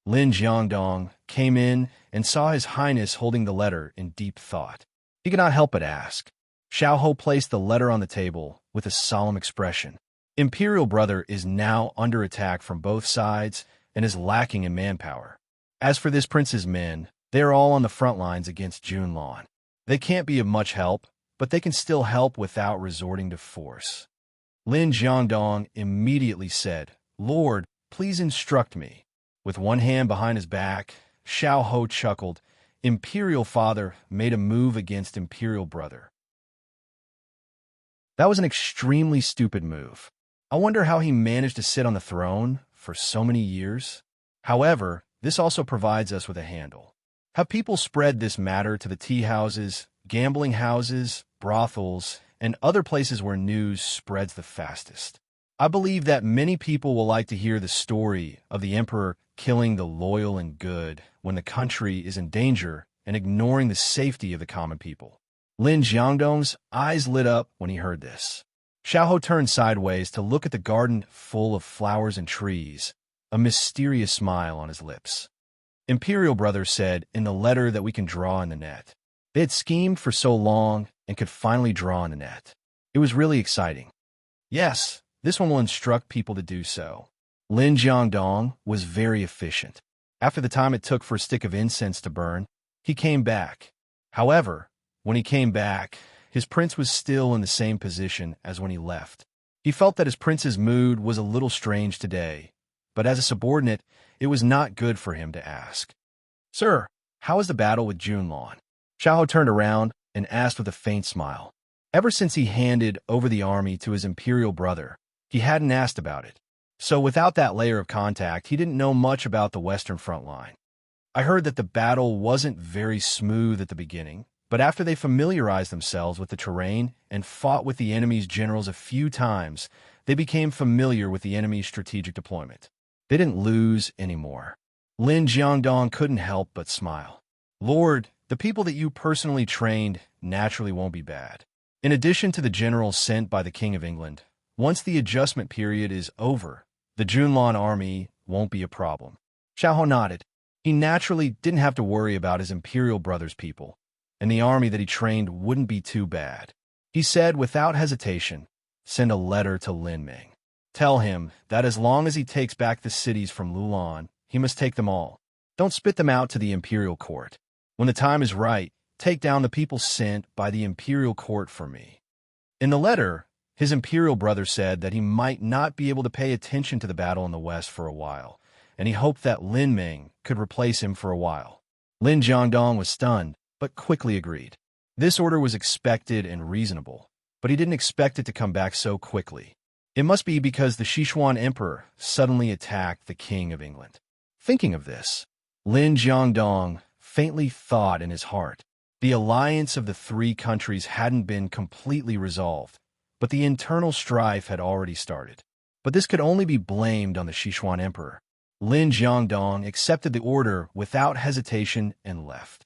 Lin Jiangdong came in and saw His Highness holding the letter in deep thought. He could not help but ask. Xiao Ho placed the letter on the table with a solemn expression. Imperial Brother is now under attack from both sides and is lacking in manpower. As for this prince's men, they are all on the front lines against Junlan. They can't be of much help, but they can still help without resorting to force. Lin Jiangdong immediately said, "Lord, please instruct me." With one hand behind his back, Xiao Ho chuckled. Imperial Father made a move against Imperial Brother. That was an extremely stupid move. I wonder how he managed to sit on the throne for so many years. However, this also provides us with a handle. Have people spread this matter to the tea houses, gambling houses, brothels, and other places where news spreads the fastest. I believe that many people will like to hear the story of the emperor killing the loyal and good when the country is in danger and ignoring the safety of the common people. Lin Jiangdong's eyes lit up when he heard this. Xiao Ho turned sideways to look at the garden full of flowers and trees, a mysterious smile on his lips. Imperial Brother said in the letter that we can draw in the net. They had schemed for so long and could finally draw in the net. It was really exciting. Yes, this one will instruct people to do so. Lin Jiangdong was very efficient. After the time it took for a stick of incense to burn, he came back. However, when he came back, his prince was still in the same position as when he left. He felt that his prince's mood was a little strange today, but as a subordinate, it was not good for him to ask. "Sir, how is the battle with Junlan?" Xiao Ho turned around and asked with a faint smile. Ever since he handed over the army to his imperial brother, he hadn't asked about it. So without that layer of contact, he didn't know much about the Western front line. "I heard that the battle wasn't very smooth at the beginning, but after they familiarized themselves with the terrain and fought with the enemy's generals a few times, they became familiar with the enemy's strategic deployment. They didn't lose anymore." Lin Jiangdong couldn't help but smile. "Lord, the people that you personally trained naturally won't be bad. In addition to the generals sent by the King of England, once the adjustment period is over, the Junlan army won't be a problem." Xiao Ho nodded. He naturally didn't have to worry about his imperial brother's people, and the army that he trained wouldn't be too bad. He said without hesitation, "Send a letter to Lin Ming. Tell him that as long as he takes back the cities from Lulan, he must take them all. Don't spit them out to the imperial court. When the time is right, take down the people sent by the imperial court for me." In the letter, his imperial brother said that he might not be able to pay attention to the battle in the west for a while, and he hoped that Lin Ming could replace him for a while. Lin Jiangdong was stunned, but quickly agreed. This order was expected and reasonable, but he didn't expect it to come back so quickly. It must be because the Sichuan emperor suddenly attacked the king of England. Thinking of this, Lin Jiangdong faintly thought in his heart. The alliance of the three countries hadn't been completely resolved, but the internal strife had already started. But this could only be blamed on the Sichuan emperor. Lin Jiangdong accepted the order without hesitation and left.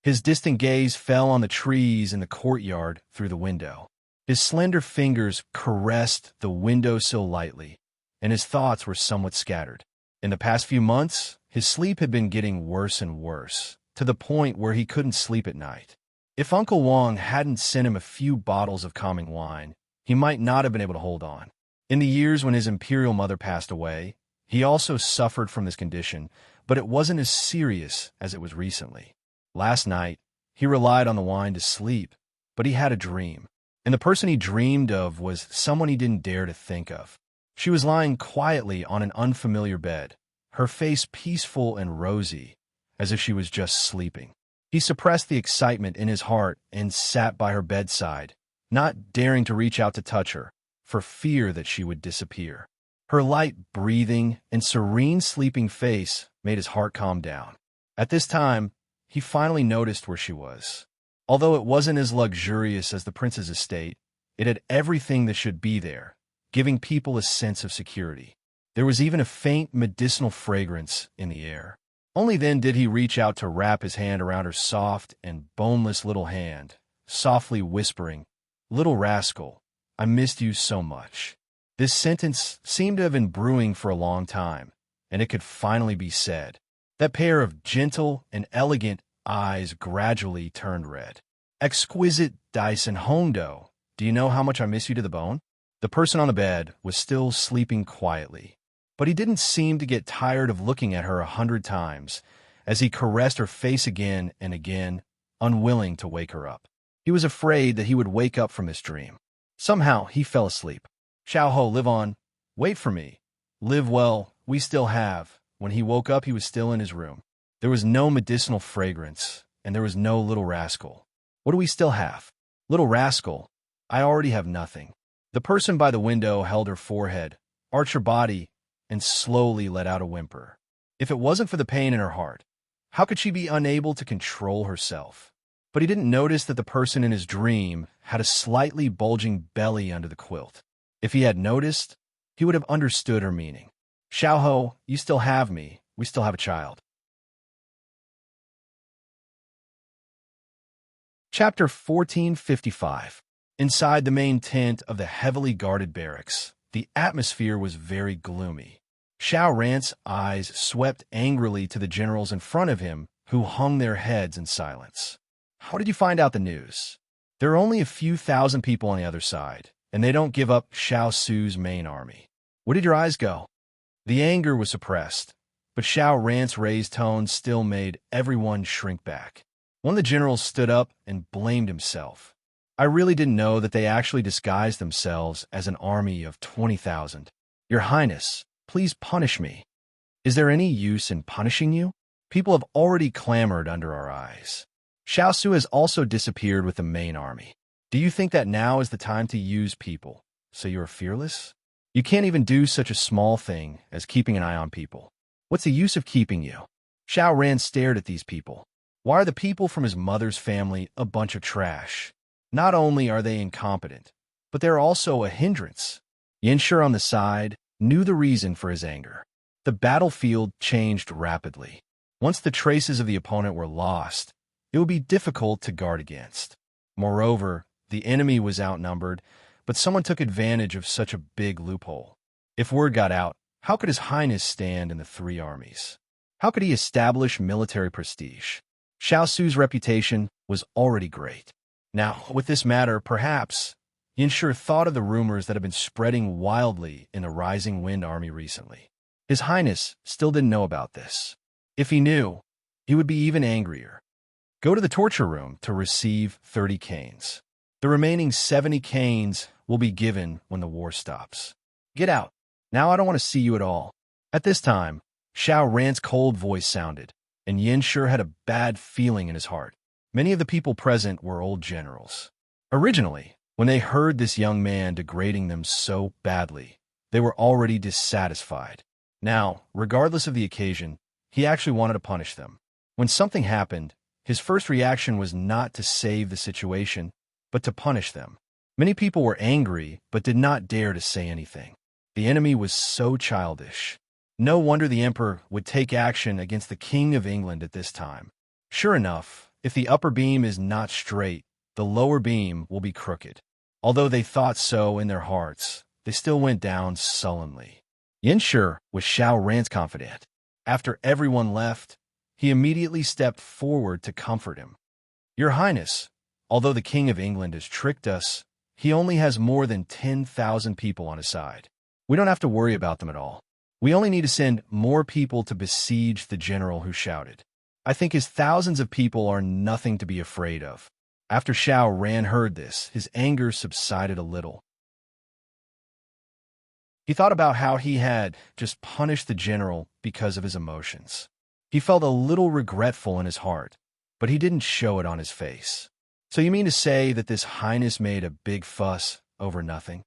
His distant gaze fell on the trees in the courtyard through the window. His slender fingers caressed the windowsill lightly, and his thoughts were somewhat scattered. In the past few months, his sleep had been getting worse and worse, to the point where he couldn't sleep at night. If Uncle Wang hadn't sent him a few bottles of calming wine, he might not have been able to hold on. In the years when his imperial mother passed away, he also suffered from this condition, but it wasn't as serious as it was recently. Last night, he relied on the wine to sleep, but he had a dream. And the person he dreamed of was someone he didn't dare to think of. She was lying quietly on an unfamiliar bed, her face peaceful and rosy, as if she was just sleeping. He suppressed the excitement in his heart and sat by her bedside, not daring to reach out to touch her, for fear that she would disappear. Her light breathing and serene sleeping face made his heart calm down. At this time, he finally noticed where she was. Although it wasn't as luxurious as the prince's estate, it had everything that should be there, giving people a sense of security. There was even a faint medicinal fragrance in the air. Only then did he reach out to wrap his hand around her soft and boneless little hand, softly whispering, "Little rascal, I missed you so much." This sentence seemed to have been brewing for a long time, and it could finally be said. That pair of gentle and elegant eyes gradually turned red. "Exquisite Dyson Hondo, do you know how much I miss you to the bone?" The person on the bed was still sleeping quietly, but he didn't seem to get tired of looking at her 100 times as he caressed her face again and again, unwilling to wake her up. He was afraid that he would wake up from this dream. Somehow he fell asleep. "Xiao Ho, live on. Wait for me. Live well, we still have." When he woke up, he was still in his room. There was no medicinal fragrance, and there was no little rascal. "What do we still have?" "Little rascal, I already have nothing." The person by the window held her forehead, arched her body, and slowly let out a whimper. If it wasn't for the pain in her heart, how could she be unable to control herself? But he didn't notice that the person in his dream had a slightly bulging belly under the quilt. If he had noticed, he would have understood her meaning. "Xiao Ho, you still have me. We still have a child." Chapter 1455. Inside the main tent of the heavily guarded barracks, the atmosphere was very gloomy. Xiao Ran's eyes swept angrily to the generals in front of him, who hung their heads in silence. "How did you find out the news? There are only a few thousand people on the other side, and they don't give up Xiao Su's main army. Where did your eyes go?" The anger was suppressed, but Xiao Ran's raised tone still made everyone shrink back. One of the generals stood up and blamed himself. "I really didn't know that they actually disguised themselves as an army of 20,000. Your Highness, please punish me." "Is there any use in punishing you? People have already clamored under our eyes. Xiao Su has also disappeared with the main army. Do you think that now is the time to use people, so you are fearless? You can't even do such a small thing as keeping an eye on people. What's the use of keeping you?" Xiao Ran stared at these people. Why are the people from his mother's family a bunch of trash? Not only are they incompetent, but they're also a hindrance. Yanshi on the side knew the reason for his anger. The battlefield changed rapidly. Once the traces of the opponent were lost, it would be difficult to guard against. Moreover, the enemy was outnumbered, but someone took advantage of such a big loophole. If word got out, How could His Highness stand in the three armies? How could he establish military prestige? Xiao Su's reputation was already great. Now, with this matter, perhaps, Yinshe thought of the rumors that had been spreading wildly in the Rising Wind army recently. His Highness still didn't know about this. If he knew, he would be even angrier. Go to the torture room to receive 30 canes. The remaining 70 canes will be given when the war stops. Get out. Now I don't want to see you at all. At this time, Xiao Ran's cold voice sounded, and Yinshe had a bad feeling in his heart. Many of the people present were old generals. Originally, when they heard this young man degrading them so badly, they were already dissatisfied. Now, regardless of the occasion, he actually wanted to punish them. When something happened, his first reaction was not to save the situation, but to punish them. Many people were angry, but did not dare to say anything. The enemy was so childish. No wonder the emperor would take action against the King of England at this time. Sure enough, if the upper beam is not straight, the lower beam will be crooked. Although they thought so in their hearts, they still went down sullenly. Yinshe was Xiao Ran's confidant. After everyone left, he immediately stepped forward to comfort him. Your Highness, although the King of England has tricked us, he only has more than 10,000 people on his side. We don't have to worry about them at all. We only need to send more people to besiege the general who shouted. I think his thousands of people are nothing to be afraid of. After Xiao Ran heard this, his anger subsided a little. He thought about how he had just punished the general because of his emotions. He felt a little regretful in his heart, but he didn't show it on his face. So you mean to say that this Highness made a big fuss over nothing?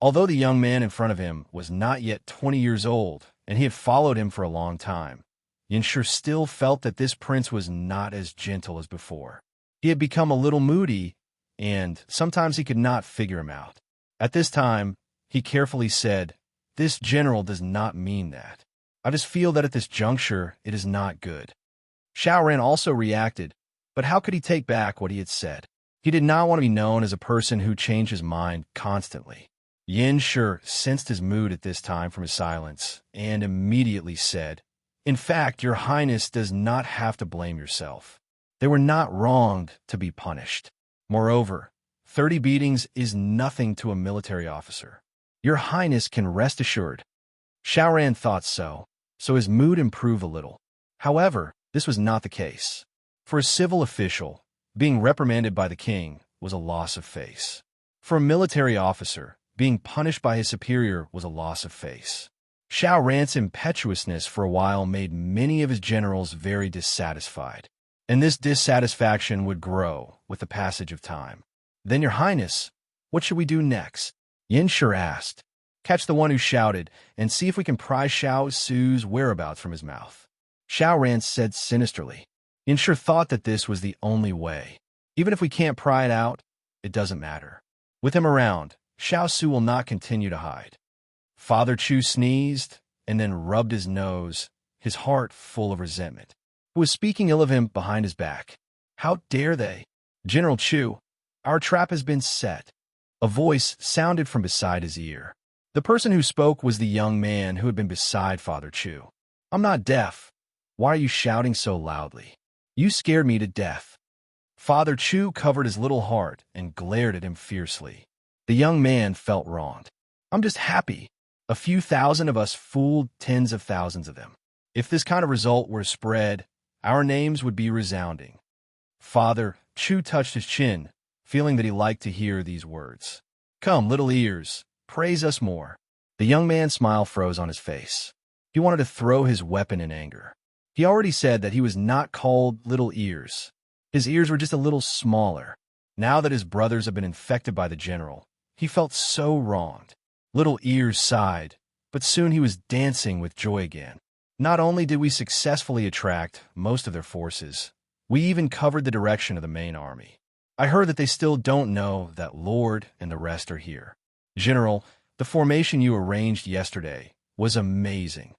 Although the young man in front of him was not yet 20 years old, and he had followed him for a long time, Yinshe still felt that this prince was not as gentle as before. He had become a little moody, and sometimes he could not figure him out. At this time, he carefully said, "This general does not mean that. I just feel that at this juncture, it is not good." Xiao Ran also reacted, but how could he take back what he had said? He did not want to be known as a person who changed his mind constantly. Yinshe sensed his mood at this time from his silence, and immediately said, "In fact, your Highness does not have to blame yourself. They were not wronged to be punished. Moreover, 30 beatings is nothing to a military officer. Your Highness can rest assured." Xiao Ran thought so his mood improved a little. However, this was not the case. For a civil official, being reprimanded by the king was a loss of face. For a military officer, being punished by his superior was a loss of face. Xiao Ran's impetuousness for a while made many of his generals very dissatisfied, and this dissatisfaction would grow with the passage of time. "Then, your Highness, what should we do next?" Yinshe asked. "Catch the one who shouted, and see if we can pry Xiao Su's whereabouts from his mouth." Xiao Ran said sinisterly. Yinshe thought that this was the only way. Even if we can't pry it out, it doesn't matter. With him around, Xiao Su will not continue to hide. Father Chu sneezed and then rubbed his nose, his heart full of resentment. Who was speaking ill of him behind his back? How dare they? "General Chu, our trap has been set." A voice sounded from beside his ear. The person who spoke was the young man who had been beside Father Chu. "I'm not deaf. Why are you shouting so loudly? You scared me to death." Father Chu covered his little heart and glared at him fiercely. The young man felt wronged. "I'm just happy. A few thousand of us fooled tens of thousands of them. If this kind of result were spread, our names would be resounding." Father Chu touched his chin, feeling that he liked to hear these words. "Come, little ears, praise us more." The young man's smile froze on his face. He wanted to throw his weapon in anger. He already said that he was not called little ears. His ears were just a little smaller. Now that his brothers had been infected by the general, he felt so wronged. Little Ears sighed, but soon he was dancing with joy again. "Not only did we successfully attract most of their forces, we even covered the direction of the main army. I heard that they still don't know that Lord and the rest are here. General, the formation you arranged yesterday was amazing."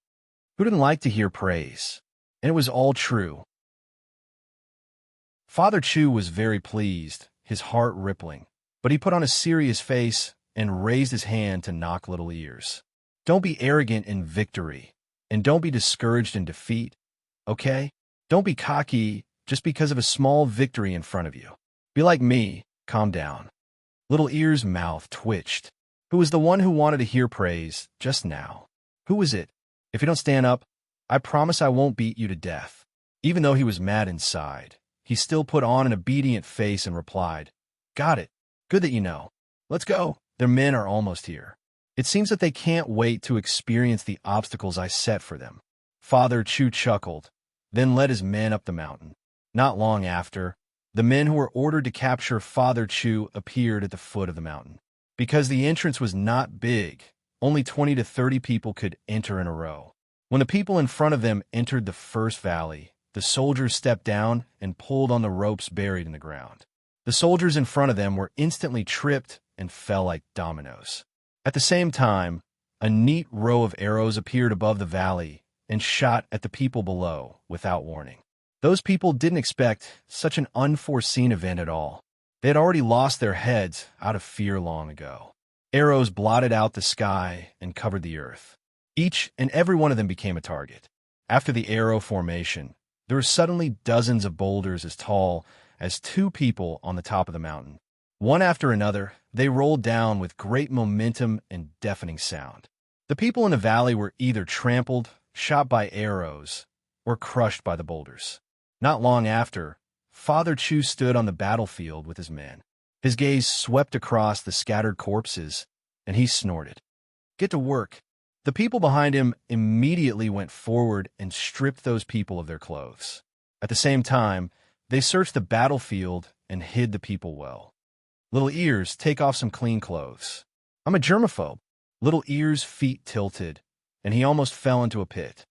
Who didn't like to hear praise? And it was all true. Father Chu was very pleased, his heart rippling, but he put on a serious face and raised his hand to knock Little Ears. Don't be arrogant in victory, and don't be discouraged in defeat, okay? Don't be cocky just because of a small victory in front of you. Be like me, calm down. Little Ear's mouth twitched. Who was the one who wanted to hear praise just now? Who was it? If you don't stand up, I promise I won't beat you to death. Even though he was mad inside, he still put on an obedient face and replied, Got it. Good that you know. Let's go. Their men are almost here. It seems that they can't wait to experience the obstacles I set for them. Father Chu chuckled, then led his men up the mountain. Not long after, the men who were ordered to capture Father Chu appeared at the foot of the mountain. Because the entrance was not big, only 20 to 30 people could enter in a row. When the people in front of them entered the first valley, the soldiers stepped down and pulled on the ropes buried in the ground. The soldiers in front of them were instantly tripped and fell like dominoes. At the same time, a neat row of arrows appeared above the valley and shot at the people below without warning. Those people didn't expect such an unforeseen event at all. They had already lost their heads out of fear long ago. Arrows blotted out the sky and covered the earth. Each and every one of them became a target. After the arrow formation, there were suddenly dozens of boulders as tall as 2 people on the top of the mountain. One after another, they rolled down with great momentum and deafening sound. The people in the valley were either trampled, shot by arrows, or crushed by the boulders. Not long after, Father Chu stood on the battlefield with his men. His gaze swept across the scattered corpses, and he snorted. Get to work. The people behind him immediately went forward and stripped those people of their clothes. At the same time, they searched the battlefield and hid the people well. Little Ears, take off some clean clothes. I'm a germaphobe. Little Ears' feet tilted, and he almost fell into a pit.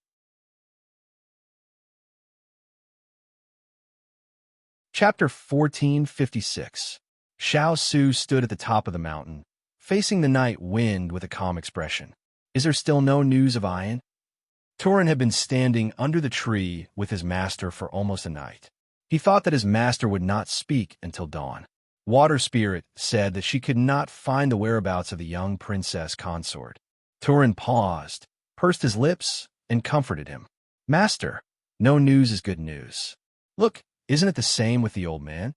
Chapter 1456. Xiao Su stood at the top of the mountain, facing the night wind with a calm expression. Is there still no news of Ian? Turin had been standing under the tree with his master for almost a night. He thought that his master would not speak until dawn. Water Spirit said that she could not find the whereabouts of the young princess consort. Turin paused, pursed his lips, and comforted him. Master, no news is good news. Look, isn't it the same with the old man?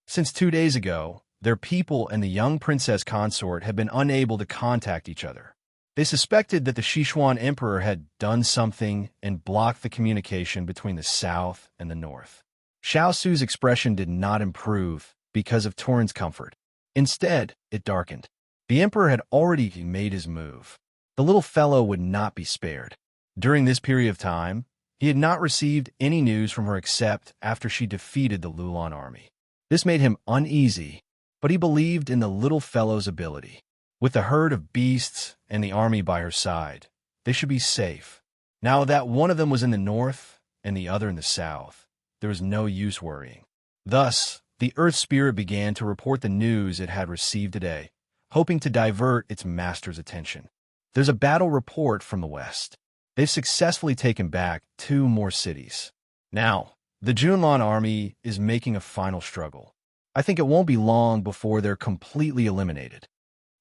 Since 2 days ago, their people and the young princess consort had been unable to contact each other. They suspected that the Sichuan emperor had done something and blocked the communication between the south and the north. Xiao Su's expression did not improve because of Turin's comfort. Instead, it darkened. The emperor had already made his move. The little fellow would not be spared. During this period of time, he had not received any news from her except after she defeated the Lulan army. This made him uneasy, but he believed in the little fellow's ability. With the herd of beasts and the army by her side, they should be safe. Now that one of them was in the north and the other in the south, there was no use worrying. Thus, the Earth Spirit began to report the news it had received today, hoping to divert its master's attention. There's a battle report from the west. They've successfully taken back 2 more cities. Now, the Junlan army is making a final struggle. I think it won't be long before they're completely eliminated.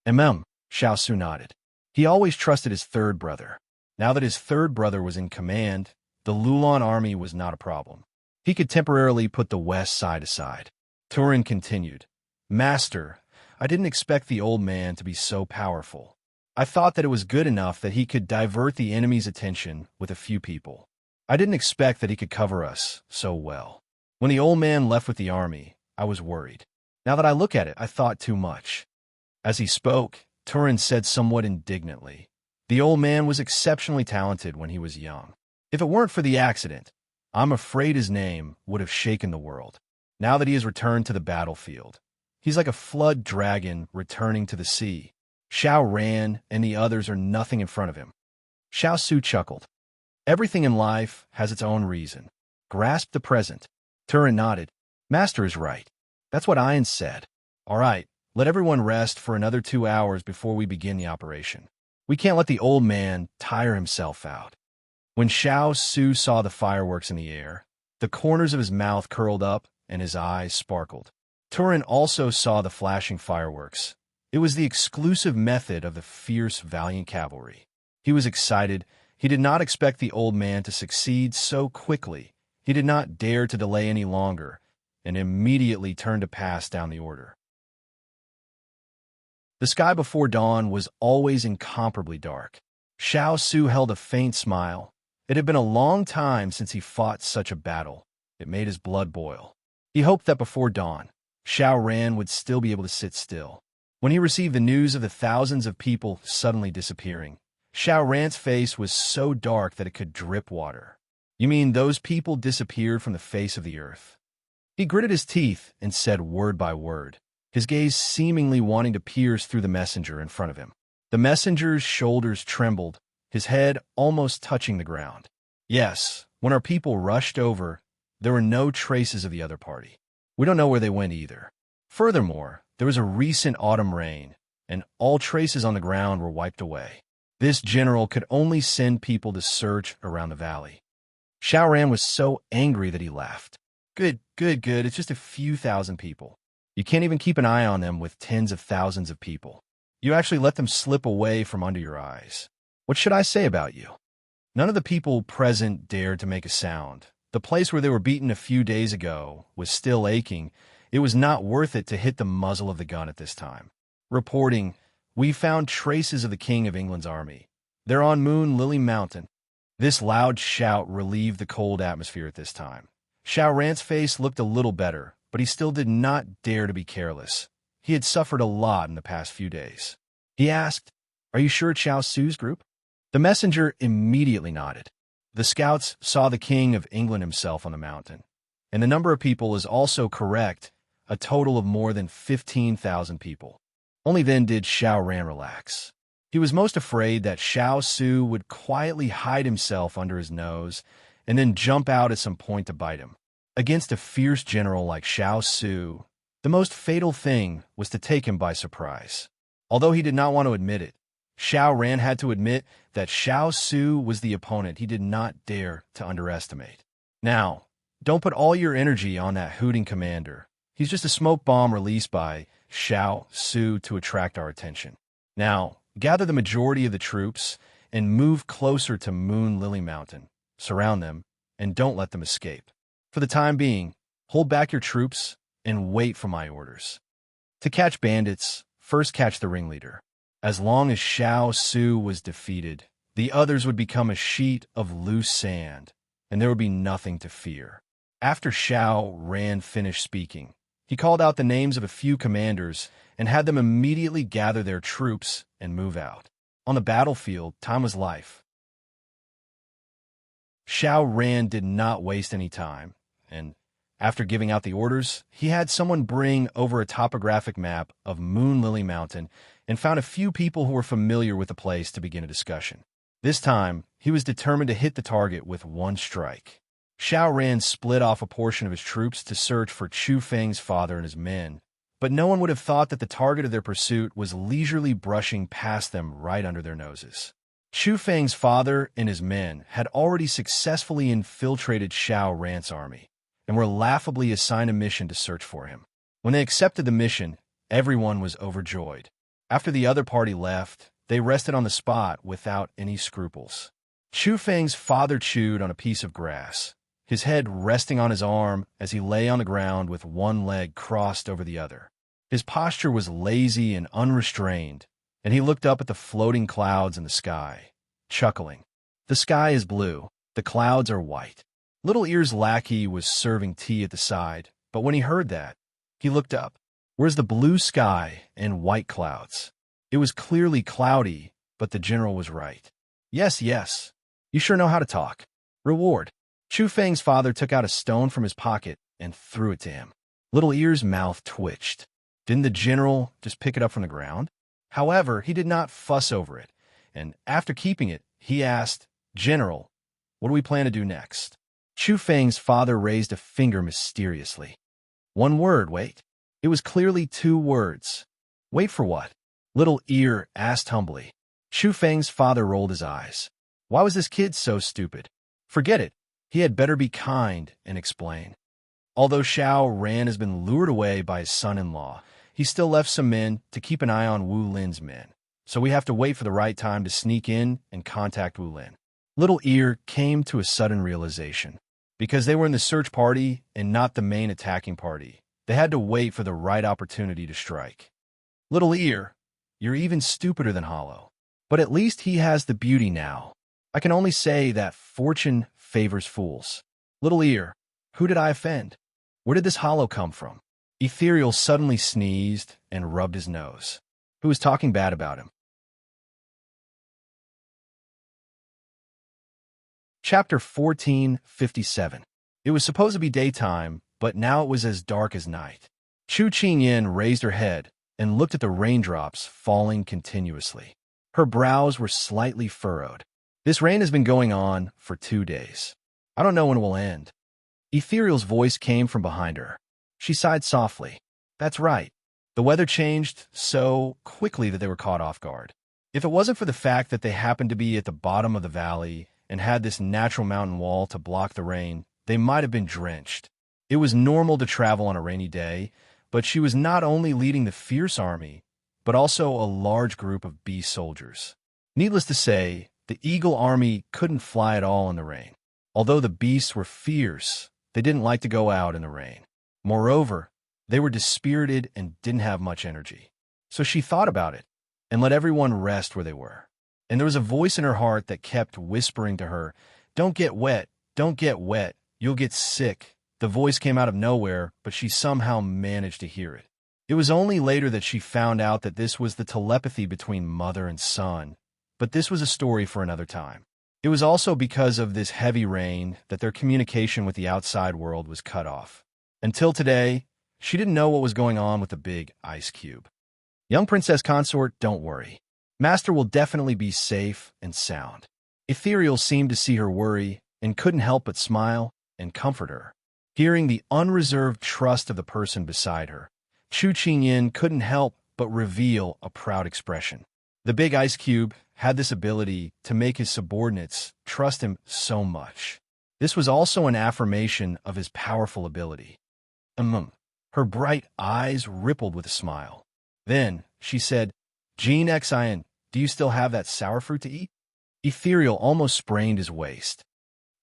Xiao Su nodded. He always trusted his third brother. Now that his third brother was in command, the Lulan army was not a problem. He could temporarily put the west side aside. Turin continued, Master, I didn't expect the old man to be so powerful. I thought that it was good enough that he could divert the enemy's attention with a few people. I didn't expect that he could cover us so well. When the old man left with the army, I was worried. Now that I look at it, I thought too much. As he spoke, Turin said somewhat indignantly, the old man was exceptionally talented when he was young. If it weren't for the accident, I'm afraid his name would have shaken the world. Now that he has returned to the battlefield, he's like a flood dragon returning to the sea. Xiao ran, and the others are nothing in front of him. Xiao Su chuckled. Everything in life has its own reason. Grasp the present. Turin nodded. Master is right. That's what Ian said. All right, let everyone rest for another 2 hours before we begin the operation. We can't let the old man tire himself out. When Xiao Su saw the fireworks in the air, the corners of his mouth curled up and his eyes sparkled. Turin also saw the flashing fireworks. It was the exclusive method of the fierce, valiant cavalry. He was excited. He did not expect the old man to succeed so quickly. He did not dare to delay any longer, and immediately turned to pass down the order. The sky before dawn was always incomparably dark. Xiao Su held a faint smile. It had been a long time since he fought such a battle. It made his blood boil. He hoped that before dawn, Xiao Ran would still be able to sit still. When he received the news of the thousands of people suddenly disappearing, Xiao Ran's face was so dark that it could drip water. You mean those people disappeared from the face of the earth? He gritted his teeth and said word by word, his gaze seemingly wanting to pierce through the messenger in front of him. The messenger's shoulders trembled, his head almost touching the ground. Yes, when our people rushed over, there were no traces of the other party. We don't know where they went either. Furthermore, there was a recent autumn rain, and all traces on the ground were wiped away. This general could only send people to search around the valley. Xiao Ran was so angry that he laughed. Good. It's just a few thousand people. You can't even keep an eye on them with tens of thousands of people. You actually let them slip away from under your eyes. What should I say about you? None of the people present dared to make a sound. The place where they were beaten a few days ago was still aching. It was not worth it to hit the muzzle of the gun at this time. Reporting, we found traces of the King of England's army. They're on Moon Lily Mountain. This loud shout relieved the cold atmosphere at this time. Xiao Ran's face looked a little better, but he still did not dare to be careless. He had suffered a lot in the past few days. He asked, "Are you sure it's Xiao Su's group?" The messenger immediately nodded. The scouts saw the King of England himself on the mountain, and the number of people is also correct, a total of more than 15,000 people. Only then did Xiao Ran relax. He was most afraid that Xiao Su would quietly hide himself under his nose and then jump out at some point to bite him. Against a fierce general like Xiao Su, the most fatal thing was to take him by surprise. Although he did not want to admit it, Xiao Ran had to admit that Xiao Su was the opponent he did not dare to underestimate. Now, don't put all your energy on that hooting commander. He's just a smoke bomb released by Xiao Su to attract our attention. Now, gather the majority of the troops and move closer to Moon Lily Mountain. Surround them, and don't let them escape. For the time being, hold back your troops and wait for my orders. To catch bandits, first catch the ringleader. As long as Xiao Su was defeated, the others would become a sheet of loose sand, and there would be nothing to fear. After Xiao Ran finished speaking, he called out the names of a few commanders and had them immediately gather their troops and move out. On the battlefield, time was life. Xiao Ran did not waste any time, and after giving out the orders, he had someone bring over a topographic map of Moon Lily Mountain and found a few people who were familiar with the place to begin a discussion. This time, he was determined to hit the target with one strike. Xiao Ran split off a portion of his troops to search for Chu Feng's father and his men, but no one would have thought that the target of their pursuit was leisurely brushing past them right under their noses. Chu Feng's father and his men had already successfully infiltrated Xiao Ran's army and were laughably assigned a mission to search for him. When they accepted the mission, everyone was overjoyed. After the other party left, they rested on the spot without any scruples. Chu Feng's father chewed on a piece of grass, his head resting on his arm as he lay on the ground with one leg crossed over the other. His posture was lazy and unrestrained, and he looked up at the floating clouds in the sky, chuckling. The sky is blue, the clouds are white. Little Ear's lackey was serving tea at the side, but when he heard that, he looked up. Where's the blue sky and white clouds? It was clearly cloudy, but the general was right. Yes, you sure know how to talk. Reward. Chu Feng's father took out a stone from his pocket and threw it to him. Little Ear's mouth twitched. Didn't the general just pick it up from the ground? However, he did not fuss over it, and after keeping it, he asked, "General, what do we plan to do next?" Chu Feng's father raised a finger mysteriously. One word, wait. It was clearly 2 words. Wait for what? Little Ear asked humbly. Chu Feng's father rolled his eyes. Why was this kid so stupid? Forget it. He had better be kind and explain. Although Xiao Ran has been lured away by his son-in-law, he still left some men to keep an eye on Wu Lin's men. so we have to wait for the right time to sneak in and contact Wulin. Little Ear came to a sudden realization. Because they were in the search party and not the main attacking party, they had to wait for the right opportunity to strike. Little Ear, you're even stupider than Hollow. But at least he has the beauty now. I can only say that fortune favors fools. Little Ear, who did I offend? Where did this Hollow come from? Ethereal suddenly sneezed and rubbed his nose. Who was talking bad about him? Chapter 1457. It was supposed to be daytime, but now it was as dark as night. Chu Qingyan raised her head and looked at the raindrops falling continuously. Her brows were slightly furrowed. This rain has been going on for 2 days. I don't know when it will end. Ethereal's voice came from behind her. She sighed softly. That's right. The weather changed so quickly that they were caught off guard. If it wasn't for the fact that they happened to be at the bottom of the valley and had this natural mountain wall to block the rain, they might have been drenched. It was normal to travel on a rainy day, but she was not only leading the fierce army, but also a large group of beast soldiers. Needless to say, the eagle army couldn't fly at all in the rain. Although the beasts were fierce, they didn't like to go out in the rain. Moreover, they were dispirited and didn't have much energy. So she thought about it and let everyone rest where they were. And there was a voice in her heart that kept whispering to her, "Don't get wet, don't get wet, you'll get sick." The voice came out of nowhere, but she somehow managed to hear it. It was only later that she found out that this was the telepathy between mother and son, but this was a story for another time. It was also because of this heavy rain that their communication with the outside world was cut off. Until today, she didn't know what was going on with the big ice cube. Young Princess Consort, don't worry. Master will definitely be safe and sound. Ethereal seemed to see her worry and couldn't help but smile and comfort her. Hearing the unreserved trust of the person beside her, Chu Qingyan couldn't help but reveal a proud expression. The big ice cube had this ability to make his subordinates trust him so much. This was also an affirmation of his powerful ability. Her bright eyes rippled with a smile. Then she said, "Jean Xian, do you still have that sour fruit to eat?" Ethereal almost sprained his waist.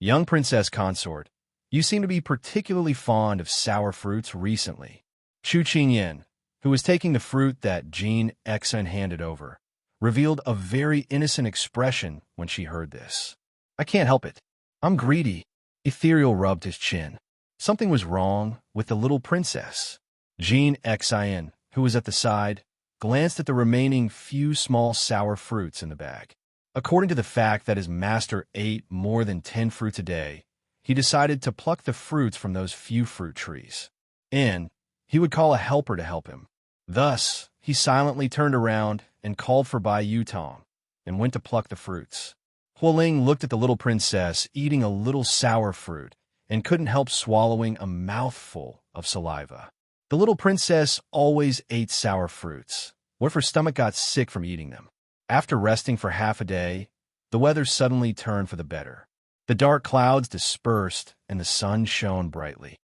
Young Princess Consort, you seem to be particularly fond of sour fruits recently. Chu Qingyan, who was taking the fruit that Jean Xian handed over, revealed a very innocent expression when she heard this. I can't help it. I'm greedy. Ethereal rubbed his chin. Something was wrong with the little princess. Jean Xian, who was at the side, glanced at the remaining few small sour fruits in the bag. According to the fact that his master ate more than 10 fruits a day, he decided to pluck the fruits from those few fruit trees. And he would call a helper to help him. Thus, he silently turned around and called for Bai Yutong and went to pluck the fruits. Hualing looked at the little princess eating a little sour fruit and couldn't help swallowing a mouthful of saliva. The little princess always ate sour fruits. What if her stomach got sick from eating them? After resting for half a day, the weather suddenly turned for the better. The dark clouds dispersed and the sun shone brightly.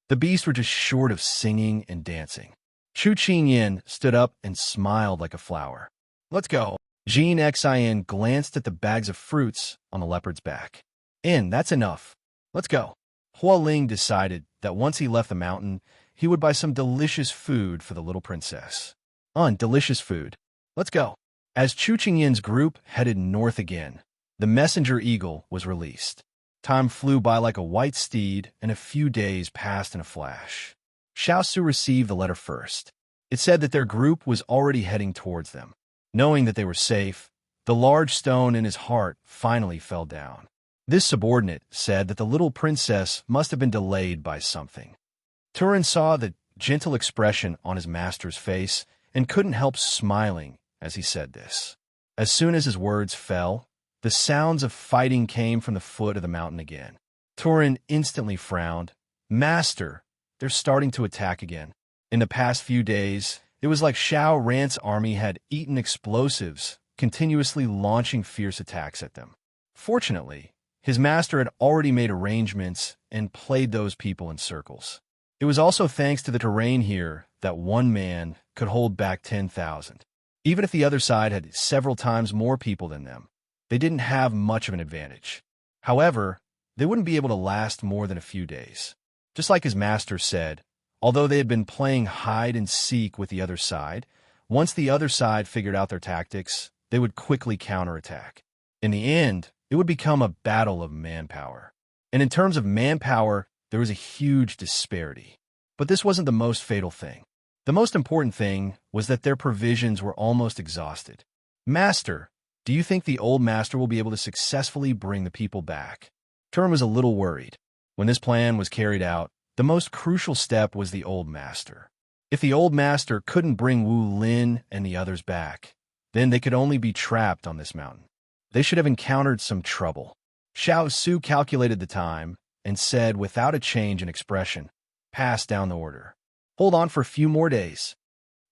The beasts were just short of singing and dancing. Chu Qingyan stood up and smiled like a flower. Let's go. Jean Xian glanced at the bags of fruits on the leopard's back. That's enough. Let's go. Hualing decided that once he left the mountain, he would buy some delicious food for the little princess. Delicious food. Let's go. As Chu Qingyan's group headed north again, the messenger eagle was released. Time flew by like a white steed, and a few days passed in a flash. Xiao received the letter first. It said that their group was already heading towards them. Knowing that they were safe, the large stone in his heart finally fell down. This subordinate said that the little princess must have been delayed by something. Turin saw the gentle expression on his master's face and couldn't help smiling as he said this. As soon as his words fell, the sounds of fighting came from the foot of the mountain again. Turin instantly frowned. Master, they're starting to attack again. In the past few days, it was like Xiao Rant's army had eaten explosives, continuously launching fierce attacks at them. Fortunately, his master had already made arrangements and played those people in circles. It was also thanks to the terrain here that one man could hold back 10,000. Even if the other side had several times more people than them, they didn't have much of an advantage. However, they wouldn't be able to last more than a few days. Just like his master said, although they had been playing hide and seek with the other side, once the other side figured out their tactics, they would quickly counterattack. In the end, it would become a battle of manpower. And in terms of manpower, there was a huge disparity. But this wasn't the most fatal thing. The most important thing was that their provisions were almost exhausted. Master, do you think the old master will be able to successfully bring the people back? Turin was a little worried. When this plan was carried out, the most crucial step was the old master. If the old master couldn't bring Wu Lin and the others back, then they could only be trapped on this mountain. They should have encountered some trouble. Xiao Su calculated the time and said, without a change in expression, pass down the order. Hold on for a few more days.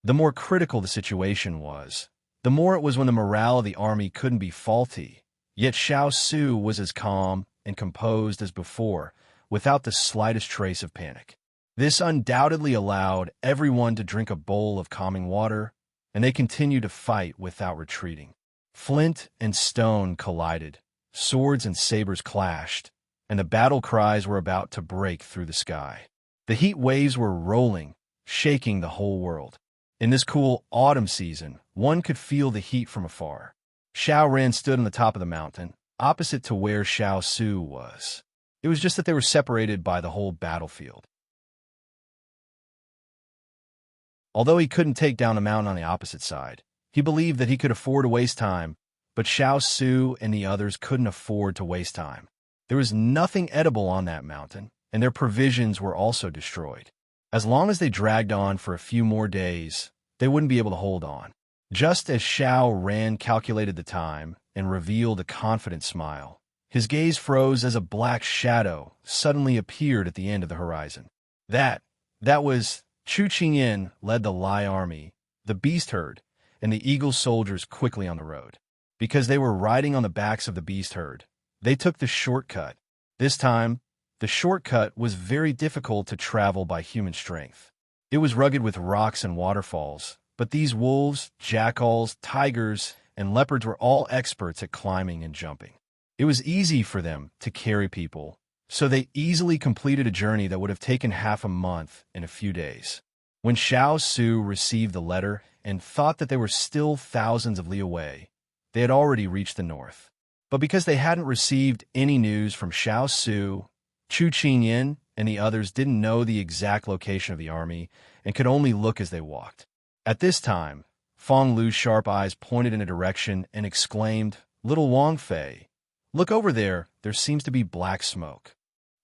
The more critical the situation was, the more it was when the morale of the army couldn't be faulty. Yet Xiao Su was as calm and composed as before, without the slightest trace of panic. This undoubtedly allowed everyone to drink a bowl of calming water, and they continued to fight without retreating. Flint and stone collided, swords and sabers clashed, and the battle cries were about to break through the sky. The heat waves were rolling, shaking the whole world. In this cool autumn season, one could feel the heat from afar. Xiao Ran stood on the top of the mountain, opposite to where Xiao Su was. It was just that they were separated by the whole battlefield. Although he couldn't take down the mountain on the opposite side, he believed that he could afford to waste time, but Xiao Su and the others couldn't afford to waste time. There was nothing edible on that mountain, and their provisions were also destroyed. As long as they dragged on for a few more days, they wouldn't be able to hold on. Just as Xiao Ran calculated the time and revealed a confident smile, his gaze froze as a black shadow suddenly appeared at the end of the horizon. That was Chu Qingyan led the Lai army, the beast herd, and the eagle soldiers quickly on the road. Because they were riding on the backs of the beast herd, they took the shortcut. This time, the shortcut was very difficult to travel by human strength. It was rugged with rocks and waterfalls, but these wolves, jackals, tigers, and leopards were all experts at climbing and jumping. It was easy for them to carry people, so they easily completed a journey that would have taken half a month in a few days. When Xiao Su received the letter and thought that they were still thousands of li away, they had already reached the north. But because they hadn't received any news from Xiao Su, Chu Qingyan and the others didn't know the exact location of the army and could only look as they walked. At this time, Fong Lu's sharp eyes pointed in a direction and exclaimed, "Little Wang Fei, look over there, there seems to be black smoke."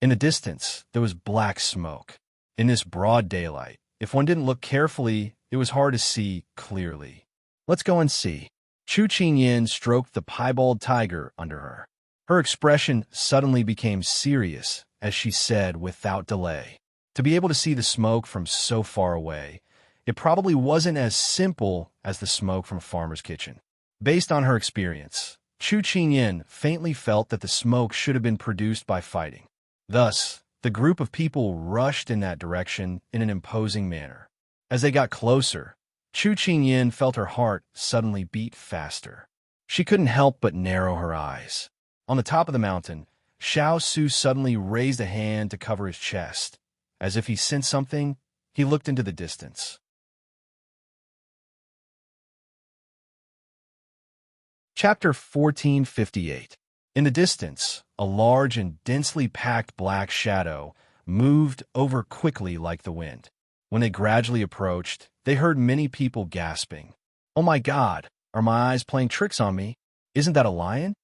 In the distance, there was black smoke. In this broad daylight, if one didn't look carefully, it was hard to see clearly. "Let's go and see." Chu Qingyan stroked the piebald tiger under her. Her expression suddenly became serious as she said without delay, "To be able to see the smoke from so far away, it probably wasn't as simple as the smoke from a farmer's kitchen." Based on her experience, Chu Qingyan faintly felt that the smoke should have been produced by fighting. Thus, the group of people rushed in that direction in an imposing manner. As they got closer, Chu Qingyan felt her heart suddenly beat faster. She couldn't help but narrow her eyes. On the top of the mountain, Xiao Su suddenly raised a hand to cover his chest. As if he sensed something, he looked into the distance. Chapter 1458. In the distance, a large and densely packed black shadow moved over quickly like the wind. When they gradually approached, they heard many people gasping. "Oh my God, are my eyes playing tricks on me? Isn't that a lion?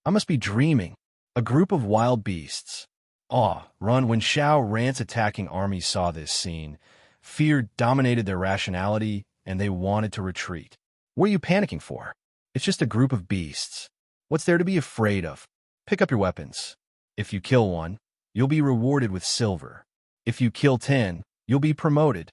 I must be dreaming." A group of wild beasts. Run. When Xiao Ran's attacking army saw this scene, fear dominated their rationality and they wanted to retreat. "What are you panicking for? It's just a group of beasts. What's there to be afraid of? Pick up your weapons. If you kill one, you'll be rewarded with silver. If you kill 10, you'll be promoted."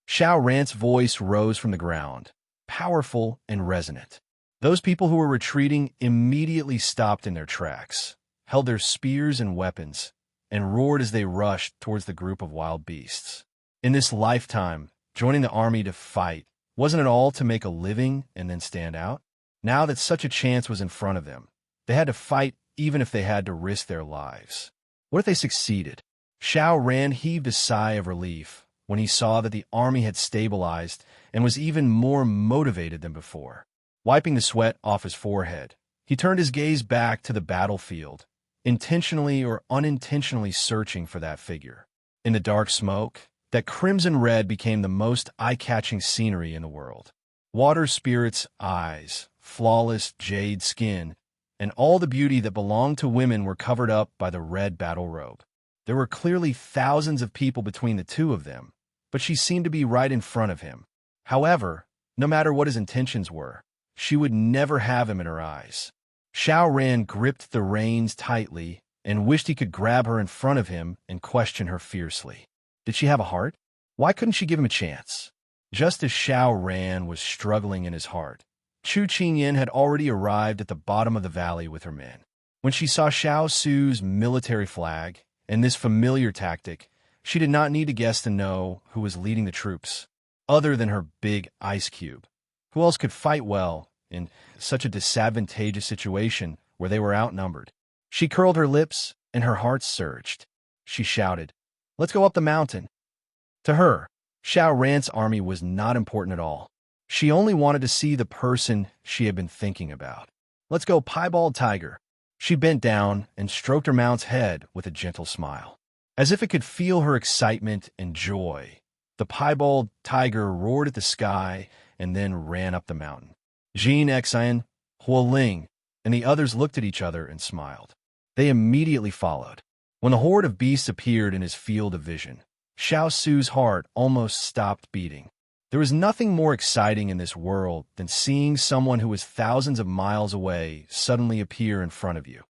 Xiao Ran's voice rose from the ground, powerful and resonant. Those people who were retreating immediately stopped in their tracks, held their spears and weapons, and roared as they rushed towards the group of wild beasts. In this lifetime, joining the army to fight Wasn't it all to make a living and then stand out? Now that such a chance was in front of them, they had to fight even if they had to risk their lives. What if they succeeded? Xiao Ran heaved a sigh of relief when he saw that the army had stabilized and was even more motivated than before. Wiping the sweat off his forehead, he turned his gaze back to the battlefield, intentionally or unintentionally searching for that figure. In the dark smoke, that crimson red became the most eye-catching scenery in the world. Water spirits' eyes, flawless jade skin, and all the beauty that belonged to women were covered up by the red battle robe. There were clearly thousands of people between the two of them, but she seemed to be right in front of him. However, no matter what his intentions were, she would never have him in her eyes. Xiao Ran gripped the reins tightly and wished he could grab her in front of him and question her fiercely. Did she have a heart? Why couldn't she give him a chance? Just as Xiao Ran was struggling in his heart, Chu Qingyan had already arrived at the bottom of the valley with her men. When she saw Xiao Su's military flag and this familiar tactic, she did not need to guess to know who was leading the troops, other than her big ice cube. Who else could fight well in such a disadvantageous situation where they were outnumbered? She curled her lips and her heart surged. She shouted, "Let's go up the mountain." To her, Xiao Ran's army was not important at all. She only wanted to see the person she had been thinking about. "Let's go, piebald tiger." She bent down and stroked her mount's head with a gentle smile. As if it could feel her excitement and joy, the piebald tiger roared at the sky and then ran up the mountain. Jin Xian, Huoling, and the others looked at each other and smiled. They immediately followed. When the horde of beasts appeared in his field of vision, Xiao Su's heart almost stopped beating. There was nothing more exciting in this world than seeing someone who was thousands of miles away suddenly appear in front of you.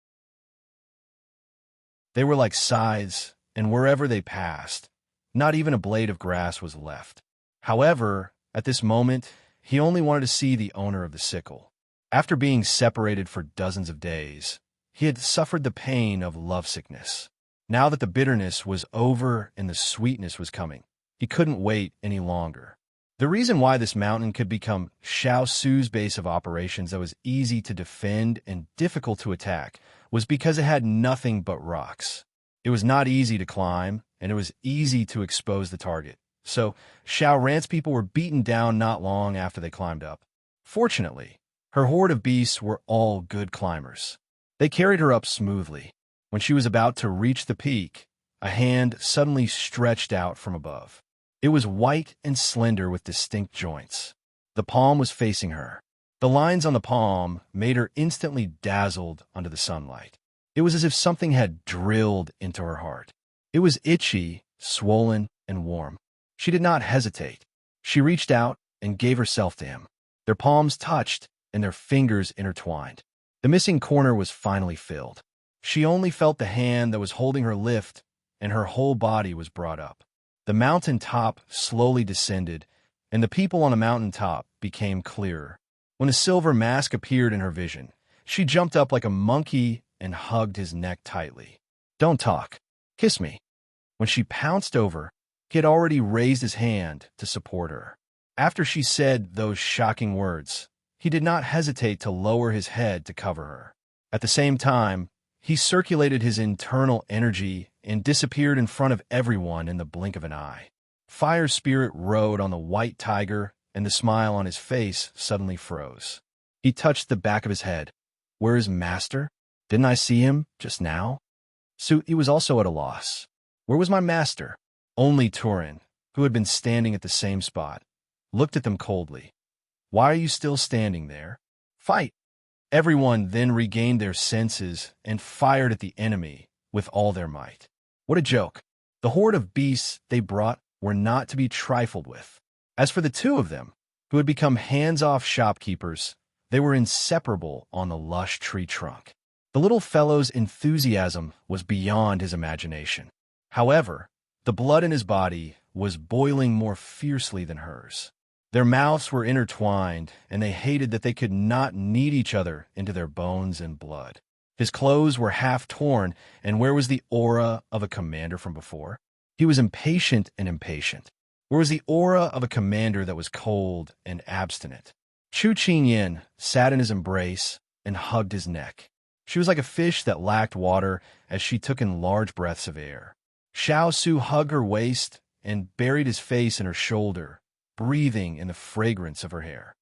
They were like scythes, and wherever they passed, not even a blade of grass was left. However, at this moment, he only wanted to see the owner of the sickle. After being separated for dozens of days, he had suffered the pain of lovesickness. Now that the bitterness was over and the sweetness was coming, he couldn't wait any longer. The reason why this mountain could become Xiao Su's base of operations that was easy to defend and difficult to attack was because it had nothing but rocks. It was not easy to climb, and it was easy to expose the target. So, Xiao Ran's people were beaten down not long after they climbed up. Fortunately, her horde of beasts were all good climbers. They carried her up smoothly. When she was about to reach the peak, a hand suddenly stretched out from above. It was white and slender with distinct joints. The palm was facing her. The lines on the palm made her instantly dazzled under the sunlight. It was as if something had drilled into her heart. It was itchy, swollen, and warm. She did not hesitate. She reached out and gave herself to him. Their palms touched and their fingers intertwined. The missing corner was finally filled. She only felt the hand that was holding her lift, and her whole body was brought up. The mountain top slowly descended, and the people on the mountain top became clearer. When the silver mask appeared in her vision, she jumped up like a monkey and hugged his neck tightly. "Don't talk. Kiss me." When she pounced over, he had already raised his hand to support her. After she said those shocking words, he did not hesitate to lower his head to cover her. At the same time, he circulated his internal energy and disappeared in front of everyone in the blink of an eye. Fire Spirit rode on the white tiger, and the smile on his face suddenly froze. He touched the back of his head. "Where is Master? Didn't I see him just now?" He was also at a loss. Where was my master? Only Turin, who had been standing at the same spot, looked at them coldly. "Why are you still standing there? Fight!" Everyone then regained their senses and fired at the enemy with all their might. What a joke! The horde of beasts they brought were not to be trifled with. As for the two of them, who had become hands-off shopkeepers, they were inseparable on the lush tree trunk. The little fellow's enthusiasm was beyond his imagination. However, the blood in his body was boiling more fiercely than hers. Their mouths were intertwined, and they hated that they could not knead each other into their bones and blood. His clothes were half torn, and where was the aura of a commander from before? He was impatient and impatient. or was the aura of a commander that was cold and abstinent? Chu Qingyan sat in his embrace and hugged his neck. She was like a fish that lacked water as she took in large breaths of air. Xiao Su hugged her waist and buried his face in her shoulder, breathing in the fragrance of her hair.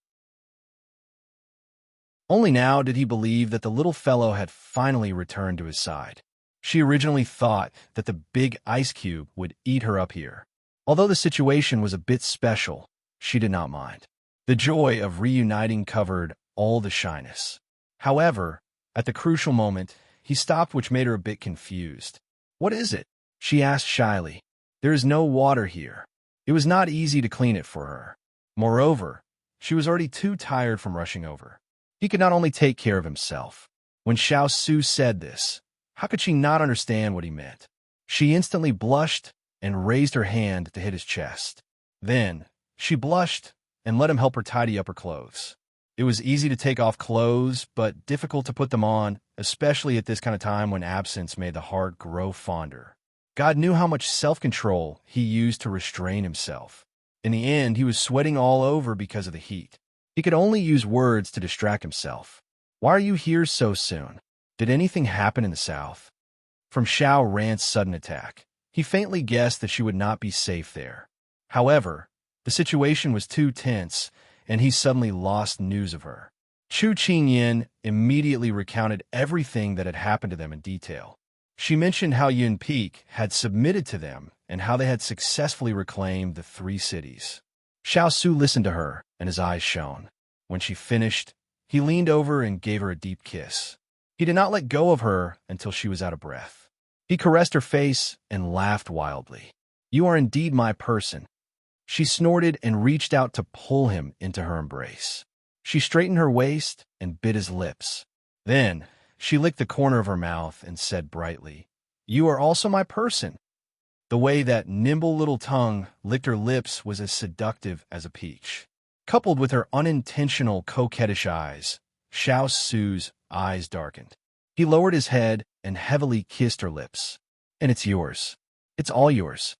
Only now did he believe that the little fellow had finally returned to his side. She originally thought that the big ice cube would eat her up here. Although the situation was a bit special, she did not mind. The joy of reuniting covered all the shyness. However, at the crucial moment, he stopped, which made her a bit confused. "What is it?" she asked shyly. "There is no water here." It was not easy to clean it for her. Moreover, she was already too tired from rushing over. He could not only take care of himself. When Xiao Su said this, how could she not understand what he meant? She instantly blushed and raised her hand to hit his chest. Then, she blushed and let him help her tidy up her clothes. It was easy to take off clothes, but difficult to put them on, especially at this kind of time when absence made the heart grow fonder. God knew how much self-control he used to restrain himself. In the end, he was sweating all over because of the heat. He could only use words to distract himself. "Why are you here so soon? Did anything happen in the south?" From Xiao Ran's sudden attack, he faintly guessed that she would not be safe there. However, the situation was too tense, and he suddenly lost news of her. Chu Qingyan immediately recounted everything that had happened to them in detail. She mentioned how Yun Peak had submitted to them and how they had successfully reclaimed the 3 cities. Xiao Su listened to her, and his eyes shone. When she finished, he leaned over and gave her a deep kiss. He did not let go of her until she was out of breath. He caressed her face and laughed wildly. "You are indeed my person." She snorted and reached out to pull him into her embrace. She straightened her waist and bit his lips. Then, she licked the corner of her mouth and said brightly, "You are also my person." The way that nimble little tongue licked her lips was as seductive as a peach. Coupled with her unintentional coquettish eyes, Xiao Su's eyes darkened. He lowered his head and heavily kissed her lips. "And it's yours. It's all yours."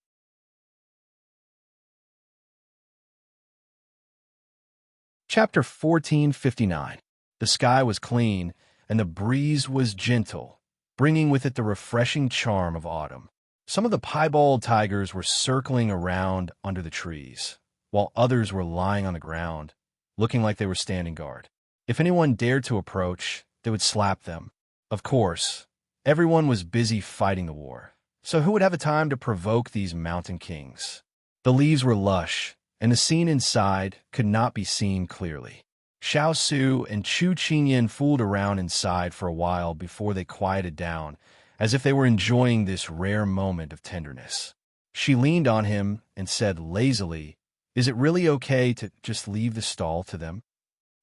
Chapter 1459. The sky was clean, and the breeze was gentle, bringing with it the refreshing charm of autumn. Some of the piebald tigers were circling around under the trees, while others were lying on the ground, looking like they were standing guard. If anyone dared to approach, they would slap them. Of course, everyone was busy fighting the war, so who would have the time to provoke these mountain kings? The leaves were lush, and the scene inside could not be seen clearly. Xiao Su and Chu Qingyan fooled around inside for a while before they quieted down, as if they were enjoying this rare moment of tenderness. She leaned on him and said lazily, "Is it really okay to just leave the stall to them?"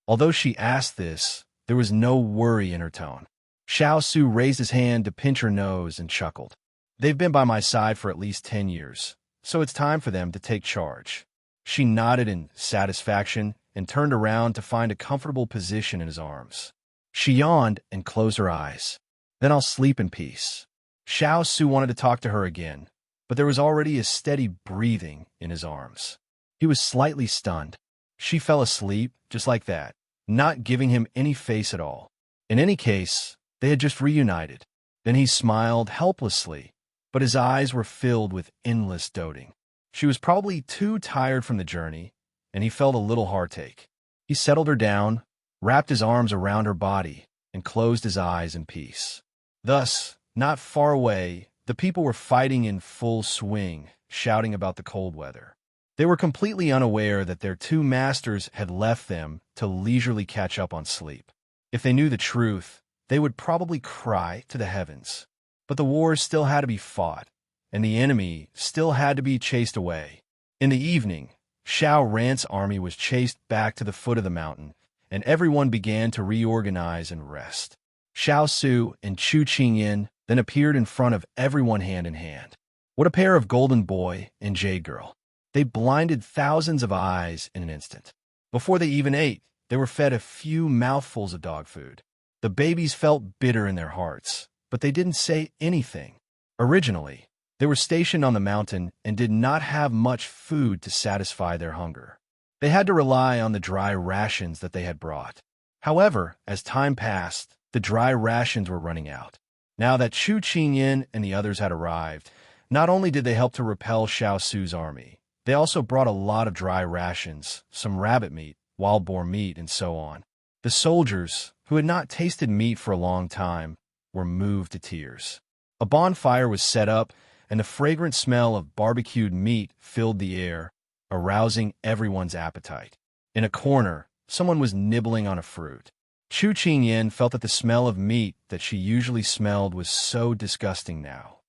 Although she asked this, there was no worry in her tone. Xiao Su raised his hand to pinch her nose and chuckled. "They've been by my side for at least 10 years, so it's time for them to take charge." She nodded in satisfaction and turned around to find a comfortable position in his arms. She yawned and closed her eyes. "Then I'll sleep in peace." Xiao Su wanted to talk to her again, but there was already a steady breathing in his arms. He was slightly stunned. She fell asleep just like that, not giving him any face at all. In any case, they had just reunited. Then he smiled helplessly, but his eyes were filled with endless doting. She was probably too tired from the journey, and he felt a little heartache. He settled her down, wrapped his arms around her body, and closed his eyes in peace. Thus, not far away, the people were fighting in full swing, shouting about the cold weather. They were completely unaware that their 2 masters had left them to leisurely catch up on sleep. If they knew the truth, they would probably cry to the heavens. But the war still had to be fought, and the enemy still had to be chased away. In the evening, Xiao Ran's army was chased back to the foot of the mountain, and everyone began to reorganize and rest. Xiao Su and Chu Qingyan then appeared in front of everyone hand in hand. What a pair of golden boy and jade girl. They blinded thousands of eyes in an instant. Before they even ate, they were fed a few mouthfuls of dog food. The babies felt bitter in their hearts, but they didn't say anything. Originally, They were stationed on the mountain and did not have much food to satisfy their hunger. They had to rely on the dry rations that they had brought. However, as time passed, the dry rations were running out. Now that Chu Qingyin and the others had arrived, not only did they help to repel Xiao Su's army, they also brought a lot of dry rations, some rabbit meat, wild boar meat, and so on. The soldiers, who had not tasted meat for a long time, were moved to tears. A bonfire was set up, and the fragrant smell of barbecued meat filled the air, arousing everyone's appetite. In a corner, someone was nibbling on a fruit. Chu Qingyin felt that the smell of meat that she usually smelled was so disgusting now.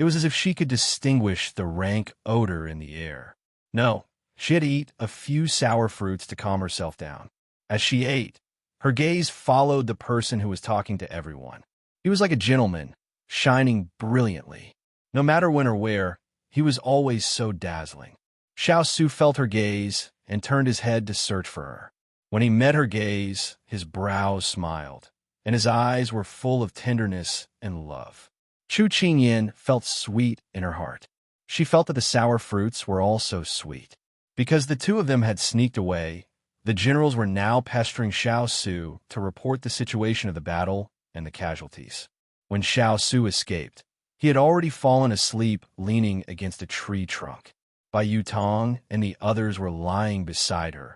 It was as if she could distinguish the rank odor in the air. No, she had to eat a few sour fruits to calm herself down. As she ate, her gaze followed the person who was talking to everyone. He was like a gentleman, shining brilliantly. No matter when or where, he was always so dazzling. Xiao Su felt her gaze and turned his head to search for her. When he met her gaze, his brows smiled, and his eyes were full of tenderness and love. Chu Qingyin felt sweet in her heart. She felt that the sour fruits were also sweet. Because the two of them had sneaked away, the generals were now pestering Xiao Su to report the situation of the battle and the casualties. When Xiao Su escaped, he had already fallen asleep leaning against a tree trunk. Bai Yutong and the others were lying beside her,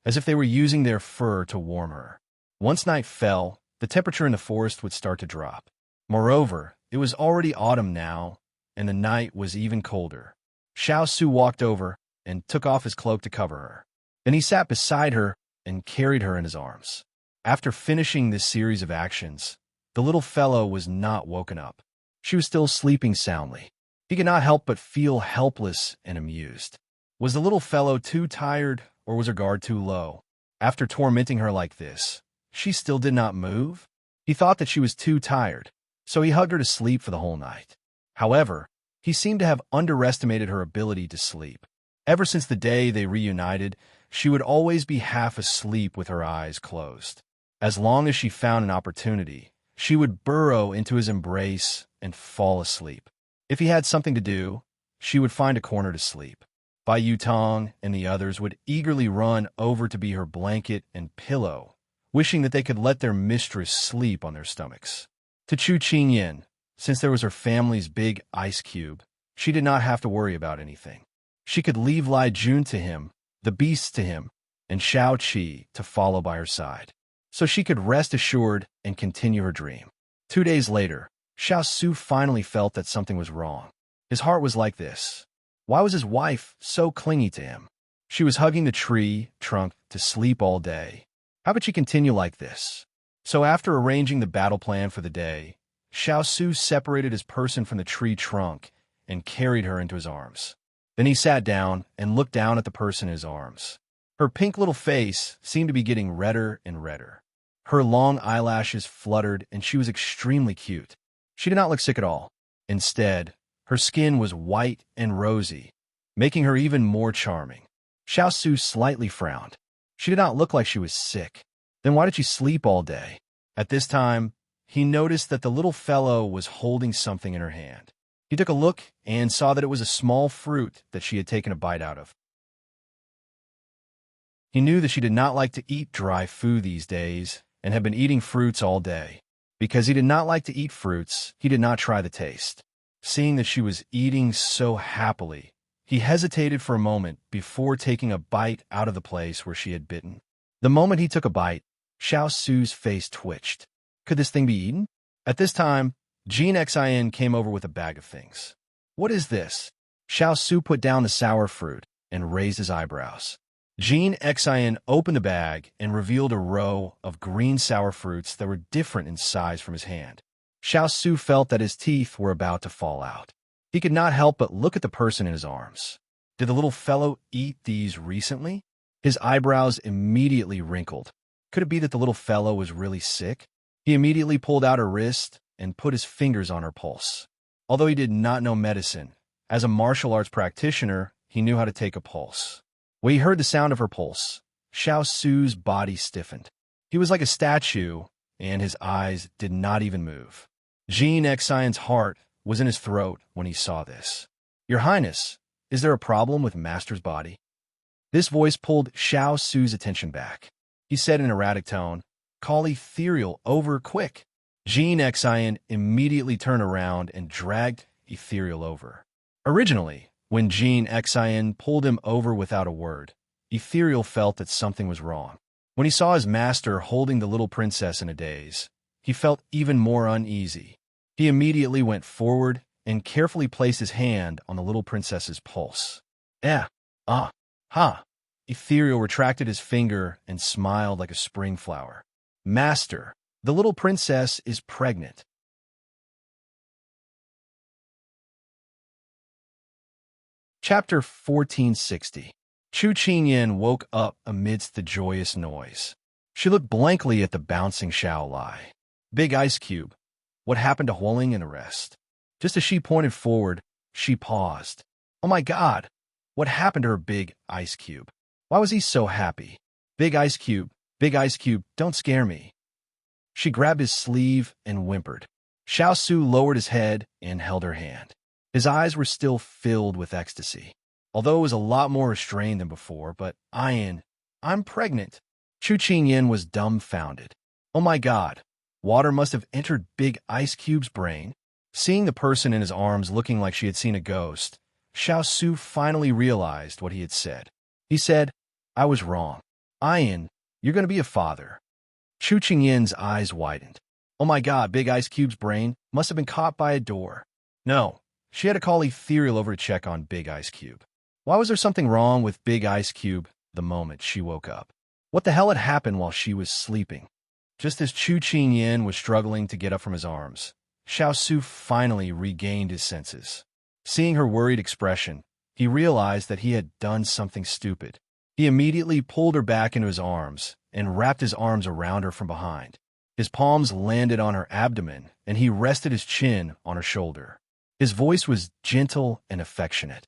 as if they were using their fur to warm her. Once night fell, the temperature in the forest would start to drop. Moreover, it was already autumn now, and the night was even colder. Xiao Su walked over and took off his cloak to cover her. Then he sat beside her and carried her in his arms. After finishing this series of actions, the little fellow was not woken up. She was still sleeping soundly. He could not help but feel helpless and amused. Was the little fellow too tired, or was her guard too low? After tormenting her like this, she still did not move? He thought that she was too tired, so he hugged her to sleep for the whole night. However, he seemed to have underestimated her ability to sleep. Ever since the day they reunited, she would always be half asleep with her eyes closed. As long as she found an opportunity, she would burrow into his embrace and fall asleep. If he had something to do, she would find a corner to sleep. Bai Yutong and the others would eagerly run over to be her blanket and pillow, wishing that they could let their mistress sleep on their stomachs. To Chu Qingyin, since there was her family's big ice cube, she did not have to worry about anything. She could leave Lai Jun to him, the beasts to him, and Shao Qi to follow by her side, so she could rest assured and continue her dream. 2 days later, Xiao Su finally felt that something was wrong. His heart was like this. Why was his wife so clingy to him? She was hugging the tree trunk to sleep all day. How could she continue like this? So after arranging the battle plan for the day, Xiao Su separated his person from the tree trunk and carried her into his arms. Then he sat down and looked down at the person in his arms. Her pink little face seemed to be getting redder and redder. Her long eyelashes fluttered, and she was extremely cute. She did not look sick at all. Instead, her skin was white and rosy, making her even more charming. Xiao Su slightly frowned. She did not look like she was sick. Then why did she sleep all day? At this time, he noticed that the little fellow was holding something in her hand. He took a look and saw that it was a small fruit that she had taken a bite out of. He knew that she did not like to eat dry food these days and had been eating fruits all day. Because he did not like to eat fruits, he did not try the taste. Seeing that she was eating so happily, he hesitated for a moment before taking a bite out of the place where she had bitten. The moment he took a bite, Xiao Su's face twitched. Could this thing be eaten? At this time, Jean Xin came over with a bag of things. What is this? Xiao Su put down the sour fruit and raised his eyebrows. Jean Xin opened the bag and revealed a row of green sour fruits that were different in size from his hand. Xiao Su felt that his teeth were about to fall out. He could not help but look at the person in his arms. Did the little fellow eat these recently? His eyebrows immediately wrinkled. Could it be that the little fellow was really sick? He immediately pulled out her wrist and put his fingers on her pulse. Although he did not know medicine, as a martial arts practitioner, he knew how to take a pulse. When he heard the sound of her pulse, Xiao Su's body stiffened. He was like a statue, and his eyes did not even move. Jean Xion's heart was in his throat when he saw this. Your Highness, is there a problem with Master's body? This voice pulled Xiao Su's attention back. He said in an erratic tone, Call Ethereal over quick. Jean Xion immediately turned around and dragged Ethereal over. Originally, when Jean Xion pulled him over without a word, Ethereal felt that something was wrong. When he saw his master holding the little princess in a daze, he felt even more uneasy. He immediately went forward and carefully placed his hand on the little princess's pulse. Ha! Ethereal retracted his finger and smiled like a spring flower. Master, the little princess is pregnant. Chapter 1460. Chu Qingyan woke up amidst the joyous noise. She looked blankly at the bouncing Xiao Lai. Big ice cube. What happened to Huoling and the rest? Just as she pointed forward, she paused. Oh my God! What happened to her big ice cube? Why was he so happy? Big ice cube, don't scare me. She grabbed his sleeve and whimpered. Xiao Su lowered his head and held her hand. His eyes were still filled with ecstasy, although it was a lot more restrained than before. But I'm pregnant. Chu Qingyan was dumbfounded. Oh my God, water must have entered Big Ice Cube's brain. Seeing the person in his arms looking like she had seen a ghost, Xiao Su finally realized what he had said. He said, I was wrong. Ian, you're going to be a father. Chu Qingyan's eyes widened. Oh my God, Big Ice Cube's brain must have been caught by a door. No, she had to call Ethereal over to check on Big Ice Cube. Why was there something wrong with Big Ice Cube the moment she woke up? What the hell had happened while she was sleeping? Just as Chu Qingyan was struggling to get up from his arms, Xiao Su finally regained his senses. Seeing her worried expression, he realized that he had done something stupid. He immediately pulled her back into his arms and wrapped his arms around her from behind. His palms landed on her abdomen, and he rested his chin on her shoulder. His voice was gentle and affectionate.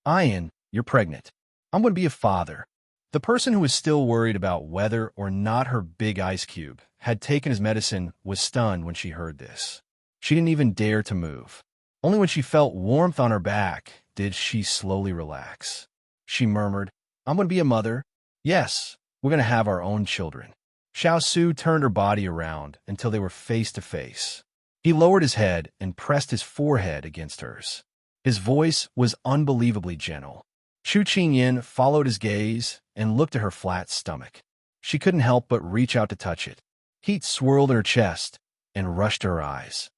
Ian, you're pregnant. I'm going to be a father. The person who was still worried about whether or not her big ice cube had taken his medicine was stunned when she heard this. She didn't even dare to move. Only when she felt warmth on her back did she slowly relax. She murmured, I'm going to be a mother. Yes, we're going to have our own children. Xiao Su turned her body around until they were face to face. He lowered his head and pressed his forehead against hers. His voice was unbelievably gentle. Chu Qingyan followed his gaze and looked at her flat stomach. She couldn't help but reach out to touch it. Heat swirled in her chest and rushed to her eyes.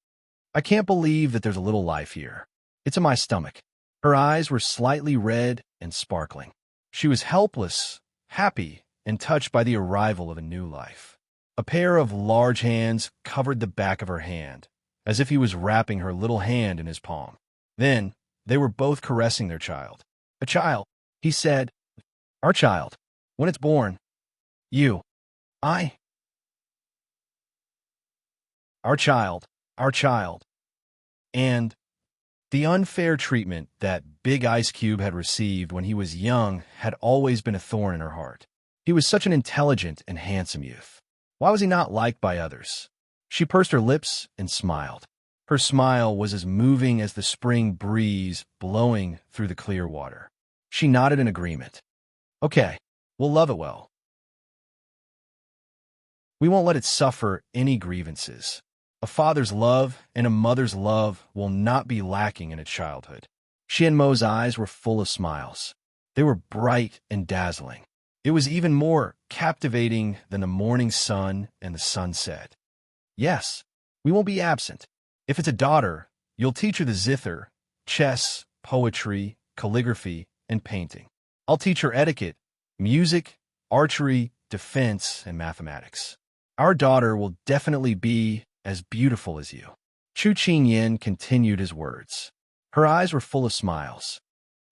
I can't believe that there's a little life here. It's in my stomach. Her eyes were slightly red and sparkling. She was helpless, happy, and touched by the arrival of a new life. A pair of large hands covered the back of her hand, as if he was wrapping her little hand in his palm. Then, they were both caressing their child. A child, he said. Our child. When it's born. You. Our child. Our child. And the unfair treatment that Big Ice Cube had received when he was young had always been a thorn in her heart. He was such an intelligent and handsome youth. Why was he not liked by others? She pursed her lips and smiled. Her smile was as moving as the spring breeze blowing through the clear water. She nodded in agreement. Okay, we'll love it well. We won't let it suffer any grievances. A father's love and a mother's love will not be lacking in its childhood. Xianmo's eyes were full of smiles. They were bright and dazzling. It was even more captivating than the morning sun and the sunset. Yes, we won't be absent. If it's a daughter, you'll teach her the zither, chess, poetry, calligraphy, and painting. I'll teach her etiquette, music, archery, defense, and mathematics. Our daughter will definitely be as beautiful as you. Chu Qingyan continued his words. Her eyes were full of smiles.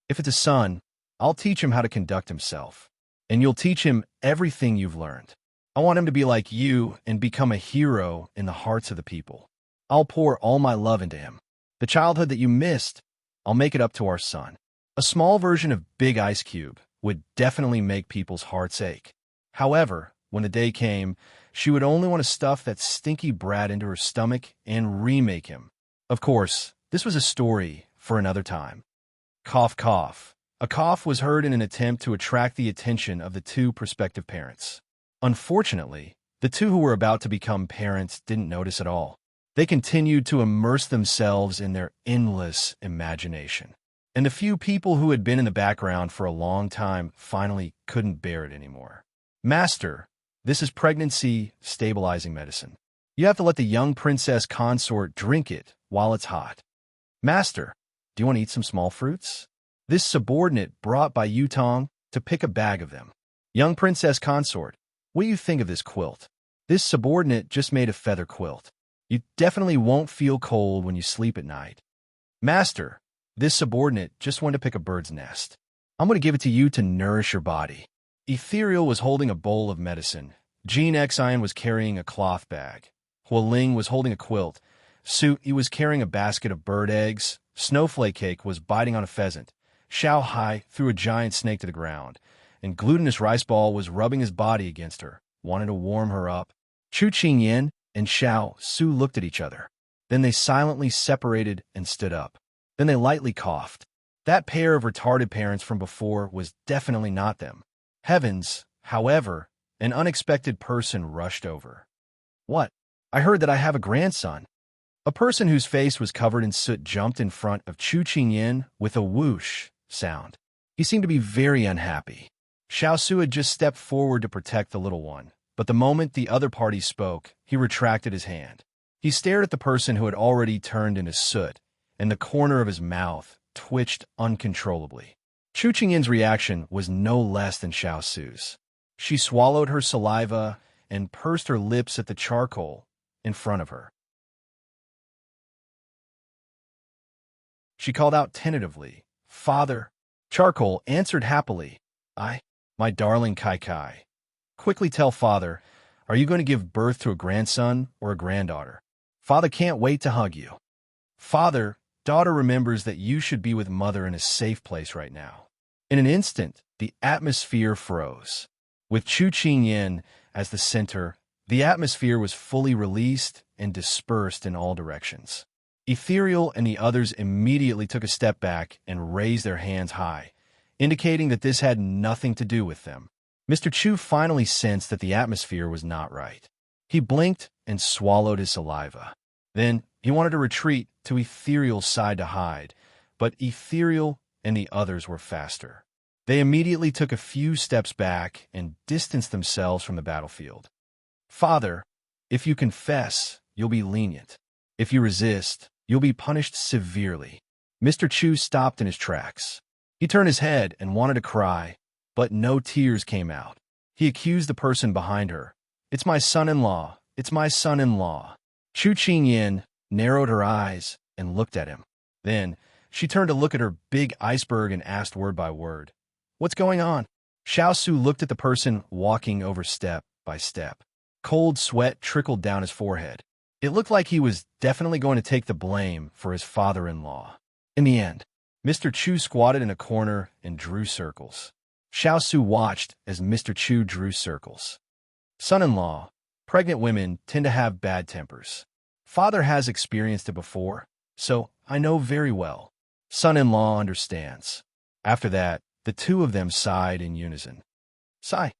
If it's a son, I'll teach him how to conduct himself, and you'll teach him everything you've learned. I want him to be like you and become a hero in the hearts of the people. I'll pour all my love into him. The childhood that you missed, I'll make it up to our son. A small version of Big Ice Cube would definitely make people's hearts ache. However, When the day came, she would only want to stuff that stinky brat into her stomach and remake him. Of course, this was a story for another time. Cough, cough. A cough was heard in an attempt to attract the attention of the two prospective parents. Unfortunately, the two who were about to become parents didn't notice at all. They continued to immerse themselves in their endless imagination. And the few people who had been in the background for a long time finally couldn't bear it anymore. Master, this is pregnancy stabilizing medicine. You have to let the young princess consort drink it while it's hot. Master, do you want to eat some small fruits? This subordinate brought by Yutong to pick a bag of them. Young princess consort, what do you think of this quilt? This subordinate just made a feather quilt. You definitely won't feel cold when you sleep at night. Master, this subordinate just went to pick a bird's nest. I'm going to give it to you to nourish your body. Ethereal was holding a bowl of medicine. Jean Xian was carrying a cloth bag. Hualing was holding a quilt. Suit was carrying a basket of bird eggs. Snowflake Cake was biting on a pheasant. Xiao Hai threw a giant snake to the ground. And Glutinous Rice Ball was rubbing his body against her, wanting to warm her up. Chu Qingyan and Xiao Su looked at each other. Then they silently separated and stood up. Then they lightly coughed. That pair of retarded parents from before was definitely not them. Heavens, however, an unexpected person rushed over. What? I heard that I have a grandson. A person whose face was covered in soot jumped in front of Chu Qingyan with a whoosh sound. He seemed to be very unhappy. Xiao Su had just stepped forward to protect the little one, but the moment the other party spoke, he retracted his hand. He stared at the person who had already turned into soot, and the corner of his mouth twitched uncontrollably. Chu Qingyan's reaction was no less than Xiao Su's. She swallowed her saliva and pursed her lips at the charcoal in front of her. She called out tentatively, "Father." Charcoal answered happily, My darling Kai Kai. Quickly tell Father, are you going to give birth to a grandson or a granddaughter? Father can't wait to hug you. Father, daughter remembers that you should be with Mother in a safe place right now. In an instant, the atmosphere froze. With Chu Qingyan as the center, the atmosphere was fully released and dispersed in all directions. Ethereal and the others immediately took a step back and raised their hands high, indicating that this had nothing to do with them. Mr. Chu finally sensed that the atmosphere was not right. He blinked and swallowed his saliva. Then he wanted to retreat to Ethereal's side to hide, but Ethereal and the others were faster. They immediately took a few steps back and distanced themselves from the battlefield. Father, if you confess, you'll be lenient. If you resist, you'll be punished severely. Mr. Chu stopped in his tracks. He turned his head and wanted to cry, but no tears came out. He accused the person behind her. It's my son-in-law. It's my son-in-law. Chu Qingyan narrowed her eyes and looked at him. Then she turned to look at her big iceberg and asked word by word, "What's going on?" Xiao Su looked at the person walking over step by step. Cold sweat trickled down his forehead. It looked like he was definitely going to take the blame for his father-in-law. In the end, Mr. Chu squatted in a corner and drew circles. Xiao Su watched as Mr. Chu drew circles. Son-in-law, pregnant women tend to have bad tempers. Father has experienced it before, so I know very well. Son-in-law understands. After that, the two of them sighed in unison. Sigh.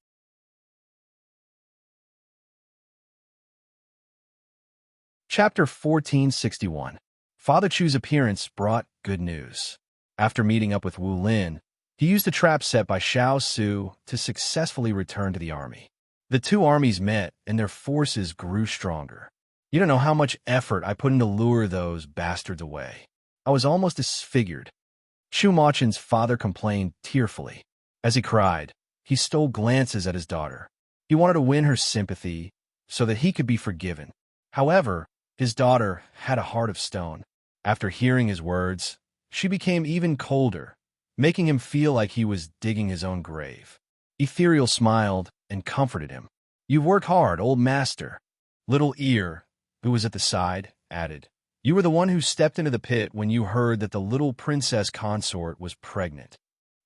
Chapter 1461. Father Chu's appearance brought good news. After meeting up with Wu Lin, he used a trap set by Xiao Su to successfully return to the army. The two armies met, and their forces grew stronger. You don't know how much effort I put in to lure those bastards away. I was almost disfigured. Chu Machen's father complained tearfully. As he cried, he stole glances at his daughter. He wanted to win her sympathy so that he could be forgiven. However, his daughter had a heart of stone. After hearing his words, she became even colder, making him feel like he was digging his own grave. Ethereal smiled and comforted him. "You've worked hard, old master." Little Ear, who was at the side, added, "You were the one who stepped into the pit when you heard that the little princess consort was pregnant."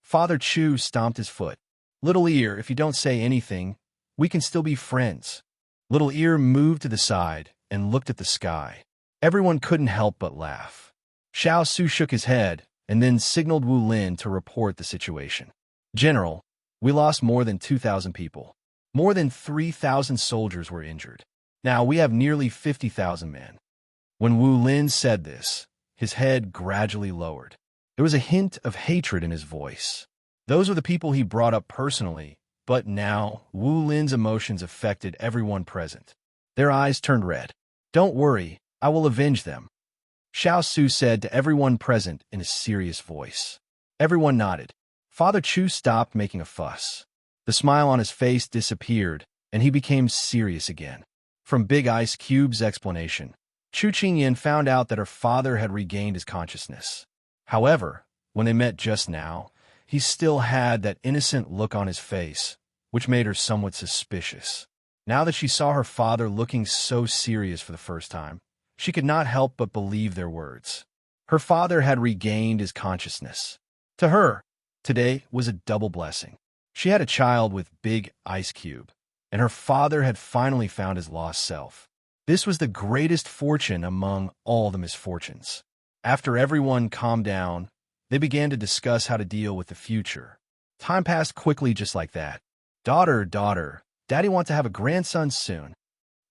Father Chu stomped his foot. "Little Ear, if you don't say anything, We can still be friends. Little Ear moved to the side and looked at the sky. Everyone couldn't help but laugh. Xiao Su shook his head and then signaled Wu Lin to report the situation. General, we lost more than 2,000 people. More than 3,000 soldiers were injured. Now we have nearly 50,000 men. When Wu Lin said this, his head gradually lowered. There was a hint of hatred in his voice. Those were the people he brought up personally, but now Wu Lin's emotions affected everyone present. Their eyes turned red. Don't worry, I will avenge them, Xiao Su said to everyone present in a serious voice. Everyone nodded. Father Chu stopped making a fuss. The smile on his face disappeared, and he became serious again. From Big Ice Cube's explanation, Chu Qingyan found out that her father had regained his consciousness. However, when they met just now, he still had that innocent look on his face, which made her somewhat suspicious. Now that she saw her father looking so serious for the first time, she could not help but believe their words. Her father had regained his consciousness. To her, today was a double blessing. She had a child with Big Ice Cube, and her father had finally found his lost self. This was the greatest fortune among all the misfortunes. After everyone calmed down, they began to discuss how to deal with the future. Time passed quickly just like that. Daughter, Daddy wants to have a grandson soon.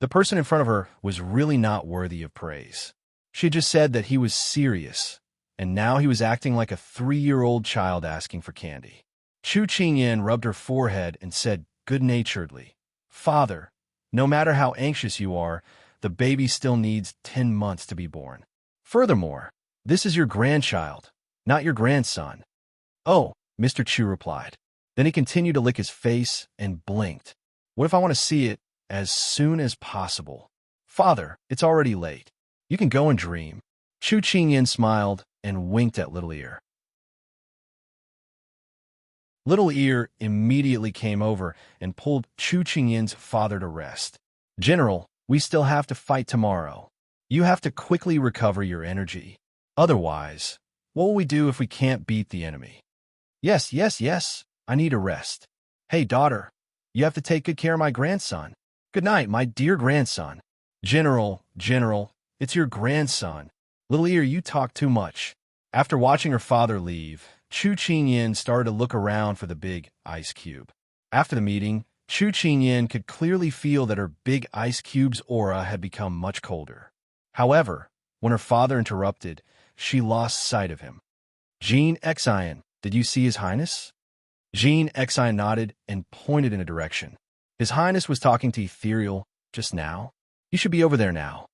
The person in front of her was really not worthy of praise. She had just said that he was serious, and now he was acting like a 3-year-old child asking for candy. Chu Qingyan rubbed her forehead and said good-naturedly, Father, no matter how anxious you are, the baby still needs 10 months to be born. Furthermore, this is your grandchild, not your grandson. Oh, Mr. Chu replied. Then he continued to lick his face and blinked. What if I want to see it as soon as possible? Father, it's already late. You can go and dream. Chu Qingyan smiled and winked at Little Ear. Little Ear immediately came over and pulled Chu Qingyan's father to rest. General, we still have to fight tomorrow. You have to quickly recover your energy. Otherwise, what will we do if we can't beat the enemy? Yes. I need a rest. Hey, daughter, you have to take good care of my grandson. Good night, my dear grandson. General, it's your grandson. Little Ear, you talk too much. After watching her father leave, Chu Qingyan started to look around for the Big Ice Cube. After the meeting, Chu Qingyan could clearly feel that her Big Ice Cube's aura had become much colder. However, when her father interrupted, she lost sight of him. Jean Xian, did you see His Highness? Jean Xian nodded and pointed in a direction. His Highness was talking to Ethereal just now. You should be over there now.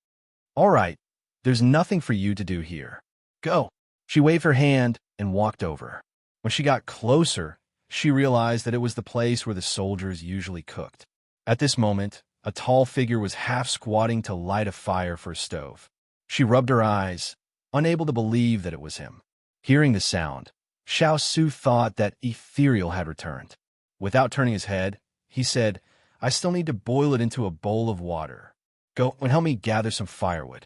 All right, there's nothing for you to do here. Go. She waved her hand and walked over. When she got closer, she realized that it was the place where the soldiers usually cooked. At this moment, a tall figure was half squatting to light a fire for a stove. She rubbed her eyes, unable to believe that it was him. Hearing the sound, Xiao Su thought that Ethereal had returned. Without turning his head, he said, I still need to boil it into a bowl of water. Go and help me gather some firewood.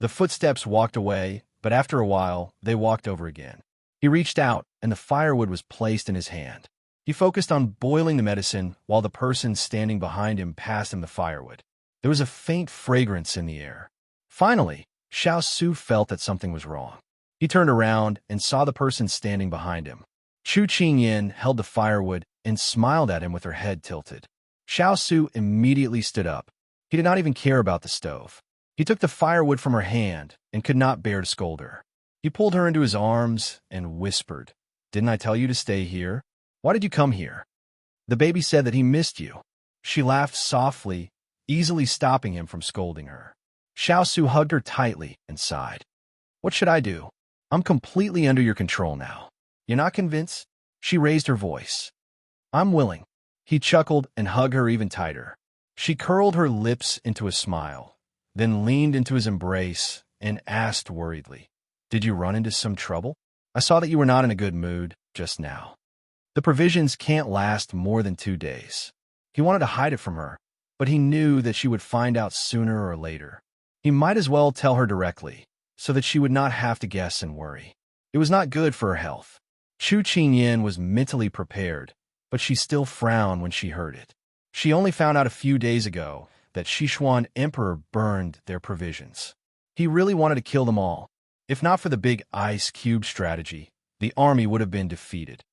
The footsteps walked away, but after a while, they walked over again. He reached out, and the firewood was placed in his hand. He focused on boiling the medicine while the person standing behind him passed him the firewood. There was a faint fragrance in the air. Finally, Xiao Su felt that something was wrong. He turned around and saw the person standing behind him. Chu Qingyan held the firewood and smiled at him with her head tilted. Xiao Su immediately stood up. He did not even care about the stove. He took the firewood from her hand and could not bear to scold her. He pulled her into his arms and whispered, Didn't I tell you to stay here? Why did you come here? The baby said that he missed you. She laughed softly, easily stopping him from scolding her. Xiao Su hugged her tightly and sighed. What should I do? I'm completely under your control now. You're not convinced? She raised her voice. I'm willing. He chuckled and hugged her even tighter. She curled her lips into a smile, then leaned into his embrace and asked worriedly, Did you run into some trouble? I saw that you were not in a good mood just now. The provisions can't last more than 2 days. He wanted to hide it from her, but he knew that she would find out sooner or later. He might as well tell her directly, so that she would not have to guess and worry. It was not good for her health. Chu Qingyan was mentally prepared, but she still frowned when she heard it. She only found out a few days ago that Sichuan Emperor burned their provisions. He really wanted to kill them all. If not for the big ice cube strategy, the army would have been defeated.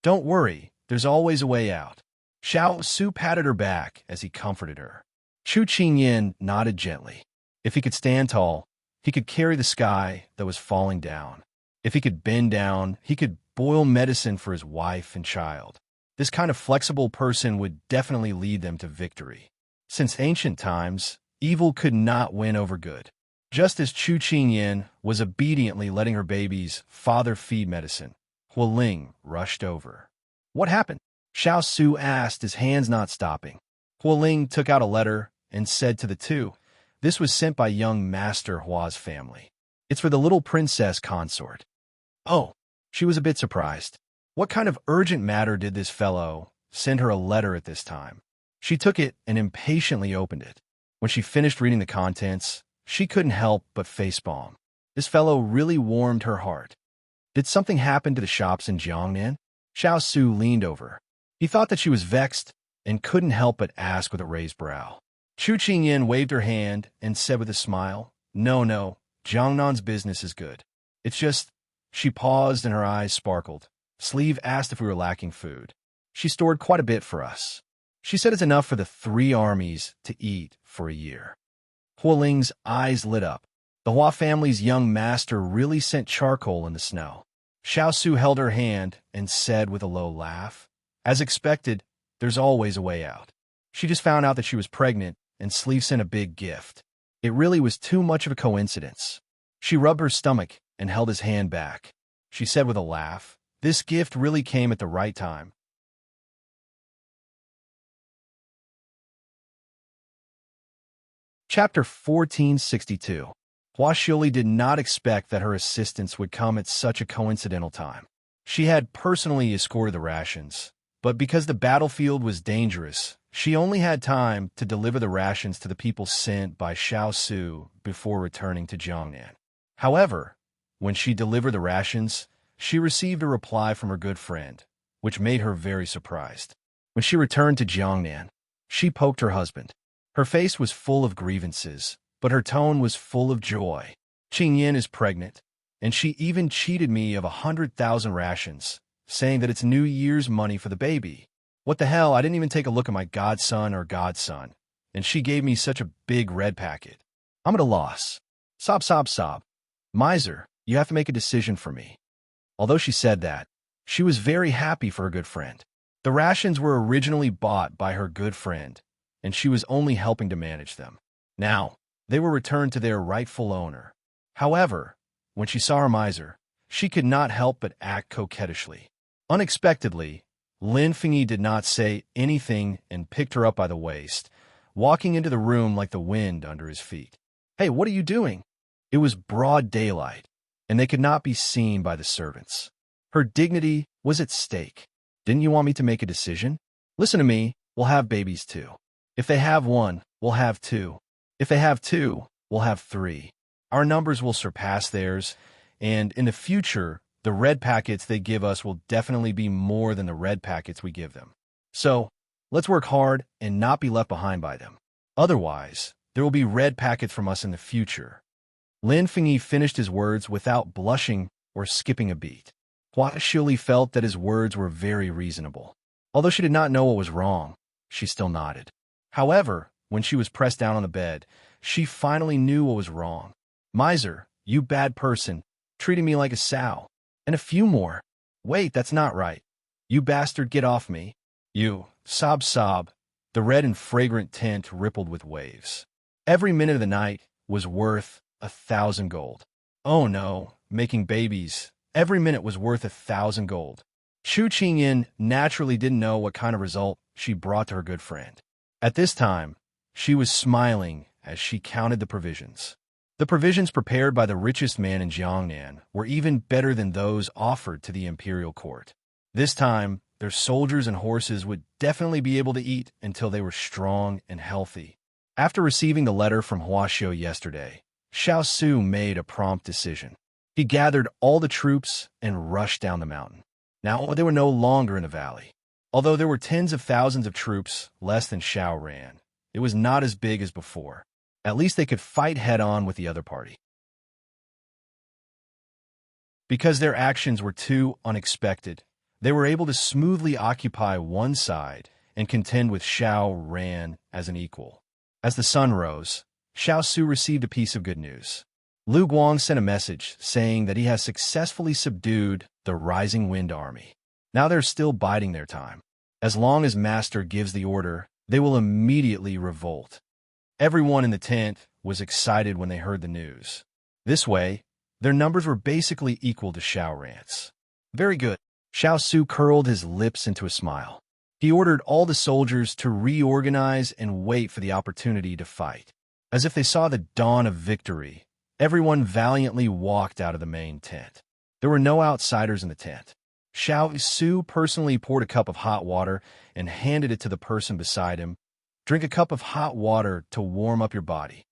Don't worry, there's always a way out. Xiao Su patted her back as he comforted her. Chu Qingyin nodded gently. If he could stand tall, he could carry the sky that was falling down. If he could bend down, he could boil medicine for his wife and child. This kind of flexible person would definitely lead them to victory. Since ancient times, evil could not win over good. Just as Chu Qingyin was obediently letting her baby's father feed medicine, Hualing rushed over. What happened? Xiao Su asked, his hands not stopping. Hualing took out a letter and said to the two, "This was sent by young Master Hua's family. It's for the little princess consort." Oh, she was a bit surprised. What kind of urgent matter did this fellow send her a letter at this time? She took it and impatiently opened it. When she finished reading the contents, she couldn't help but facepalm. This fellow really warmed her heart. Did something happen to the shops in Jiangnan? Xiao Su leaned over. He thought that she was vexed and couldn't help but ask with a raised brow. Chu Qingyin waved her hand and said with a smile, No, Jiangnan's business is good. It's just..." She paused and her eyes sparkled. Sleeve asked if we were lacking food. She stored quite a bit for us. She said it's enough for the 3 armies to eat for a year. Hualing's eyes lit up. The Hua family's young master really sent charcoal in the snow. Xiao Su held her hand and said with a low laugh, "As expected, there's always a way out." She just found out that she was pregnant, and Sleeve sent a big gift. It really was too much of a coincidence. She rubbed her stomach and held his hand back. She said with a laugh, "This gift really came at the right time." Chapter 1462. Hua Xiuli did not expect that her assistance would come at such a coincidental time. She had personally escorted the rations, but because the battlefield was dangerous, she only had time to deliver the rations to the people sent by Xiao Su before returning to Jiangnan. However, when she delivered the rations, she received a reply from her good friend, which made her very surprised. When she returned to Jiangnan, she poked her husband. Her face was full of grievances, but her tone was full of joy. Qingyin is pregnant, and she even cheated me of 100,000 rations, saying that it's New Year's money for the baby. What the hell, I didn't even take a look at my godson or godson, and she gave me such a big red packet. I'm at a loss. Sob. Miser, you have to make a decision for me. Although she said that, she was very happy for her good friend. The rations were originally bought by her good friend, and she was only helping to manage them. Now, they were returned to their rightful owner. However, when she saw her miser, she could not help but act coquettishly. Unexpectedly, Lin Fengyi did not say anything and picked her up by the waist, walking into the room like the wind under his feet. "Hey, what are you doing?" It was broad daylight, and they could not be seen by the servants. Her dignity was at stake. "Didn't you want me to make a decision? Listen to me, we'll have babies too. If they have 1, we'll have 2. If they have 2, we'll have 3. Our numbers will surpass theirs, and in the future, the red packets they give us will definitely be more than the red packets we give them. So, let's work hard and not be left behind by them. Otherwise, there will be red packets from us in the future." Lin Fengyi finished his words without blushing or skipping a beat. Hua Xiuli felt that his words were very reasonable. Although she did not know what was wrong, she still nodded. However, when she was pressed down on the bed, she finally knew what was wrong. "Miser, you bad person, treating me like a sow. And a few more. Wait, that's not right. You bastard, get off me. You." Sob. The red and fragrant tint rippled with waves. Every minute of the night was worth 1,000 gold. Oh no, making babies. Every minute was worth 1,000 gold. Chu Qingyin naturally didn't know what kind of result she brought to her good friend. At this time, she was smiling as she counted the provisions. The provisions prepared by the richest man in Jiangnan were even better than those offered to the imperial court. This time, their soldiers and horses would definitely be able to eat until they were strong and healthy. After receiving the letter from Huaxiu yesterday, Xiao Su made a prompt decision. He gathered all the troops and rushed down the mountain. Now they were no longer in a valley. Although there were tens of thousands of troops less than Xiao ran, it was not as big as before. At least they could fight head-on with the other party. Because their actions were too unexpected, they were able to smoothly occupy one side and contend with Xiao Ran as an equal. As the sun rose, Xiao Su received a piece of good news. Lu Guang sent a message saying that he has successfully subdued the Rising Wind army. Now they're still biding their time. As long as Master gives the order, they will immediately revolt. Everyone in the tent was excited when they heard the news. This way, their numbers were basically equal to Xiao Ran's. Very good. Xiao Su curled his lips into a smile. He ordered all the soldiers to reorganize and wait for the opportunity to fight. As if they saw the dawn of victory, everyone valiantly walked out of the main tent. There were no outsiders in the tent. Xiao Su personally poured a cup of hot water and handed it to the person beside him. Drink a cup of hot water to warm up your body.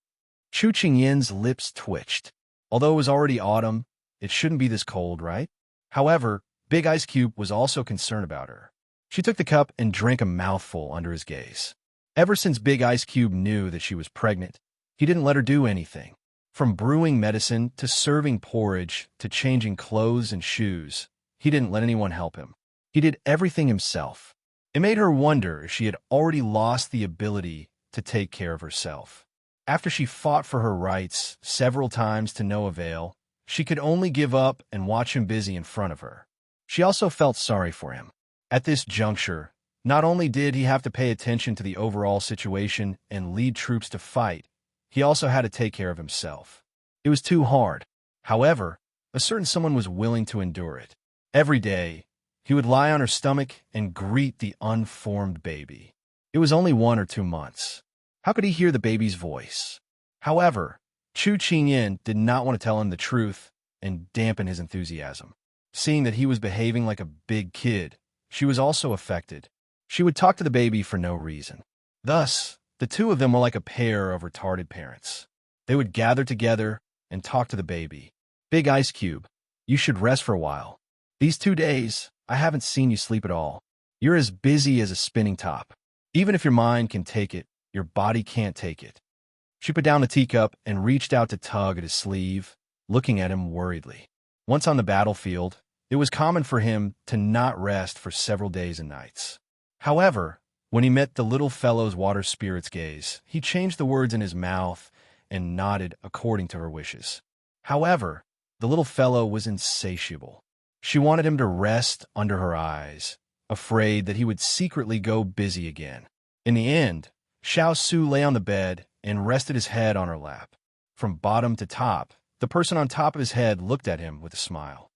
Chu Qingyin's lips twitched. Although it was already autumn, it shouldn't be this cold, right? However, Big Ice Cube was also concerned about her. She took the cup and drank a mouthful under his gaze. Ever since Big Ice Cube knew that she was pregnant, he didn't let her do anything. From brewing medicine to serving porridge to changing clothes and shoes, he didn't let anyone help him. He did everything himself. It made her wonder if she had already lost the ability to take care of herself. After she fought for her rights several times to no avail, she could only give up and watch him busy in front of her. She also felt sorry for him. At this juncture, not only did he have to pay attention to the overall situation and lead troops to fight, he also had to take care of himself. It was too hard. However, a certain someone was willing to endure it. Every day, he would lie on her stomach and greet the unformed baby. It was only 1 or 2 months. How could he hear the baby's voice? However, Chu Qingyin did not want to tell him the truth and dampen his enthusiasm. Seeing that he was behaving like a big kid, she was also affected. She would talk to the baby for no reason. Thus, the two of them were like a pair of retarded parents. They would gather together and talk to the baby. Big Ice Cube, you should rest for a while. These 2 days, I haven't seen you sleep at all. You're as busy as a spinning top. Even if your mind can take it, your body can't take it. She put down the teacup and reached out to tug at his sleeve, looking at him worriedly. Once on the battlefield, it was common for him to not rest for several days and nights. However, when he met the little fellow's water spirit's gaze, he changed the words in his mouth and nodded according to her wishes. However, the little fellow was insatiable. She wanted him to rest under her eyes, afraid that he would secretly go busy again. In the end, Xiao Su lay on the bed and rested his head on her lap. From bottom to top, the person on top of his head looked at him with a smile.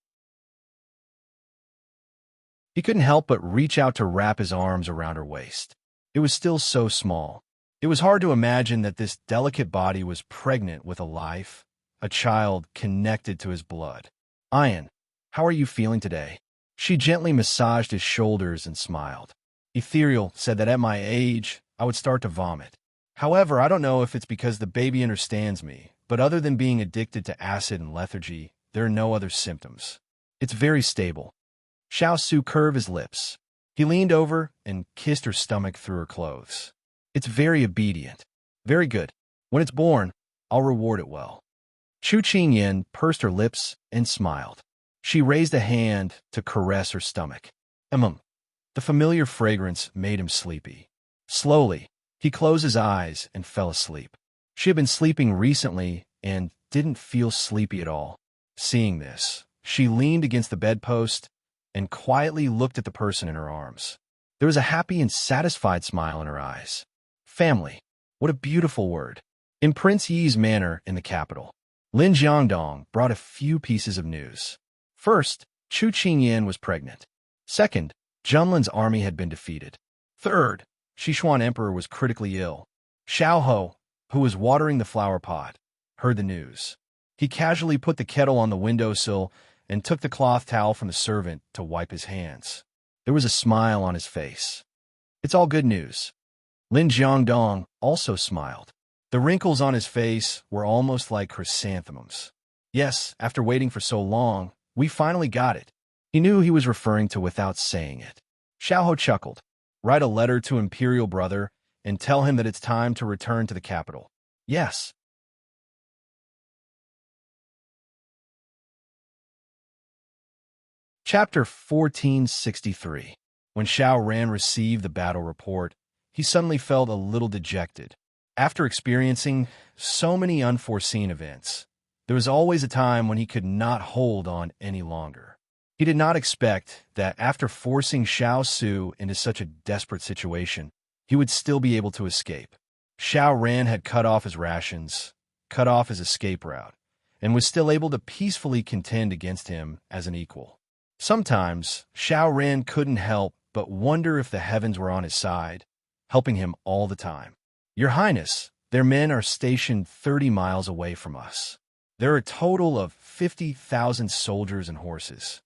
He couldn't help but reach out to wrap his arms around her waist. It was still so small. It was hard to imagine that this delicate body was pregnant with a life, a child connected to his blood. Ian, how are you feeling today? She gently massaged his shoulders and smiled. Ethereal said that at my age, I would start to vomit. However, I don't know if it's because the baby understands me, but other than being addicted to acid and lethargy, there are no other symptoms. It's very stable. Xiao Su curved his lips. He leaned over and kissed her stomach through her clothes. It's very obedient. Very good. When it's born, I'll reward it well. Chu Qingyin pursed her lips and smiled. She raised a hand to caress her stomach. The familiar fragrance made him sleepy. Slowly, he closed his eyes and fell asleep. She had been sleeping recently and didn't feel sleepy at all. Seeing this, she leaned against the bedpost and quietly looked at the person in her arms. There was a happy and satisfied smile in her eyes. Family. What a beautiful word. In Prince Yi's manor in the capital, Lin Jiangdong brought a few pieces of news. First, Chu Qingyin was pregnant. Second, Junlin's army had been defeated. Third, Sichuan Emperor was critically ill. Xiao Ho, who was watering the flower pot, heard the news. He casually put the kettle on the windowsill and took the cloth towel from the servant to wipe his hands. There was a smile on his face. It's all good news. Lin Jiangdong also smiled. The wrinkles on his face were almost like chrysanthemums. Yes, after waiting for so long, we finally got it. He knew he was referring to without saying it. Xiao chuckled. Write a letter to Imperial Brother and tell him that it's time to return to the capital. Yes. Chapter 1463. When Xiao Ran received the battle report, he suddenly felt a little dejected. After experiencing so many unforeseen events, there was always a time when he could not hold on any longer. He did not expect that after forcing Xiao Su into such a desperate situation, he would still be able to escape. Xiao Ran had cut off his rations, cut off his escape route, and was still able to peacefully contend against him as an equal. Sometimes, Xiao Ran couldn't help but wonder if the heavens were on his side, helping him all the time. Your Highness, their men are stationed 30 miles away from us. There are a total of 50,000 soldiers and horses.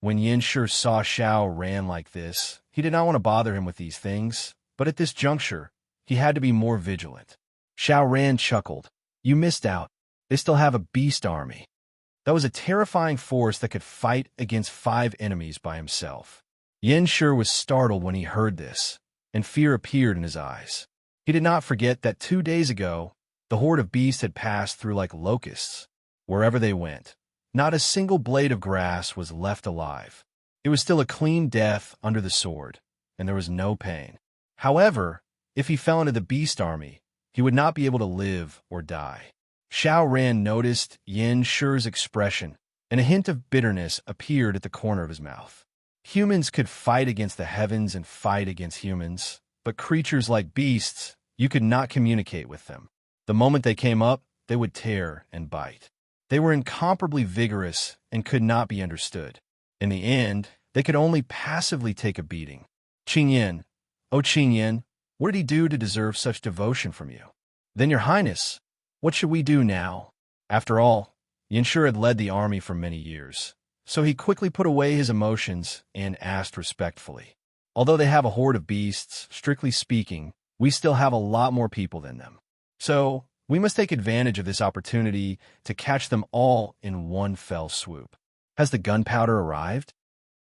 When Yin Shi saw Xiao Ran like this, he did not want to bother him with these things, but at this juncture, he had to be more vigilant. Xiao Ran chuckled. You missed out. They still have a beast army. That was a terrifying force that could fight against 5 enemies by himself. Yin Shi was startled when he heard this, and fear appeared in his eyes. He did not forget that 2 days ago, the horde of beasts had passed through like locusts. Wherever they went, not a single blade of grass was left alive. It was still a clean death under the sword, and there was no pain. However, if he fell into the beast army, he would not be able to live or die. Xiao Ran noticed Yin Shi's expression, and a hint of bitterness appeared at the corner of his mouth. Humans could fight against the heavens and fight against humans, but creatures like beasts, you could not communicate with them. The moment they came up, they would tear and bite. They were incomparably vigorous and could not be understood. In the end, they could only passively take a beating. Qingyan, oh Qingyan, what did he do to deserve such devotion from you? Then, Your Highness, what should we do now? After all, Yin Shi had led the army for many years, so he quickly put away his emotions and asked respectfully. Although they have a horde of beasts, strictly speaking, we still have a lot more people than them. So, we must take advantage of this opportunity to catch them all in one fell swoop. Has the gunpowder arrived?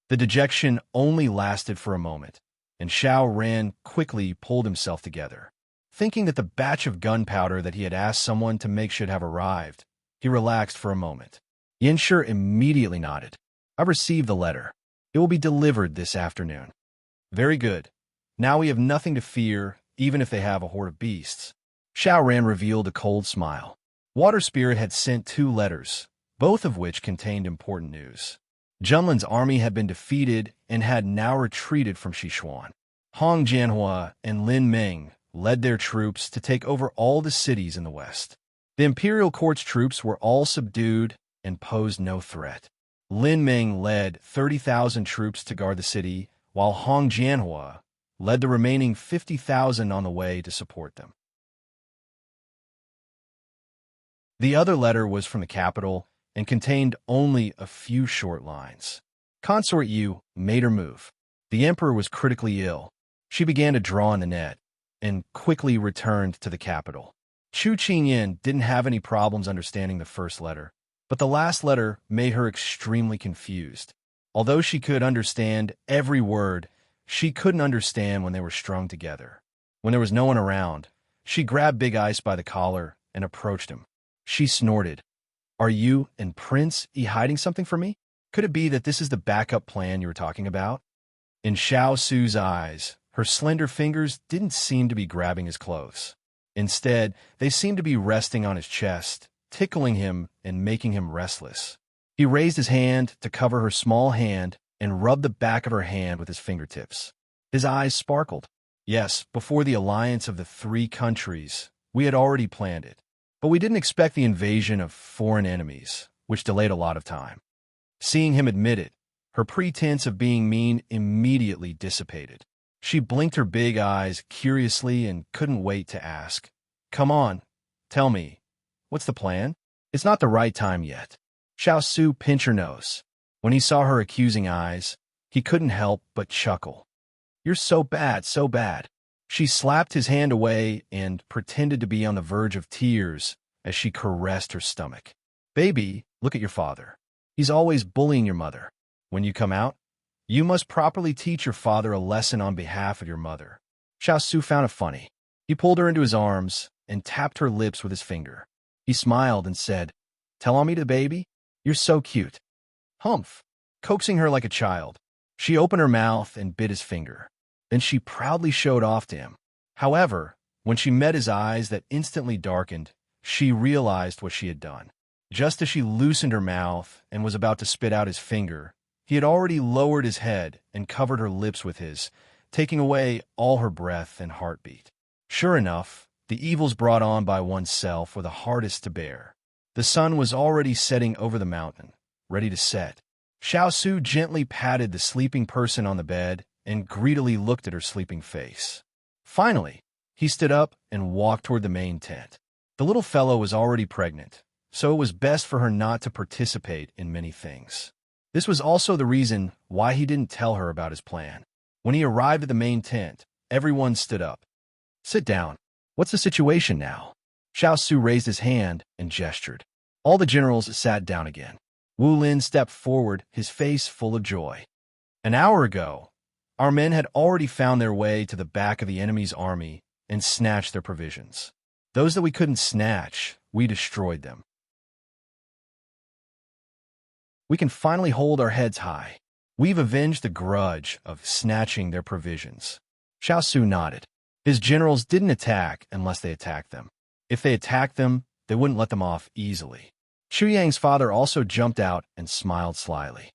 The dejection only lasted for a moment, and Xiao Ran quickly pulled himself together. Thinking that the batch of gunpowder that he had asked someone to make should have arrived, he relaxed for a moment. Yin Shi immediately nodded. I've received the letter. It will be delivered this afternoon. Very good. Now we have nothing to fear, even if they have a horde of beasts. Xiao Ran revealed a cold smile. Water Spirit had sent 2 letters, both of which contained important news. Junlin's army had been defeated and had now retreated from Sichuan. Hong Jianhua and Lin Meng led their troops to take over all the cities in the west. The imperial court's troops were all subdued and posed no threat. Lin Meng led 30,000 troops to guard the city, while Hong Jianhua led the remaining 50,000 on the way to support them. The other letter was from the capital and contained only a few short lines. Consort Yu made her move. The emperor was critically ill. She began to draw in the net and quickly returned to the capital. Chu Qingyan didn't have any problems understanding the first letter, but the last letter made her extremely confused. Although she could understand every word, she couldn't understand when they were strung together. When there was no one around, she grabbed Big Ice by the collar and approached him. She snorted. Are you and Prince E hiding something from me? Could it be that this is the backup plan you were talking about? In Xiao Su's eyes, her slender fingers didn't seem to be grabbing his clothes. Instead, they seemed to be resting on his chest, tickling him and making him restless. He raised his hand to cover her small hand and rubbed the back of her hand with his fingertips. His eyes sparkled. Yes, before the alliance of the 3 countries, we had already planned it. But we didn't expect the invasion of foreign enemies, which delayed a lot of time. Seeing him admit it, her pretense of being mean immediately dissipated. She blinked her big eyes curiously and couldn't wait to ask, Come on, tell me, what's the plan? It's not the right time yet. Xiao Su pinched her nose. When he saw her accusing eyes, he couldn't help but chuckle. You're so bad, so bad. She slapped his hand away and pretended to be on the verge of tears as she caressed her stomach. Baby, look at your father. He's always bullying your mother. When you come out, You must properly teach your father a lesson on behalf of your mother. Xiao found it funny. He pulled her into his arms and tapped her lips with his finger. He smiled and said, "Tell on me to baby? You're so cute." Humph! Coaxing her like a child, she opened her mouth and bit his finger. Then she proudly showed off to him. However, when she met his eyes that instantly darkened, she realized what she had done. Just as she loosened her mouth and was about to spit out his finger, he had already lowered his head and covered her lips with his, taking away all her breath and heartbeat. Sure enough, the evils brought on by oneself were the hardest to bear. The sun was already setting over the mountain, ready to set. Xiao gently patted the sleeping person on the bed and greedily looked at her sleeping face. Finally, he stood up and walked toward the main tent. The little fellow was already pregnant, so it was best for her not to participate in many things. This was also the reason why he didn't tell her about his plan. When he arrived at the main tent, everyone stood up. "Sit down. What's the situation now?" Xiao raised his hand and gestured. All the generals sat down again. Wu Lin stepped forward, his face full of joy. "An hour ago, our men had already found their way to the back of the enemy's army and snatched their provisions. Those that we couldn't snatch, we destroyed them. We can finally hold our heads high. We've avenged the grudge of snatching their provisions." Xiao nodded. His generals didn't attack unless they attacked them. If they attacked them, they wouldn't let them off easily. Xu Yang's father also jumped out and smiled slyly.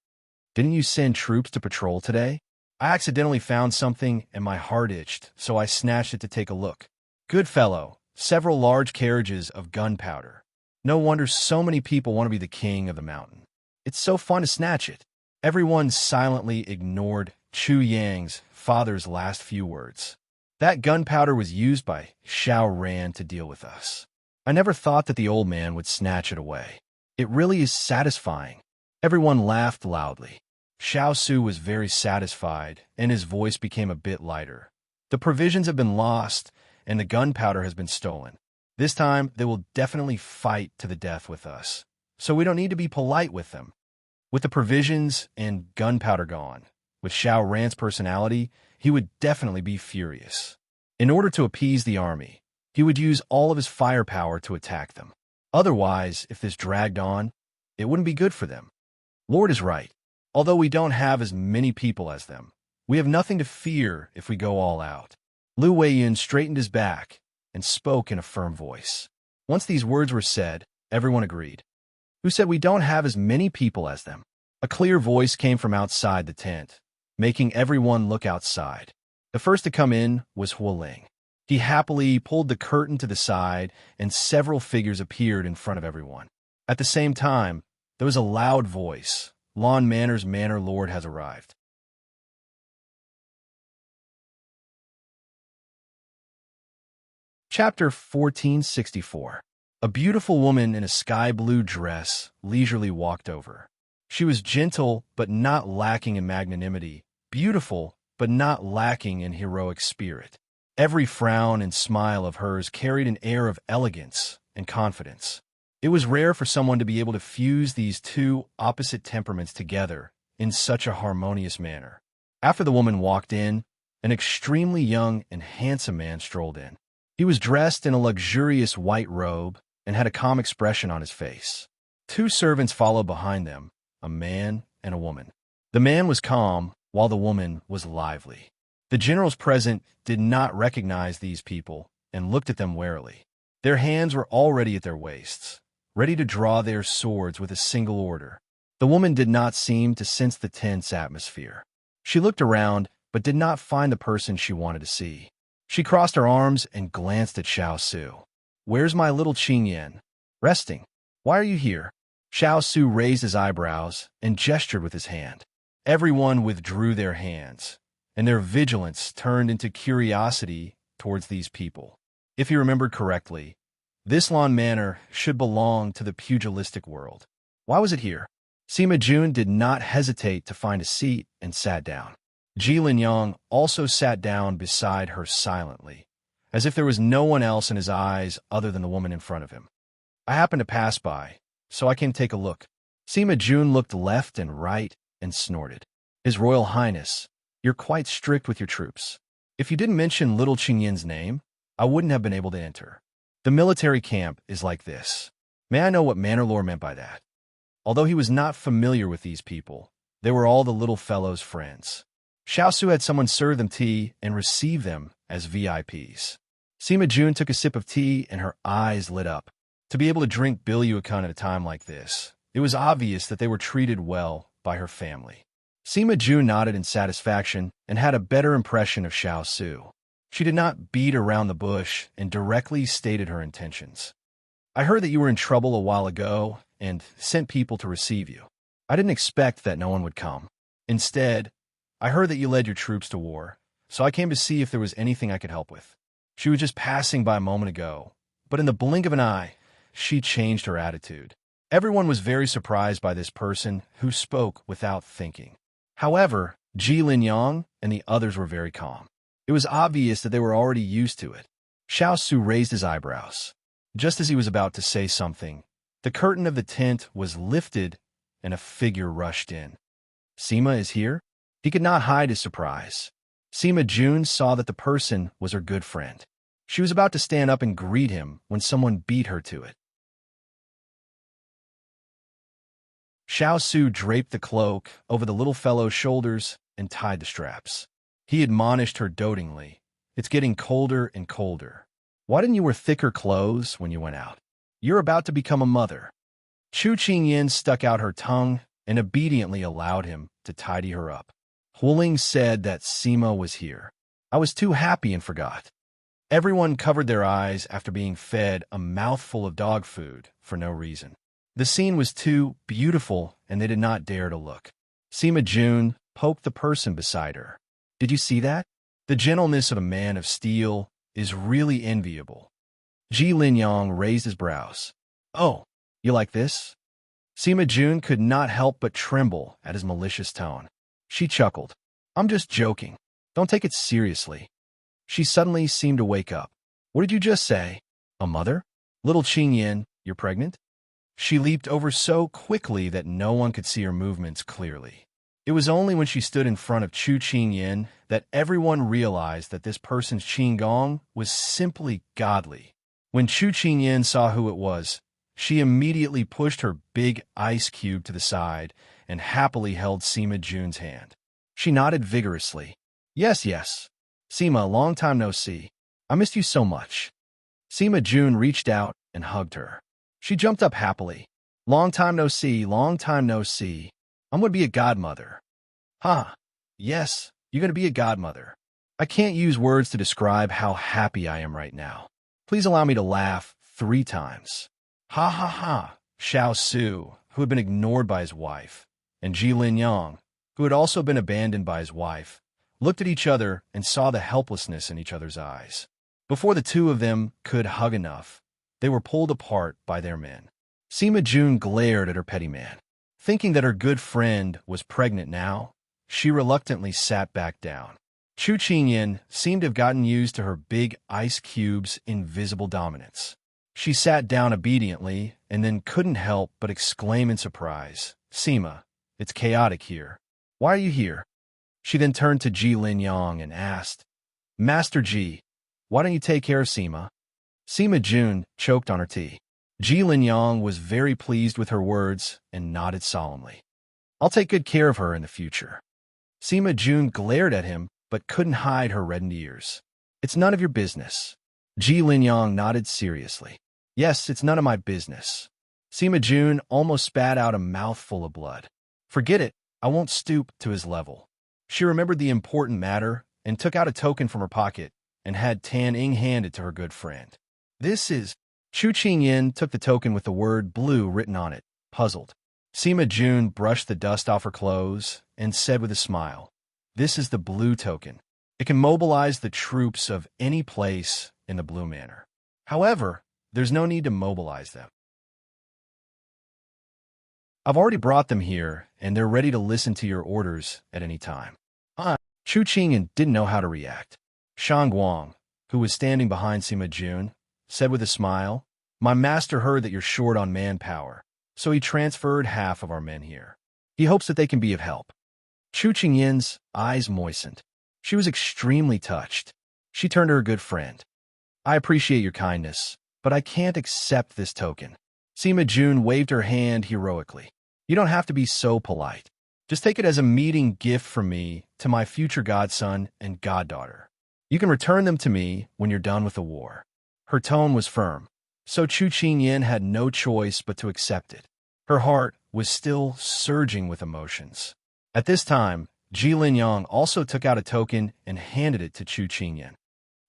"Didn't you send troops to patrol today? I accidentally found something and my heart itched, so I snatched it to take a look. Good fellow, several large carriages of gunpowder. No wonder so many people want to be the king of the mountain. It's so fun to snatch it." Everyone silently ignored Xu Yang's father's last few words. "That gunpowder was used by Xiao Ran to deal with us. I never thought that the old man would snatch it away. It really is satisfying." Everyone laughed loudly. Xiao was very satisfied, and his voice became a bit lighter. "The provisions have been lost, and the gunpowder has been stolen. This time, they will definitely fight to the death with us, so we don't need to be polite with them." With the provisions and gunpowder gone, with Xiao Ran's personality, he would definitely be furious. In order to appease the army, he would use all of his firepower to attack them. Otherwise, if this dragged on, it wouldn't be good for them. Lord is right. Although we don't have as many people as them, we have nothing to fear if we go all out. Lu Weiyun straightened his back and spoke in a firm voice. Once these words were said, everyone agreed. "Who said we don't have as many people as them?" A clear voice came from outside the tent, making everyone look outside. The first to come in was Hualing. He happily pulled the curtain to the side, and several figures appeared in front of everyone. At the same time, there was a loud voice. "Lawn Manor's Manor Lord has arrived." Chapter 1464. A beautiful woman in a sky-blue dress leisurely walked over. She was gentle but not lacking in magnanimity, beautiful but not lacking in heroic spirit. Every frown and smile of hers carried an air of elegance and confidence. It was rare for someone to be able to fuse these two opposite temperaments together in such a harmonious manner. After the woman walked in, an extremely young and handsome man strolled in. He was dressed in a luxurious white robe and had a calm expression on his face. Two servants followed behind them, a man and a woman. The man was calm, while the woman was lively. The generals present did not recognize these people and looked at them warily. Their hands were already at their waists, ready to draw their swords with a single order. The woman did not seem to sense the tense atmosphere. She looked around, but did not find the person she wanted to see. She crossed her arms and glanced at Xiao. "Where's my little Qingyan?" "Resting." "Why are you here?" Xiao raised his eyebrows and gestured with his hand. Everyone withdrew their hands, and their vigilance turned into curiosity towards these people. If he remembered correctly, this lawn manor should belong to the pugilistic world. Why was it here? Sima Jun did not hesitate to find a seat and sat down. Ji Linyang also sat down beside her silently, as if there was no one else in his eyes other than the woman in front of him. "I happened to pass by, so I came to take a look." Sima Jun looked left and right and snorted. His Royal Highness, you're quite strict with your troops. If you didn't mention little Qingyin's name, I wouldn't have been able to enter. The military camp is like this. May I know what Manor Lore meant by that? Although he was not familiar with these people, they were all the little fellow's friends. Xiao had someone serve them tea and receive them as VIPs. Sima Jun took a sip of tea and her eyes lit up. To be able to drink Bilyuakun at a time like this, it was obvious that they were treated well by her family. Sima Jun nodded in satisfaction and had a better impression of Xiao Su. She did not beat around the bush and directly stated her intentions. I heard that you were in trouble a while ago and sent people to receive you. I didn't expect that no one would come. Instead, I heard that you led your troops to war, so I came to see if there was anything I could help with. She was just passing by a moment ago, but in the blink of an eye, she changed her attitude. Everyone was very surprised by this person who spoke without thinking. However, Ji Linyang and the others were very calm. It was obvious that they were already used to it. Xiao Su raised his eyebrows. Just as he was about to say something, the curtain of the tent was lifted and a figure rushed in. Sima is here? He could not hide his surprise. Sima Jun saw that the person was her good friend. She was about to stand up and greet him when someone beat her to it. Xiao Su draped the cloak over the little fellow's shoulders and tied the straps. He admonished her dotingly. It's getting colder and colder. Why didn't you wear thicker clothes when you went out? You're about to become a mother. Chu Qingyin stuck out her tongue and obediently allowed him to tidy her up. Huling said that Sima was here. I was too happy and forgot. Everyone covered their eyes after being fed a mouthful of dog food for no reason. The scene was too beautiful and they did not dare to look. Sima Jun poked the person beside her. Did you see that? The gentleness of a man of steel is really enviable. Ji Linyang raised his brows. Oh, you like this? Sima Jun could not help but tremble at his malicious tone. She chuckled. I'm just joking. Don't take it seriously. She suddenly seemed to wake up. What did you just say? A mother? Little Qingyin, you're pregnant? She leaped over so quickly that no one could see her movements clearly. It was only when she stood in front of Chu Qingyin that everyone realized that this person's qinggong was simply godly. When Chu Qingyin saw who it was, she immediately pushed her big ice cube to the side and happily held Sima Jun's hand. She nodded vigorously. Yes, yes. Sima, long time no see. I missed you so much. Sima Jun reached out and hugged her. She jumped up happily. Long time no see, long time no see. I'm going to be a godmother. Huh. Yes, you're going to be a godmother. I can't use words to describe how happy I am right now. Please allow me to laugh 3 times. Ha ha ha. Xiao Su, who had been ignored by his wife, and Ji Linyang, who had also been abandoned by his wife, looked at each other and saw the helplessness in each other's eyes. Before the two of them could hug enough, they were pulled apart by their men. Sima Jun glared at her petty man. Thinking that her good friend was pregnant now, she reluctantly sat back down. Chu Qingyin seemed to have gotten used to her big ice cube's invisible dominance. She sat down obediently and then couldn't help but exclaim in surprise, Sima, it's chaotic here. Why are you here? She then turned to Ji Linyang and asked, Master Ji, why don't you take care of Sima? Sima Jun choked on her tea. Ji Linyang was very pleased with her words and nodded solemnly. I'll take good care of her in the future. Sima Jun glared at him but couldn't hide her reddened ears. It's none of your business. Ji Linyang nodded seriously. Yes, it's none of my business. Sima Jun almost spat out a mouthful of blood. Forget it, I won't stoop to his level. She remembered the important matter and took out a token from her pocket and had Tan Ing handed to her good friend. This is... Chu Qingyin took the token with the word blue written on it, puzzled. Sima Jun brushed the dust off her clothes and said with a smile, This is the blue token. It can mobilize the troops of any place in the Blue Manor. However, there's no need to mobilize them. I've already brought them here, and they're ready to listen to your orders at any time. Chu Qingyin didn't know how to react. Shang Guang, who was standing behind Sima Jun, said with a smile, My master heard that you're short on manpower, so he transferred half of our men here. He hopes that they can be of help. Chu Qingyin's eyes moistened. She was extremely touched. She turned to her good friend. I appreciate your kindness, but I can't accept this token. Sima Jun waved her hand heroically. You don't have to be so polite. Just take it as a meeting gift from me to my future godson and goddaughter. You can return them to me when you're done with the war. Her tone was firm, so Chu Qinyin had no choice but to accept it. Her heart was still surging with emotions. At this time, Ji Linyang also took out a token and handed it to Chu Qinyin.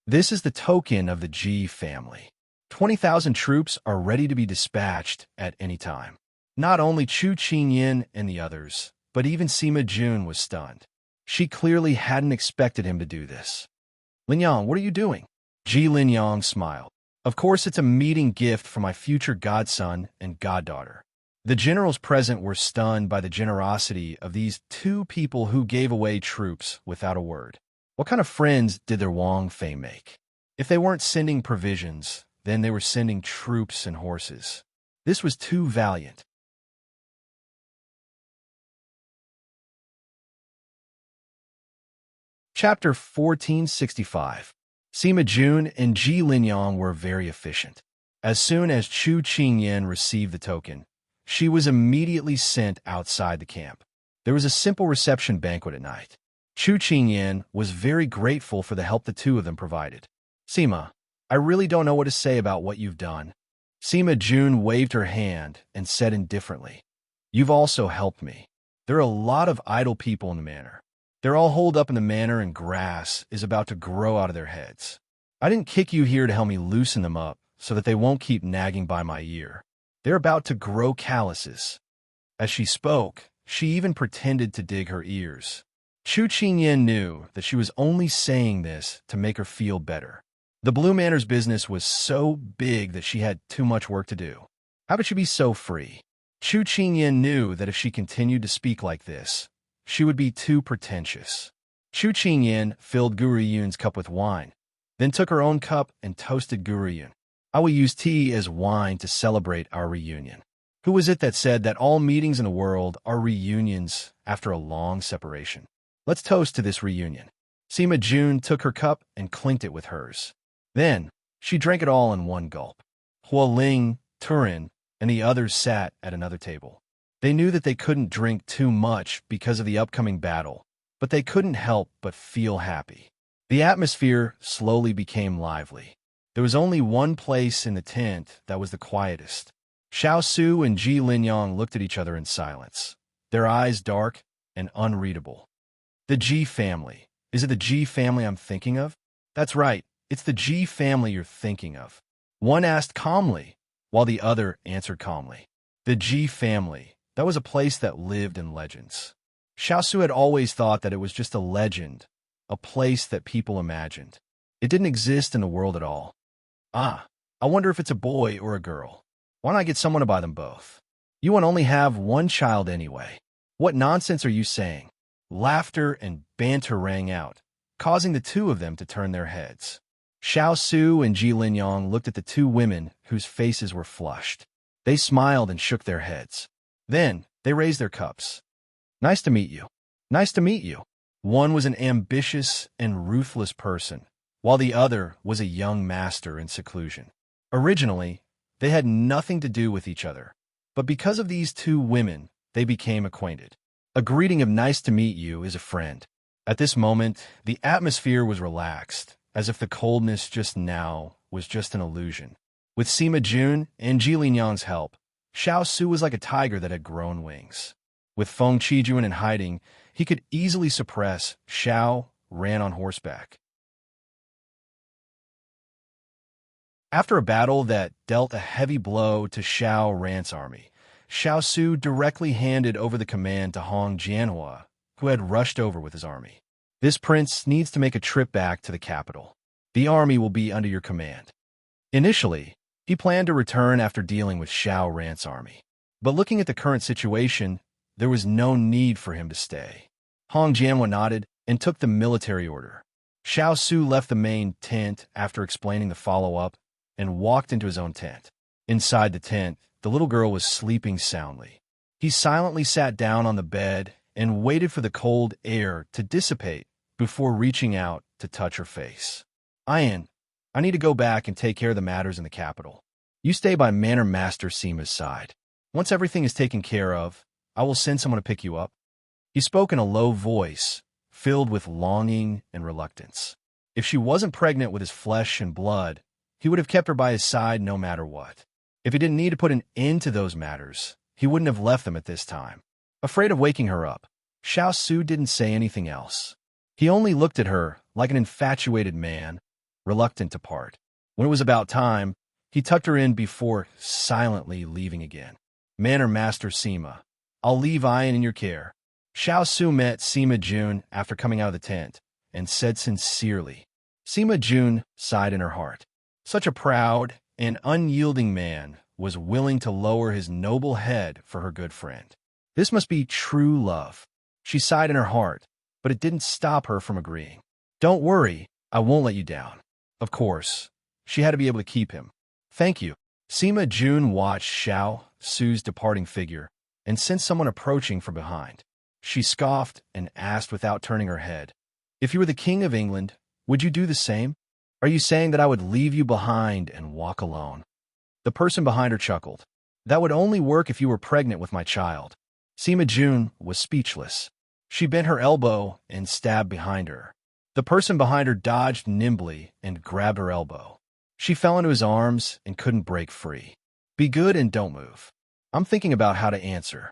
This is the token of the Ji family. 20,000 troops are ready to be dispatched at any time. Not only Chu Qinyin and the others, but even Sima Jun was stunned. She clearly hadn't expected him to do this. Linyang, what are you doing? Ji Linyang smiled. Of course, it's a meeting gift for my future godson and goddaughter. The generals present were stunned by the generosity of these two people who gave away troops without a word. What kind of friends did their Wang Fei make? If they weren't sending provisions, then they were sending troops and horses. This was too valiant. Chapter 1465. Sima Jun and Ji Linyang were very efficient. As soon as Chu Qinyin received the token, she was immediately sent outside the camp. There was a simple reception banquet at night. Chu Qinyin was very grateful for the help the two of them provided. Sima, I really don't know what to say about what you've done. Sima Jun waved her hand and said indifferently, You've also helped me. There are a lot of idle people in the manor. They're all holed up in the manor and grass is about to grow out of their heads. I didn't kick you here to help me loosen them up so that they won't keep nagging by my ear. They're about to grow calluses. As she spoke, she even pretended to dig her ears. Chu Qinyin knew that she was only saying this to make her feel better. The Blue Manor's business was so big that she had too much work to do. How could she be so free? Chu Qinyin knew that if she continued to speak like this, she would be too pretentious. Chu Qinyin filled Guru Yun's cup with wine, then took her own cup and toasted Guru Yun. I will use tea as wine to celebrate our reunion. Who was it that said that all meetings in the world are reunions after a long separation? Let's toast to this reunion. Sima Jun took her cup and clinked it with hers. Then, she drank it all in one gulp. Hua Ling, Turin, and the others sat at another table. They knew that they couldn't drink too much because of the upcoming battle, but they couldn't help but feel happy. The atmosphere slowly became lively. There was only one place in the tent that was the quietest. Xiao Su and Ji Linyang looked at each other in silence, their eyes dark and unreadable. The Ji family. Is it the Ji family I'm thinking of? That's right, it's the Ji family you're thinking of. One asked calmly, while the other answered calmly. The Ji family. That was a place that lived in legends. Xiao Su had always thought that it was just a legend, a place that people imagined. It didn't exist in the world at all. I wonder if it's a boy or a girl. Why not get someone to buy them both? You won't only have one child anyway. What nonsense are you saying? Laughter and banter rang out, causing the two of them to turn their heads. Xiao Su and Ji Linyang looked at the two women whose faces were flushed. They smiled and shook their heads. Then, they raised their cups. Nice to meet you. Nice to meet you. One was an ambitious and ruthless person, while the other was a young master in seclusion. Originally, they had nothing to do with each other, but because of these two women, they became acquainted. A greeting of nice to meet you is a friend. At this moment, the atmosphere was relaxed, as if the coldness just now was just an illusion. With Sima Jun and Ji Linyang's help, Xiao Su was like a tiger that had grown wings. With Feng Qijun in hiding, he could easily suppress. Xiao ran on horseback. After a battle that dealt a heavy blow to Xiao Ran's army, Xiao Su directly handed over the command to Hong Jianhua, who had rushed over with his army. This prince needs to make a trip back to the capital. The army will be under your command. Initially, he planned to return after dealing with Xiao Ran's army. But looking at the current situation, there was no need for him to stay. Hong Jianhua nodded and took the military order. Xiao Su left the main tent after explaining the follow-up and walked into his own tent. Inside the tent, the little girl was sleeping soundly. He silently sat down on the bed and waited for the cold air to dissipate before reaching out to touch her face. Ian, I need to go back and take care of the matters in the capital. You stay by Manor Master Seema's side. Once everything is taken care of, I will send someone to pick you up. He spoke in a low voice, filled with longing and reluctance. If she wasn't pregnant with his flesh and blood, he would have kept her by his side no matter what. If he didn't need to put an end to those matters, he wouldn't have left them at this time. Afraid of waking her up, Xiao Su didn't say anything else. He only looked at her like an infatuated man, reluctant to part. When it was about time, he tucked her in before silently leaving again. Manor Master Seema, I'll leave Ian in your care. Xiao Su met Sima Jun after coming out of the tent and said sincerely. Sima Jun sighed in her heart. Such a proud and unyielding man was willing to lower his noble head for her good friend. This must be true love. She sighed in her heart, but it didn't stop her from agreeing. Don't worry, I won't let you down. Of course, she had to be able to keep him. Thank you. Sima Jun watched Xiao Su's departing figure and sensed someone approaching from behind. She scoffed and asked without turning her head, if you were the King of England, would you do the same? Are you saying that I would leave you behind and walk alone? The person behind her chuckled. That would only work if you were pregnant with my child. Sima Jun was speechless. She bent her elbow and stabbed behind her. The person behind her dodged nimbly and grabbed her elbow. She fell into his arms and couldn't break free. Be good and don't move. I'm thinking about how to answer.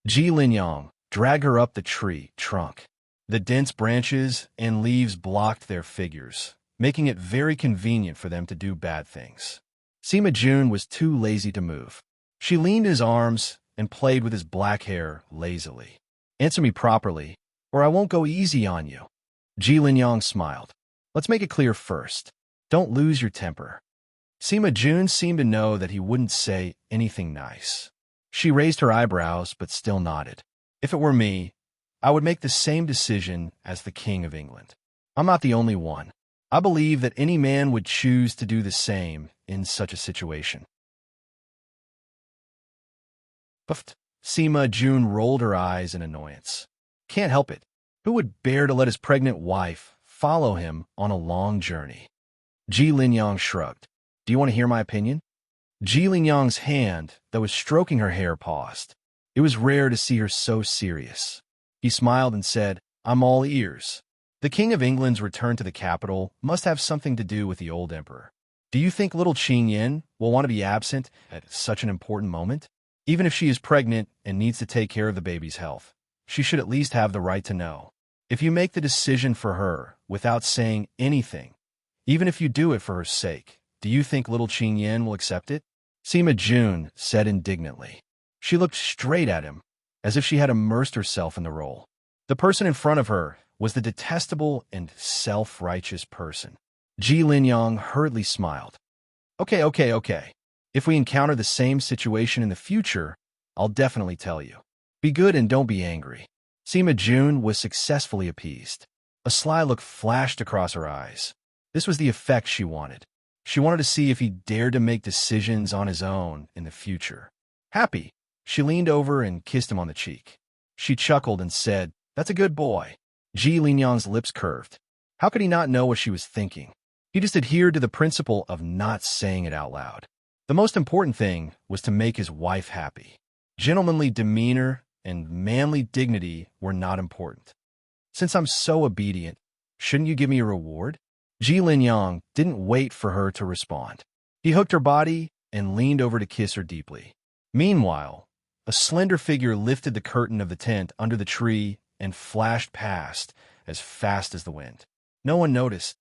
Ji Linyang dragged her up the tree trunk. The dense branches and leaves blocked their figures, making it very convenient for them to do bad things. Sima Jun was too lazy to move. She leaned in his arms and played with his black hair lazily. Answer me properly, or I won't go easy on you. Ji Linyang smiled. Let's make it clear first. Don't lose your temper. Sima Jun seemed to know that he wouldn't say anything nice. She raised her eyebrows, but still nodded. If it were me, I would make the same decision as the King of England. I'm not the only one. I believe that any man would choose to do the same in such a situation. Puffed. Sima Jun rolled her eyes in annoyance. Can't help it. Who would bear to let his pregnant wife follow him on a long journey? Ji Linyang shrugged. Do you want to hear my opinion? Ji Linyang's hand that was stroking her hair paused. It was rare to see her so serious. He smiled and said, I'm all ears. The King of England's return to the capital must have something to do with the old emperor. Do you think little Qing Yin will want to be absent at such an important moment? Even if she is pregnant and needs to take care of the baby's health, she should at least have the right to know. If you make the decision for her without saying anything, even if you do it for her sake, do you think little Qing Yin will accept it? Sima Jun said indignantly. She looked straight at him, as if she had immersed herself in the role. The person in front of her was the detestable and self-righteous person. Ji Linyang hurriedly smiled. Okay. If we encounter the same situation in the future, I'll definitely tell you. Be good and don't be angry. Sima Jun was successfully appeased. A sly look flashed across her eyes. This was the effect she wanted. She wanted to see if he dared to make decisions on his own in the future. Happy, she leaned over and kissed him on the cheek. She chuckled and said, That's a good boy. Ji Linyang's lips curved. How could he not know what she was thinking? He just adhered to the principle of not saying it out loud. The most important thing was to make his wife happy. Gentlemanly demeanor and manly dignity were not important. Since I'm so obedient, shouldn't you give me a reward? Ji Linyang didn't wait for her to respond. He hooked her body and leaned over to kiss her deeply. Meanwhile, a slender figure lifted the curtain of the tent under the tree and flashed past as fast as the wind. No one noticed.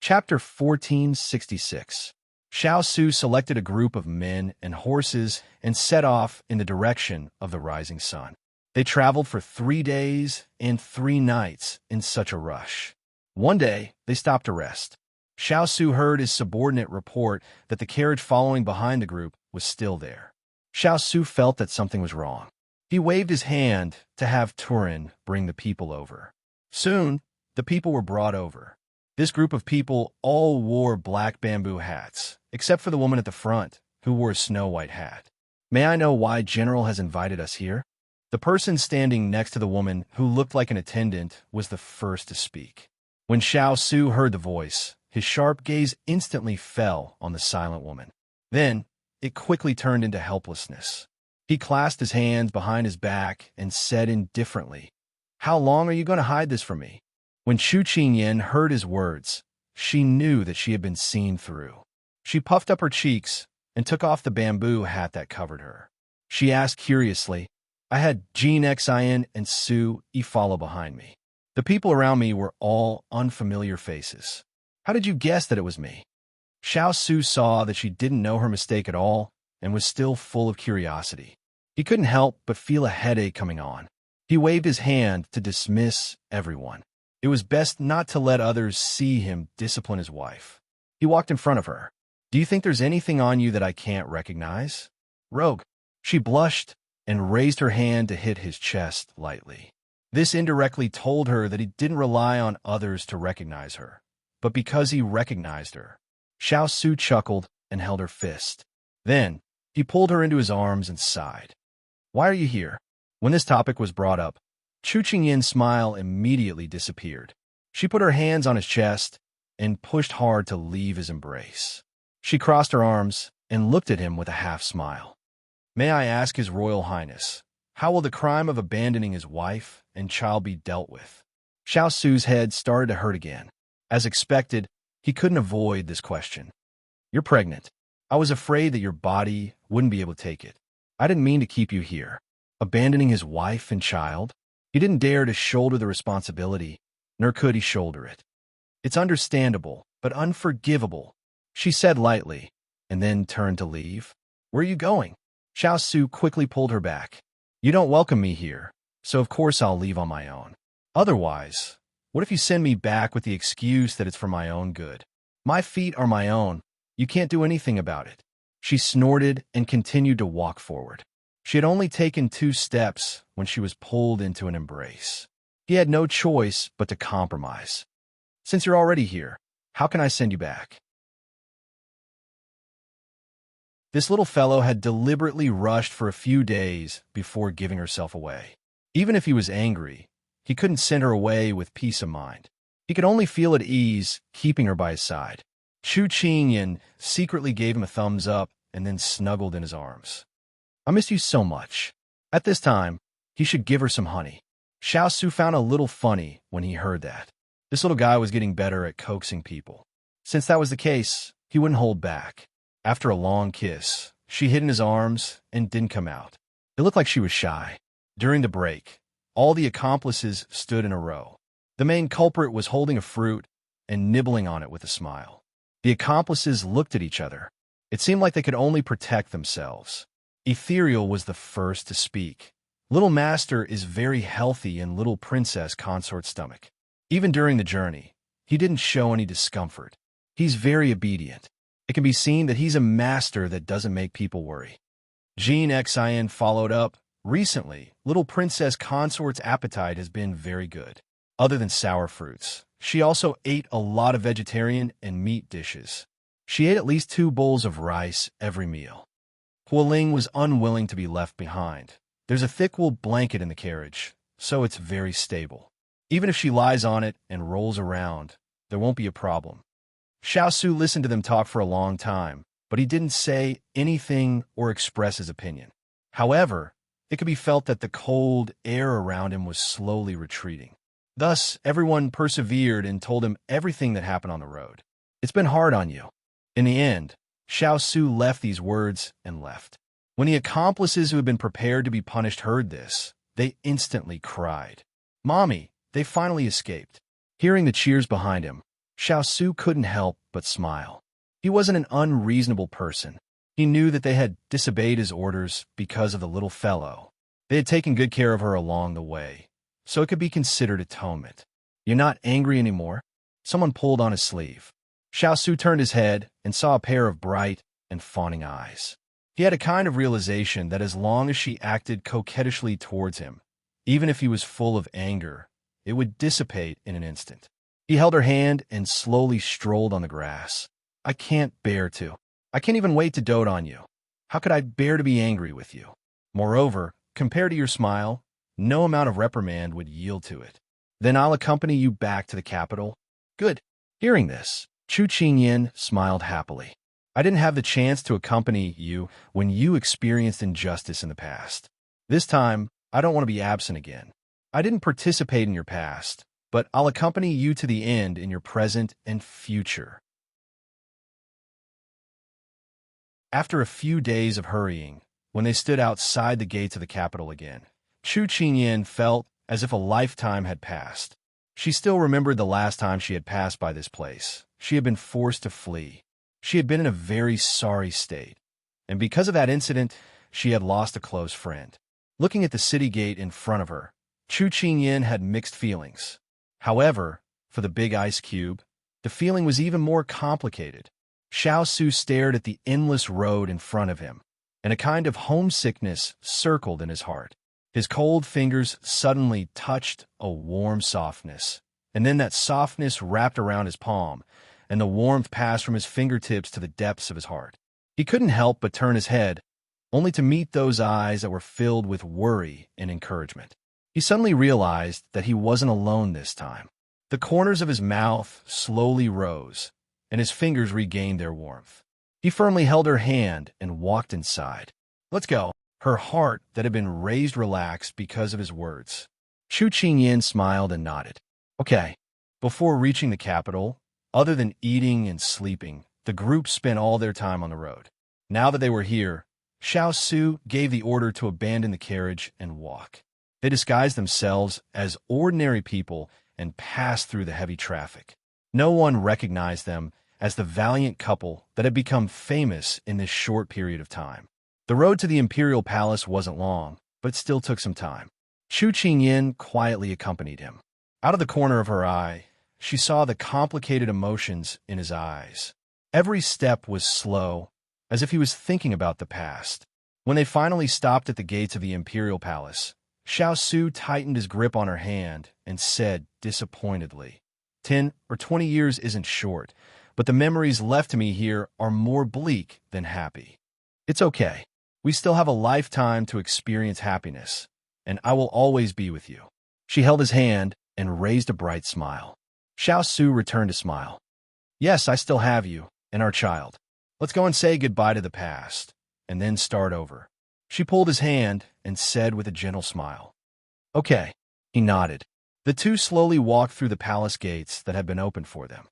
Chapter 1466. Xiao Su selected a group of men and horses and set off in the direction of the rising sun. They traveled for 3 days and 3 nights in such a rush. One day, they stopped to rest. Xiao Su heard his subordinate report that the carriage following behind the group was still there. Xiao Su felt that something was wrong. He waved his hand to have Turin bring the people over. Soon, the people were brought over. This group of people all wore black bamboo hats, except for the woman at the front, who wore a snow-white hat. "May I know why General has invited us here?" The person standing next to the woman, who looked like an attendant, was the first to speak. When Xiao heard the voice, his sharp gaze instantly fell on the silent woman. Then, it quickly turned into helplessness. He clasped his hands behind his back and said indifferently, "How long are you going to hide this from me?" When Chu Qingyan heard his words, she knew that she had been seen through. She puffed up her cheeks and took off the bamboo hat that covered her. She asked curiously, "I had Jean Xin and Su Yi follow behind me. The people around me were all unfamiliar faces. How did you guess that it was me?" Xiao saw that she didn't know her mistake at all and was still full of curiosity. He couldn't help but feel a headache coming on. He waved his hand to dismiss everyone. It was best not to let others see him discipline his wife. He walked in front of her. "Do you think there's anything on you that I can't recognize?" "Rogue." She blushed and raised her hand to hit his chest lightly. This indirectly told her that he didn't rely on others to recognize her, but because he recognized her. Xiao chuckled and held her fist. Then, he pulled her into his arms and sighed. "Why are you here?" When this topic was brought up, Chu Qingyan's smile immediately disappeared. She put her hands on his chest and pushed hard to leave his embrace. She crossed her arms and looked at him with a half-smile. "May I ask His Royal Highness, how will the crime of abandoning his wife and child be dealt with?" Xiao's head started to hurt again. As expected, he couldn't avoid this question. "You're pregnant. I was afraid that your body wouldn't be able to take it. I didn't mean to keep you here." Abandoning his wife and child? He didn't dare to shoulder the responsibility, nor could he shoulder it. "It's understandable, but unforgivable," she said lightly, and then turned to leave. "Where are you going?" Xiao quickly pulled her back. "You don't welcome me here, so of course I'll leave on my own. Otherwise, what if you send me back with the excuse that it's for my own good? My feet are my own. You can't do anything about it." She snorted and continued to walk forward. She had only taken 2 steps when she was pulled into an embrace. He had no choice but to compromise. "Since you're already here, how can I send you back?" This little fellow had deliberately rushed for a few days before giving herself away. Even if he was angry, he couldn't send her away with peace of mind. He could only feel at ease keeping her by his side. Chu Qingyan secretly gave him a thumbs up and then snuggled in his arms. "I miss you so much." At this time, he should give her some honey. Xiao found a little funny when he heard that. This little guy was getting better at coaxing people. Since that was the case, he wouldn't hold back. After a long kiss, she hid in his arms and didn't come out. It looked like she was shy. During the break, all the accomplices stood in a row. The main culprit was holding a fruit and nibbling on it with a smile. The accomplices looked at each other. It seemed like they could only protect themselves. Ethereal was the first to speak. "Little Master is very healthy in Little Princess Consort's stomach. Even during the journey, he didn't show any discomfort. He's very obedient. It can be seen that he's a master that doesn't make people worry." Jean Xin followed up. "Recently, Little Princess Consort's appetite has been very good. Other than sour fruits, she also ate a lot of vegetarian and meat dishes. She ate at least 2 bowls of rice every meal." Hualing was unwilling to be left behind. "There's a thick wool blanket in the carriage, so it's very stable. Even if she lies on it and rolls around, there won't be a problem." Xiao listened to them talk for a long time, but he didn't say anything or express his opinion. However, it could be felt that the cold air around him was slowly retreating. Thus, everyone persevered and told him everything that happened on the road. "It's been hard on you." In the end, Xiao left these words and left. When the accomplices who had been prepared to be punished heard this, they instantly cried, "Mommy, they finally escaped." Hearing the cheers behind him, Xiao couldn't help but smile. He wasn't an unreasonable person. He knew that they had disobeyed his orders because of the little fellow. They had taken good care of her along the way, so it could be considered atonement. "You're not angry anymore?" Someone pulled on his sleeve. Xiao turned his head and saw a pair of bright and fawning eyes. He had a kind of realization that as long as she acted coquettishly towards him, even if he was full of anger, it would dissipate in an instant. He held her hand and slowly strolled on the grass. "I can't bear to. I can't even wait to dote on you." How could I bear to be angry with you? Moreover, compared to your smile, no amount of reprimand would yield to it. Then I'll accompany you back to the capital. Good. Hearing this, Chu Qingyan smiled happily. I didn't have the chance to accompany you when you experienced injustice in the past. This time, I don't want to be absent again. I didn't participate in your past, but I'll accompany you to the end in your present and future. After a few days of hurrying, when they stood outside the gates of the capital again, Chu Qingyan felt as if a lifetime had passed. She still remembered the last time she had passed by this place. She had been forced to flee. She had been in a very sorry state, and because of that incident, she had lost a close friend. Looking at the city gate in front of her, Chu Qingyan had mixed feelings. However, for the big ice cube, the feeling was even more complicated. Xiao stared at the endless road in front of him, and a kind of homesickness circled in his heart. His cold fingers suddenly touched a warm softness, and then that softness wrapped around his palm, and the warmth passed from his fingertips to the depths of his heart. He couldn't help but turn his head, only to meet those eyes that were filled with worry and encouragement. He suddenly realized that he wasn't alone this time. The corners of his mouth slowly rose, and his fingers regained their warmth. He firmly held her hand and walked inside. Let's go. Her heart that had been raised relaxed because of his words. Chu Qingyan smiled and nodded. Okay. Before reaching the capital, other than eating and sleeping, the group spent all their time on the road. Now that they were here, Xiao gave the order to abandon the carriage and walk. They disguised themselves as ordinary people and passed through the heavy traffic. No one recognized them as the valiant couple that had become famous in this short period of time. The road to the imperial palace wasn't long, but it still took some time. Chu Qingyan quietly accompanied him. Out of the corner of her eye, she saw the complicated emotions in his eyes. Every step was slow, as if he was thinking about the past. When they finally stopped at the gates of the imperial palace, Xiao tightened his grip on her hand and said disappointedly, 10 or 20 years isn't short, but the memories left to me here are more bleak than happy. It's okay. We still have a lifetime to experience happiness, and I will always be with you. She held his hand and raised a bright smile. Xiao returned a smile. Yes, I still have you, and our child. Let's go and say goodbye to the past, and then start over. She pulled his hand and said with a gentle smile. Okay. He nodded. The two slowly walked through the palace gates that had been opened for them.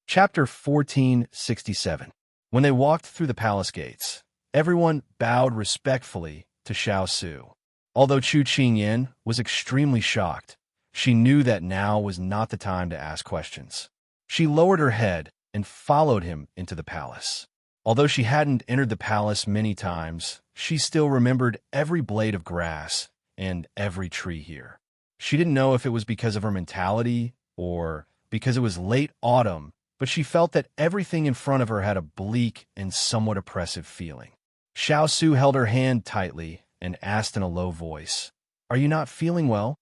Chapter 1467. When they walked through the palace gates, everyone bowed respectfully to Xiao. Although Chu Qingyan was extremely shocked, she knew that now was not the time to ask questions. She lowered her head and followed him into the palace. Although she hadn't entered the palace many times, she still remembered every blade of grass and every tree here. She didn't know if it was because of her mentality or because it was late autumn, but she felt that everything in front of her had a bleak and somewhat oppressive feeling. Xiao held her hand tightly and asked in a low voice, "Are you not feeling well?"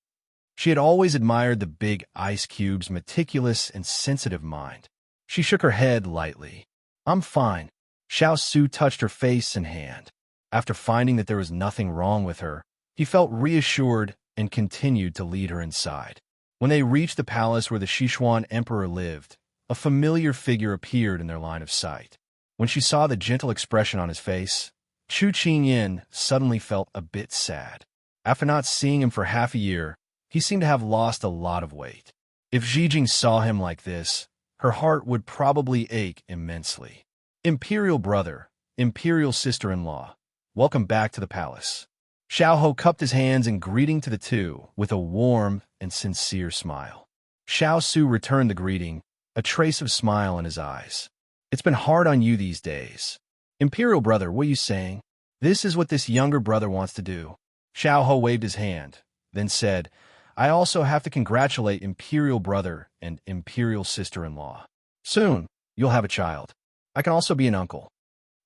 She had always admired the big ice cube's meticulous and sensitive mind. She shook her head lightly. "I'm fine." Xiao touched her face and hand. After finding that there was nothing wrong with her, he felt reassured and continued to lead her inside. When they reached the palace where the Sichuan emperor lived, a familiar figure appeared in their line of sight. When she saw the gentle expression on his face, Chu Qingyan suddenly felt a bit sad. After not seeing him for half a year, he seemed to have lost a lot of weight. If Zijing saw him like this, her heart would probably ache immensely. Imperial brother, imperial sister-in-law, welcome back to the palace. Xiao cupped his hands in greeting to the two with a warm and sincere smile. Xiao returned the greeting, a trace of smile in his eyes. It's been hard on you these days. Imperial brother, what are you saying? This is what this younger brother wants to do. Xiao waved his hand, then said, I also have to congratulate imperial brother and imperial sister-in-law. Soon, you'll have a child. I can also be an uncle.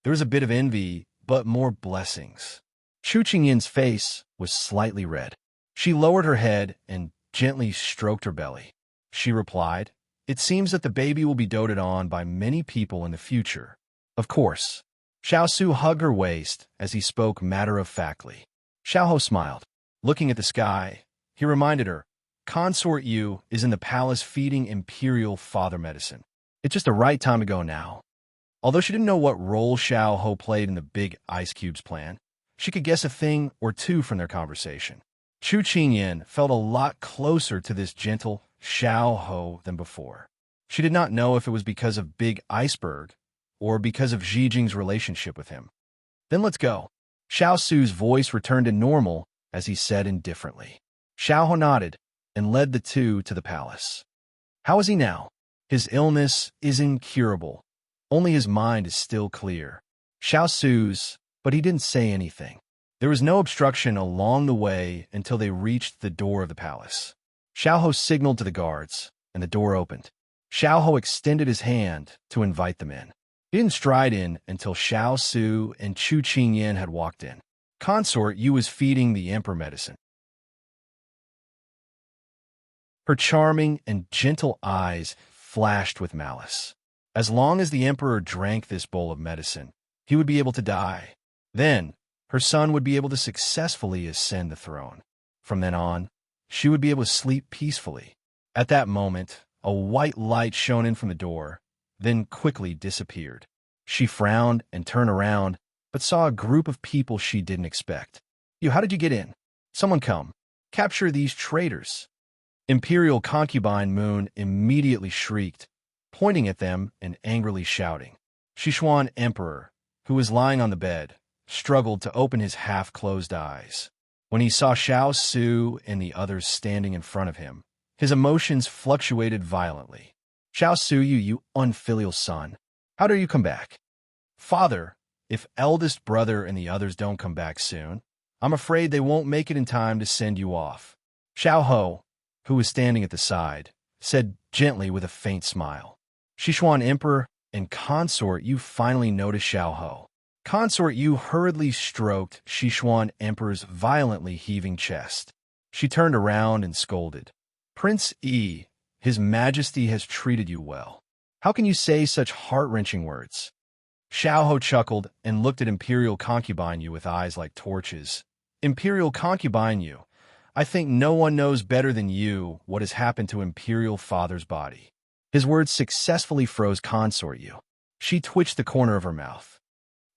There was a bit of envy, but more blessings. Chu Qingyan's face was slightly red. She lowered her head and gently stroked her belly. She replied, It seems that the baby will be doted on by many people in the future. Of course. Xiao Su hugged her waist as he spoke matter-of-factly. Xiao Ho smiled. Looking at the sky, he reminded her, Consort Yu is in the palace feeding imperial father medicine. It's just the right time to go now. Although she didn't know what role Xiao Ho played in the big ice cubes plan, she could guess a thing or two from their conversation. Chu Qingyan felt a lot closer to this gentle Xiao Ho than before. She did not know if it was because of Big Iceberg or because of Xi Jing's relationship with him. Then let's go. Xiao Su's voice returned to normal as he said indifferently. Xiao Ho nodded and led the two to the palace. How is he now? His illness is incurable. Only his mind is still clear. Xiao Su's, but he didn't say anything. There was no obstruction along the way until they reached the door of the palace. Xiao Ho signaled to the guards, and the door opened. Xiao Ho extended his hand to invite them in. He didn't stride in until Xiao Su and Chu Qingyan had walked in. Consort Yu was feeding the emperor medicine. Her charming and gentle eyes flashed with malice. As long as the emperor drank this bowl of medicine, he would be able to die. Then, her son would be able to successfully ascend the throne. From then on, she would be able to sleep peacefully. At that moment, a white light shone in from the door, then quickly disappeared. She frowned and turned around, but saw a group of people she didn't expect. How did you get in? Someone come. Capture these traitors. Imperial concubine Moon immediately shrieked, pointing at them and angrily shouting. Sichuan Emperor, who was lying on the bed, struggled to open his half-closed eyes. When he saw Xiao Su and the others standing in front of him, his emotions fluctuated violently. Xiao Su, you unfilial son, how dare you come back? Father, if eldest brother and the others don't come back soon, I'm afraid they won't make it in time to send you off. Xiao Ho, who was standing at the side, said gently with a faint smile. Sichuan Emperor and Consort Yu finally noticed Xiao Ho. Consort Yu hurriedly stroked Sichuan Emperor's violently heaving chest. She turned around and scolded. Prince Yi, His Majesty has treated you well. How can you say such heart-wrenching words? Xiao Ho chuckled and looked at Imperial Concubine Yu with eyes like torches. Imperial Concubine Yu, I think no one knows better than you what has happened to Imperial Father's body. His words successfully froze Consort Yu. She twitched the corner of her mouth.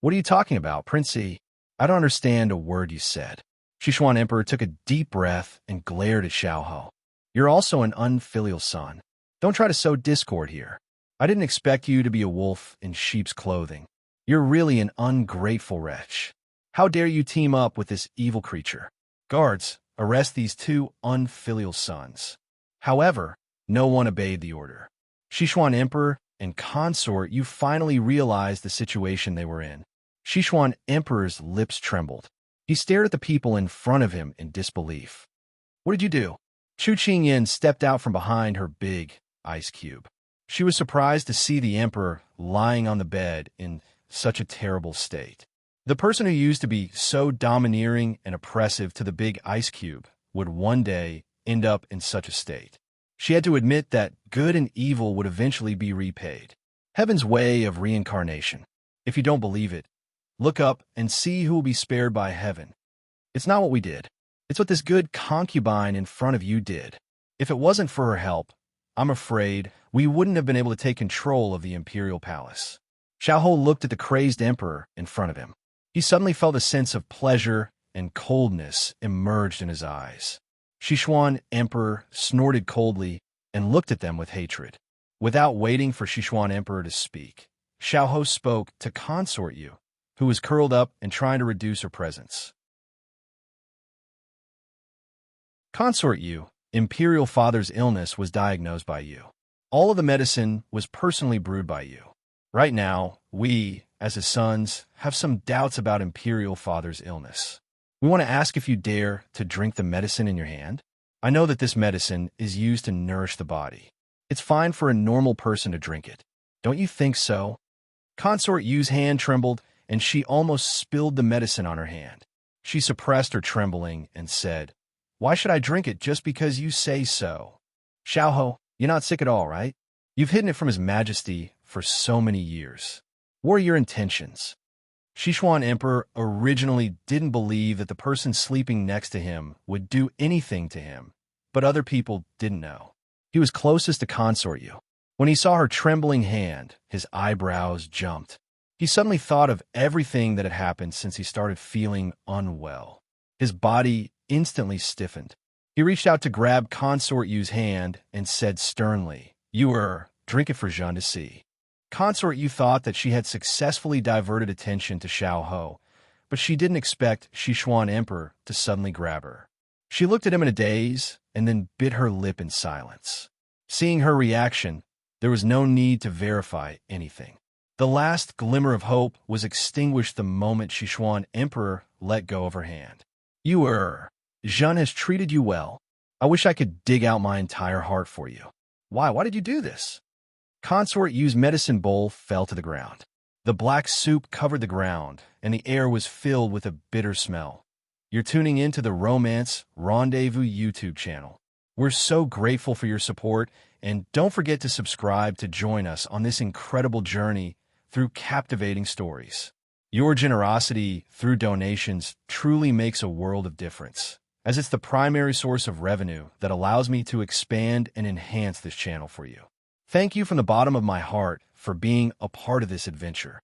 What are you talking about, Prince Yi? I don't understand a word you said. Sichuan Emperor took a deep breath and glared at Xiao Ho. You're also an unfilial son. Don't try to sow discord here. I didn't expect you to be a wolf in sheep's clothing. You're really an ungrateful wretch. How dare you team up with this evil creature? Guards, arrest these two unfilial sons. However, no one obeyed the order. Sichuan Emperor and Consort Yu finally realized the situation they were in. Sichuan Emperor's lips trembled. He stared at the people in front of him in disbelief. What did you do? Chu Qingyan stepped out from behind her big ice cube. She was surprised to see the emperor lying on the bed in such a terrible state. The person who used to be so domineering and oppressive to the big ice cube would one day end up in such a state. She had to admit that good and evil would eventually be repaid. Heaven's way of reincarnation. If you don't believe it, look up and see who will be spared by heaven. It's not what we did. It's what this good concubine in front of you did. If it wasn't for her help, I'm afraid we wouldn't have been able to take control of the imperial palace. Xiao Ho looked at the crazed emperor in front of him. He suddenly felt a sense of pleasure and coldness emerged in his eyes. Sichuan Emperor snorted coldly and looked at them with hatred. Without waiting for Sichuan Emperor to speak, Xiao Ho spoke to Consort Yu, who was curled up and trying to reduce her presence. Consort Yu, Imperial Father's illness was diagnosed by you. All of the medicine was personally brewed by you. Right now, we, as his sons, have some doubts about Imperial Father's illness. We want to ask if you dare to drink the medicine in your hand. I know that this medicine is used to nourish the body. It's fine for a normal person to drink it. Don't you think so? Consort Yu's hand trembled, and she almost spilled the medicine on her hand. She suppressed her trembling and said, Why should I drink it just because you say so? Xiao Ho, you're not sick at all, right? You've hidden it from His Majesty for so many years. What are your intentions? Sichuan Emperor originally didn't believe that the person sleeping next to him would do anything to him, but other people didn't know. He was closest to Consort Yu. When he saw her trembling hand, his eyebrows jumped. He suddenly thought of everything that had happened since he started feeling unwell. His body instantly stiffened. He reached out to grab Consort Yu's hand and said sternly, "Drink it for Jean to see." Consort Yu thought that she had successfully diverted attention to Xiao Ho, but she didn't expect Sichuan Emperor to suddenly grab her. She looked at him in a daze and then bit her lip in silence. Seeing her reaction, there was no need to verify anything. The last glimmer of hope was extinguished the moment Sichuan Emperor let go of her hand. Jean has treated you well. I wish I could dig out my entire heart for you. Why did you do this? Consort Yu's medicine bowl fell to the ground. The black soup covered the ground, and the air was filled with a bitter smell. You're tuning into the Romance Rendezvous YouTube channel. We're so grateful for your support, and don't forget to subscribe to join us on this incredible journey through captivating stories. Your generosity through donations truly makes a world of difference, as it's the primary source of revenue that allows me to expand and enhance this channel for you. Thank you from the bottom of my heart for being a part of this adventure.